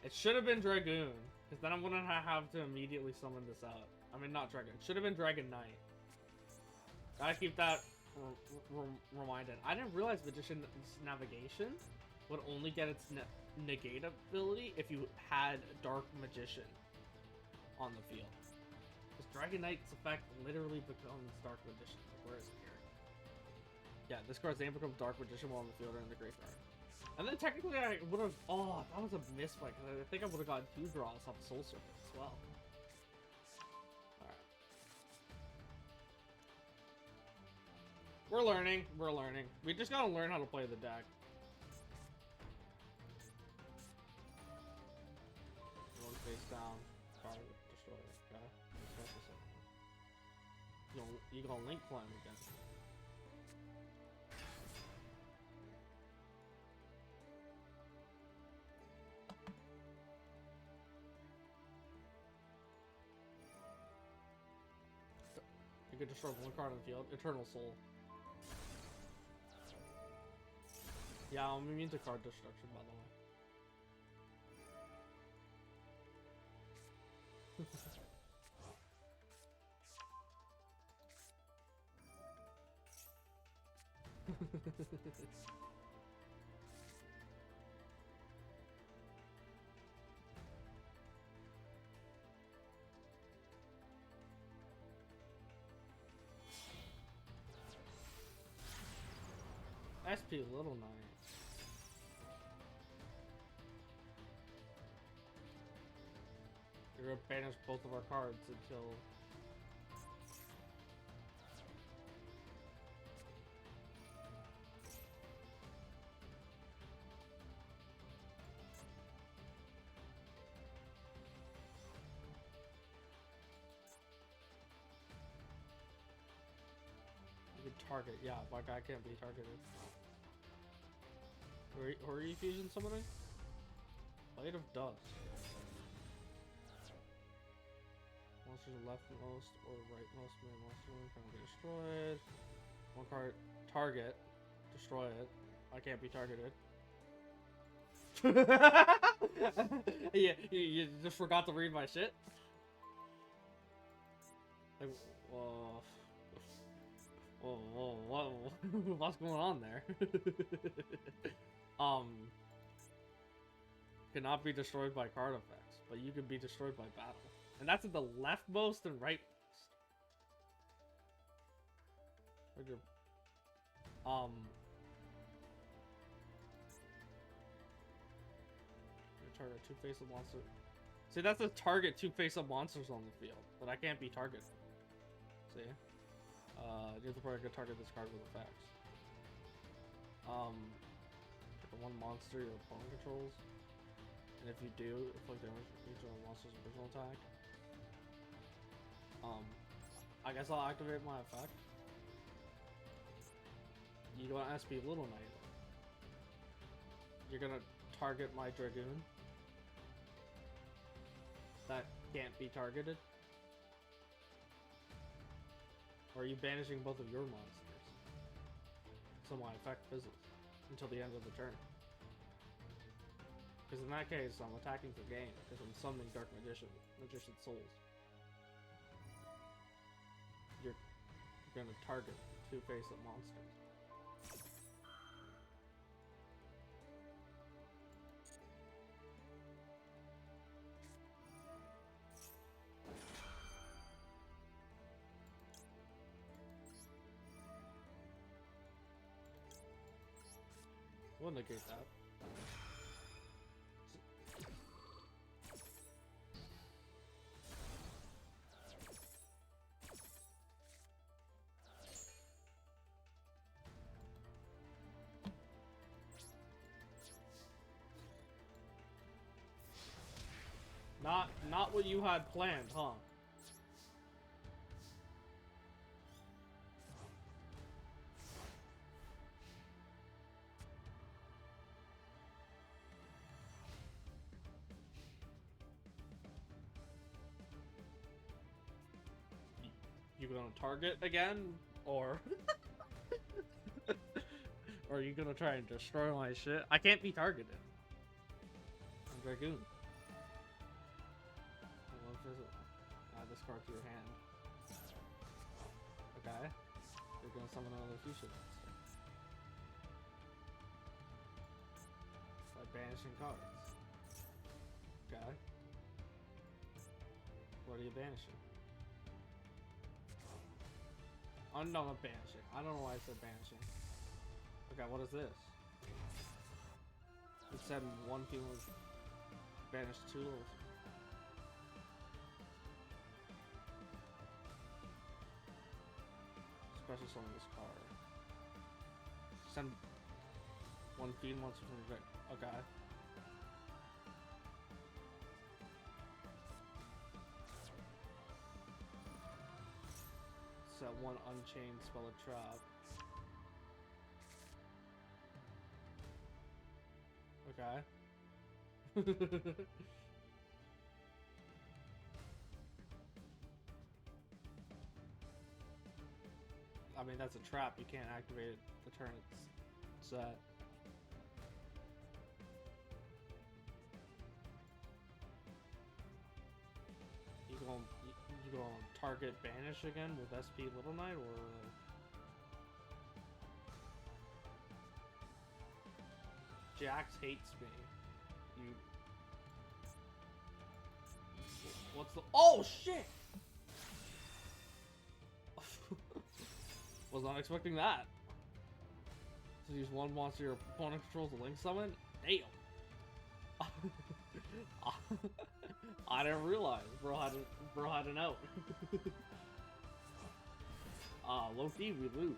It should have been Dragoon, because then I'm gonna have to immediately summon this out. I mean, not Dragoon. Should have been Dragon Knight. Gotta keep that reminded. I didn't realize Magician's Navigation would only get its negate ability if you had Dark Magician on the field. Because Dragon Knight's effect literally becomes Dark Magician. Where is it here? Yeah, this card's name becomes Dark Magician while on the field or in the graveyard. And then technically I would have... Oh, that was a misfight, because I think I would have gotten 2 draws off Soul Serpent as well. Alright. We're learning. We're learning. We just gotta learn how to play the deck. One face down. Probably destroy it. Okay. You gonna link climb again. You could destroy one card on the field. Eternal Soul. Yeah, I'm immune to card destruction, by the way. SP Little Knight. You're gonna banish both of our cards until... You can target, yeah, my guy can't be targeted. Who are you fusion summoning? Blade of Dust. Monsters leftmost or rightmost main monster can be destroyed. One card target. Destroy it. I can't be targeted. Yeah, you just forgot to read my shit? Like, what's going on there? Cannot be destroyed by card effects, but you can be destroyed by battle. And that's at the leftmost and rightmost. Target 2 face-up monster. See, that's a target 2 face-up monsters on the field, but I can't be targeted. See? You have to probably target this card with effects. Pick one monster your opponent controls, and if you do, inflict damage each of the monster's original attack. I guess I'll activate my effect. You go to SP Little Knight. You're gonna target my Dragoon. That can't be targeted. Or are you banishing both of your monsters? So my effect fizzles until the end of the turn. Because in that case, I'm attacking for gain, because I'm summoning Dark Magician's Souls. You're gonna target two face-up monsters. We'll negate that. Not what you had planned, huh? You gonna target again, or or are you gonna try and destroy my shit? I can't be targeted. I'm Dragoon. What is it? Add this card to your hand. Okay. You're gonna summon another fusion monster by banishing cards. Okay. What are you banishing? Oh no, not banishing. I don't know why I said banishing. Okay, what is this? It said one field was banished tools. Special summon this card. Send one field monster from your deck. Okay. Set one unchained spell a trap. Okay. I mean, that's a trap. You can't activate it the turn it's set. You gonna target banish again with SP Little Knight, or Jax hates me. You. What's the? Oh shit! Was not expecting that. So use one monster your opponent controls to link summon? Damn. I didn't realize bro had an out. Low key we lose.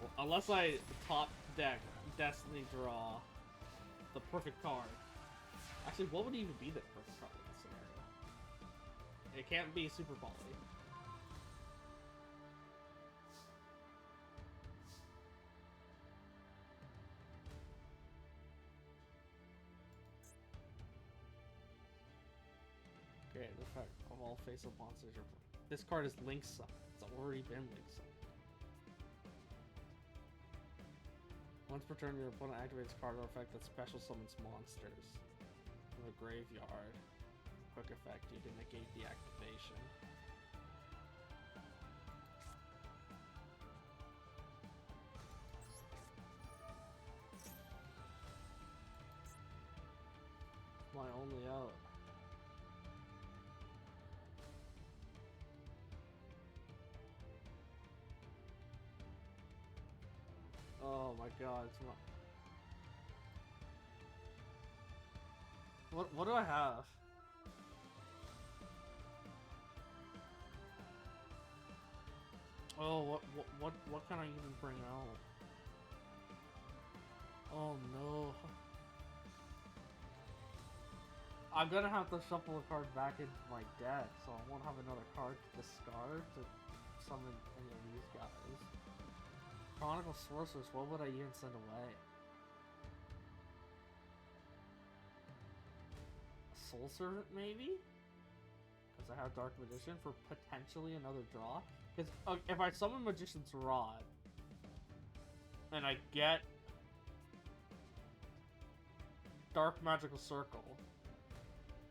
Well, unless I top deck Destiny draw the perfect card. Actually, what would even be the perfect card in this scenario? It can't be Super Poly. Okay, the fact of all face-up monsters are... This card is Link Summon. It's already been Link Summon. Once per turn, your opponent activates a card or effect that special summons monsters from the graveyard. Quick effect, you can negate the activation. My only out. Oh my god, it's not... What do I have? Oh, what can I even bring out? Oh no. I'm gonna have to shuffle a card back into my deck, so I won't have another card to discard to summon any of these guys. Chronicle Sorceress, what would I even send away? A Soul Servant, maybe? since I have Dark Magician for potentially another draw. Because if I summon Magician's Rod and I get Dark Magical Circle,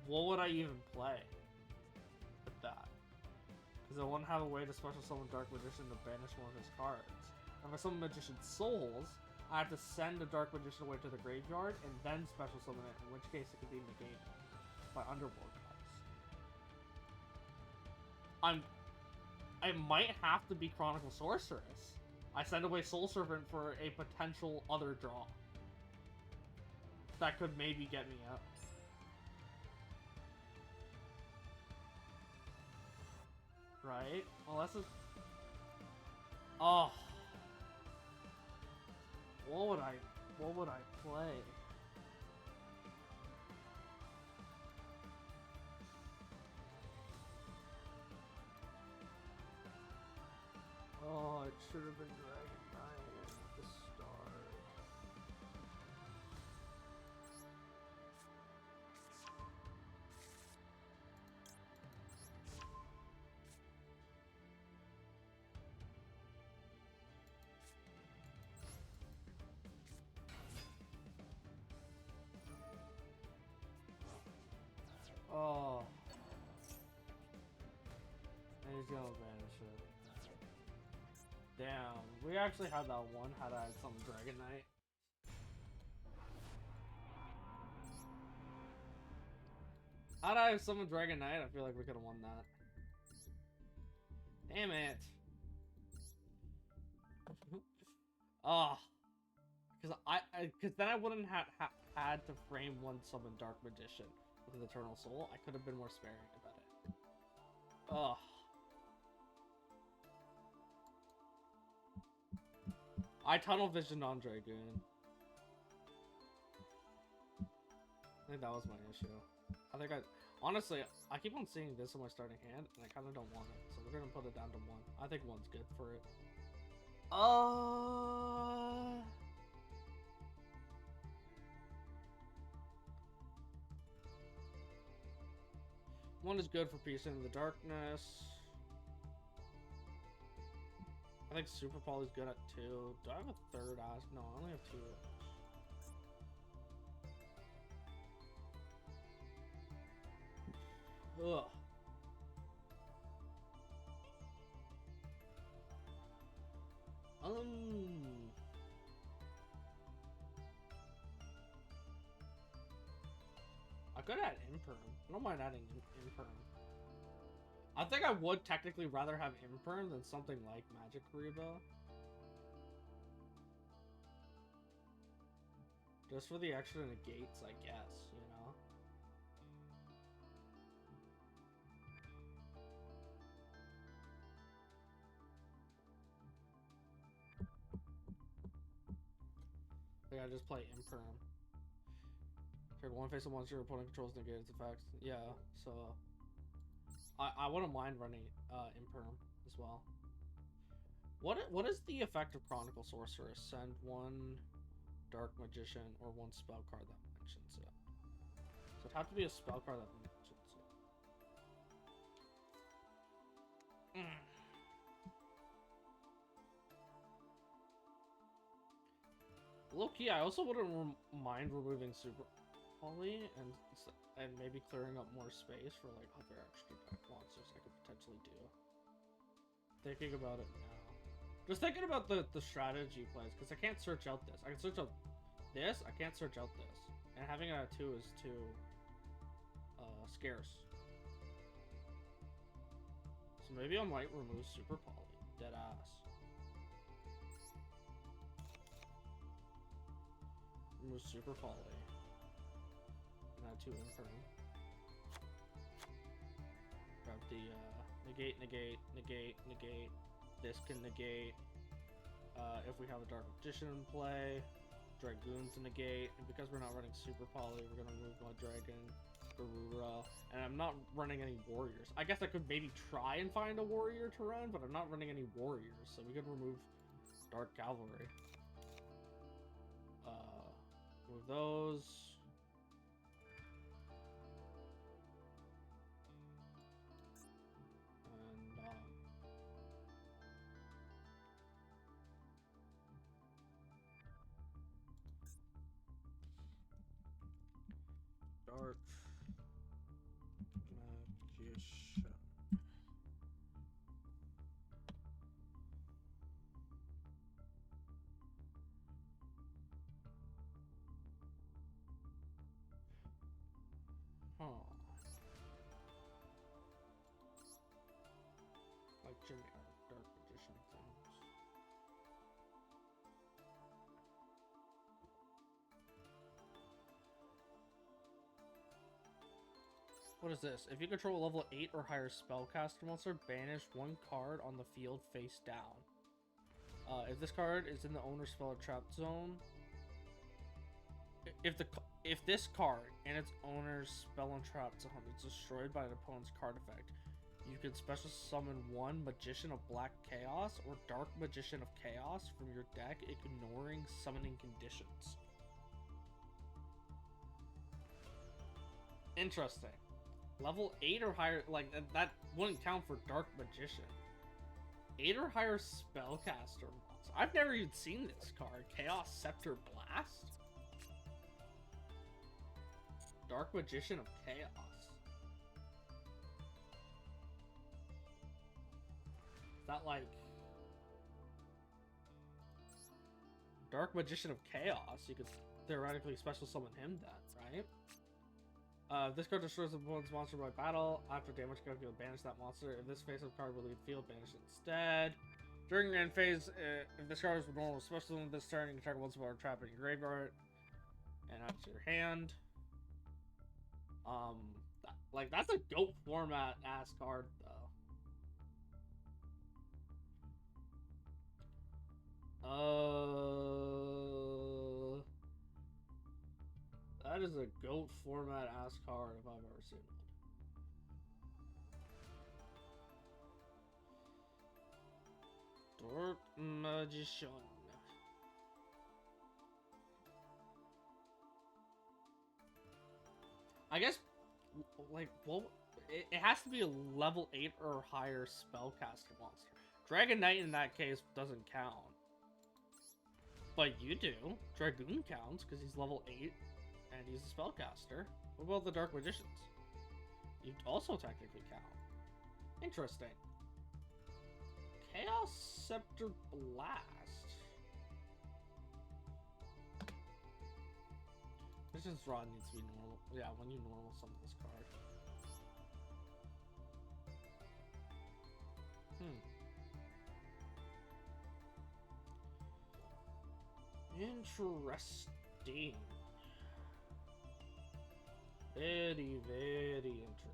what would I even play with that? Because I wouldn't have a way to special summon Dark Magician to banish one of his cards. If I summon Magician's Souls, I have to send a Dark Magician away to the graveyard and then special summon it, in which case it could be negated by Underworld cards. I might have to be Chronicle Sorceress. I send away Soul Servant for a potential other draw. That could maybe get me out. Right? Unless it's... Oh. What would I play? Oh, it should have been Dragon Knight at the start. Oh. And he's gonna banish it. Damn, we actually had that one had I had some Dragon Knight. Had I have summoned Dragon Knight, I feel like we could have won that. Damn it. Oh. Because then I wouldn't have had to frame one summon Dark Magician with an Eternal Soul. I could have been more sparing about it. Ugh. I tunnel visioned on Dragoon. I think that was my issue. Honestly, I keep on seeing this in my starting hand, and I kind of don't want it. So we're gonna put it down to 1. I think 1's good for it. One is good for piecing the darkness. I think Super Poly's good at 2. Do I have a third ass? No, I only have 2. Ugh. I could add Imperm. I don't mind adding Imperm. I think I would technically rather have Imperm than something like Magic Kariba. Just for the extra negates, I guess, you know? Like, I just play Imperm. Trigger one face of monster your opponent controls negate its effects. Yeah, so... I wouldn't mind running Imperm as well. What is the effect of Chronicle Sorceress? Send one Dark Magician or one spell card that mentions it. So it'd have to be a spell card that mentions it. Low key, I also wouldn't mind removing Super Poly and maybe clearing up more space for like other extra deck monsters I could potentially do. Thinking about it now. Just thinking about the strategy plays, because I can't search out this. I can search out this, I can't search out this. And having it at 2 is too scarce. So maybe I might remove Super Poly. Dead ass. Remove Super Poly. And add 2 Imperm. Grab the negate, negate, negate, negate. This can negate. If we have a Dark Magician in play, Dragoon's a negate. And because we're not running Super Poly, we're gonna remove my Dragon, Garura, and I'm not running any Warriors. I guess I could maybe try and find a Warrior to run, but I'm not running any Warriors, so we could remove Dark Cavalry. With those. generic Dark Magician things. What is this? If you control a level 8 or higher spellcaster monster, banish one card on the field face down. If this card is in the owner's spell or trap zone, if this card and its owner's spell and trap zone is destroyed by an opponent's card effect, you can special summon one Magician of Black Chaos or Dark Magician of Chaos from your deck, ignoring summoning conditions. Interesting. Level 8 or higher, like, that wouldn't count for Dark Magician. 8 or higher Spellcaster monster. I've never even seen this card. Chaos Scepter Blast? Dark Magician of Chaos. Is that like... Dark Magician of Chaos? You could theoretically special summon him then, right? This card destroys the opponent's monster by battle. After damage, you will banish that monster. If this face-up card will leave the field, banish it instead. During the end phase, if this card is normal special summon this turn, you can target one spell or trap in your graveyard and add to your hand. Like, that's a GOAT format ass card, though. That is a GOAT format ass card if I've ever seen one. Dark Magician. I guess, like, well, it has to be a level 8 or higher spellcaster monster. Dragon Knight in that case doesn't count. But you do. Dragoon counts because he's level 8 and he's a spellcaster. What about the Dark Magicians? You also technically count. Interesting. Chaos Scepter Blast. Magician's Rod needs to be normal. Yeah, when you normal summon this card. Interesting. Very, very interesting.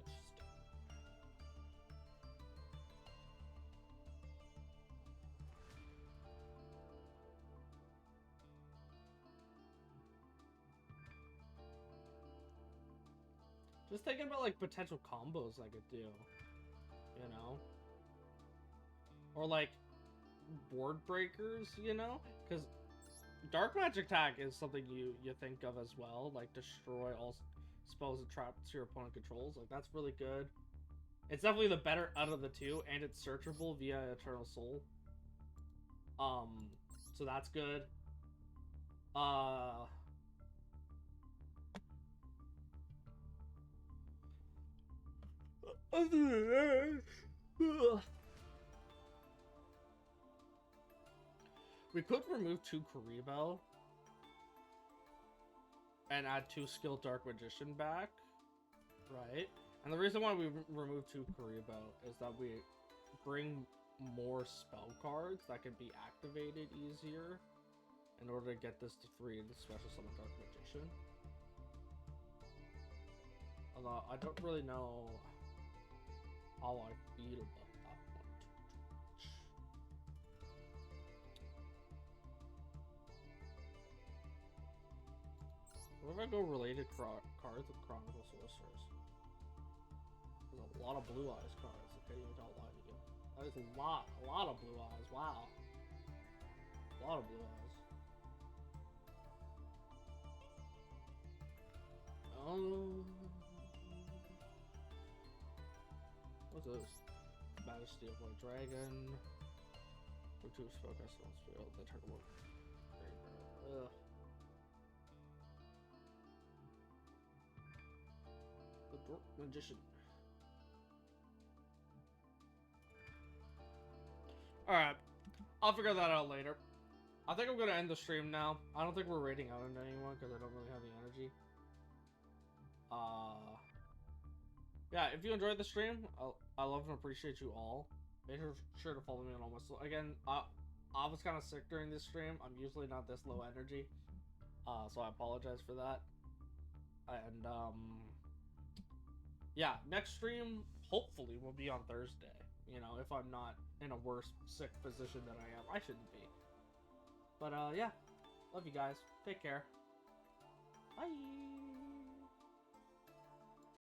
Just thinking about, like, potential combos I could do, you know? Or, like, board breakers, you know? Because Dark Magic Attack is something you think of as well. Like, destroy all spells and traps your opponent controls. Like, that's really good. It's definitely the better out of the two, and it's searchable via Eternal Soul. So that's good. Other than that, we could remove 2 Kuriboh and add 2 Skilled Dark Magician back, right? And the reason why we remove 2 Kuriboh is that we bring more spell cards that can be activated easier in order to get this to 3 into Special Summon Dark Magician. Although I don't really know how I feel about that one too much. What if I go related cards with Chronicle Sorcerers? There's a lot of Blue Eyes cards. I can't even tell why to get. That is a lot of Blue Eyes. Wow, a lot of Blue Eyes. What's this? Majesty of White Dragon. Or 2 spellcast on spell. The turn one. Ugh. The Dark Magician. Alright. I'll figure that out later. I think I'm gonna end the stream now. I don't think we're rating out into anyone because I don't really have the energy. Yeah, if you enjoyed the stream, I love and appreciate you all. Make sure to follow me on almost. Again, I was kind of sick during this stream. I'm usually not this low energy, so I apologize for that. And yeah, next stream hopefully will be on Thursday. You know, if I'm not in a worse sick position than I am, I shouldn't be. But yeah, love you guys. Take care. Bye.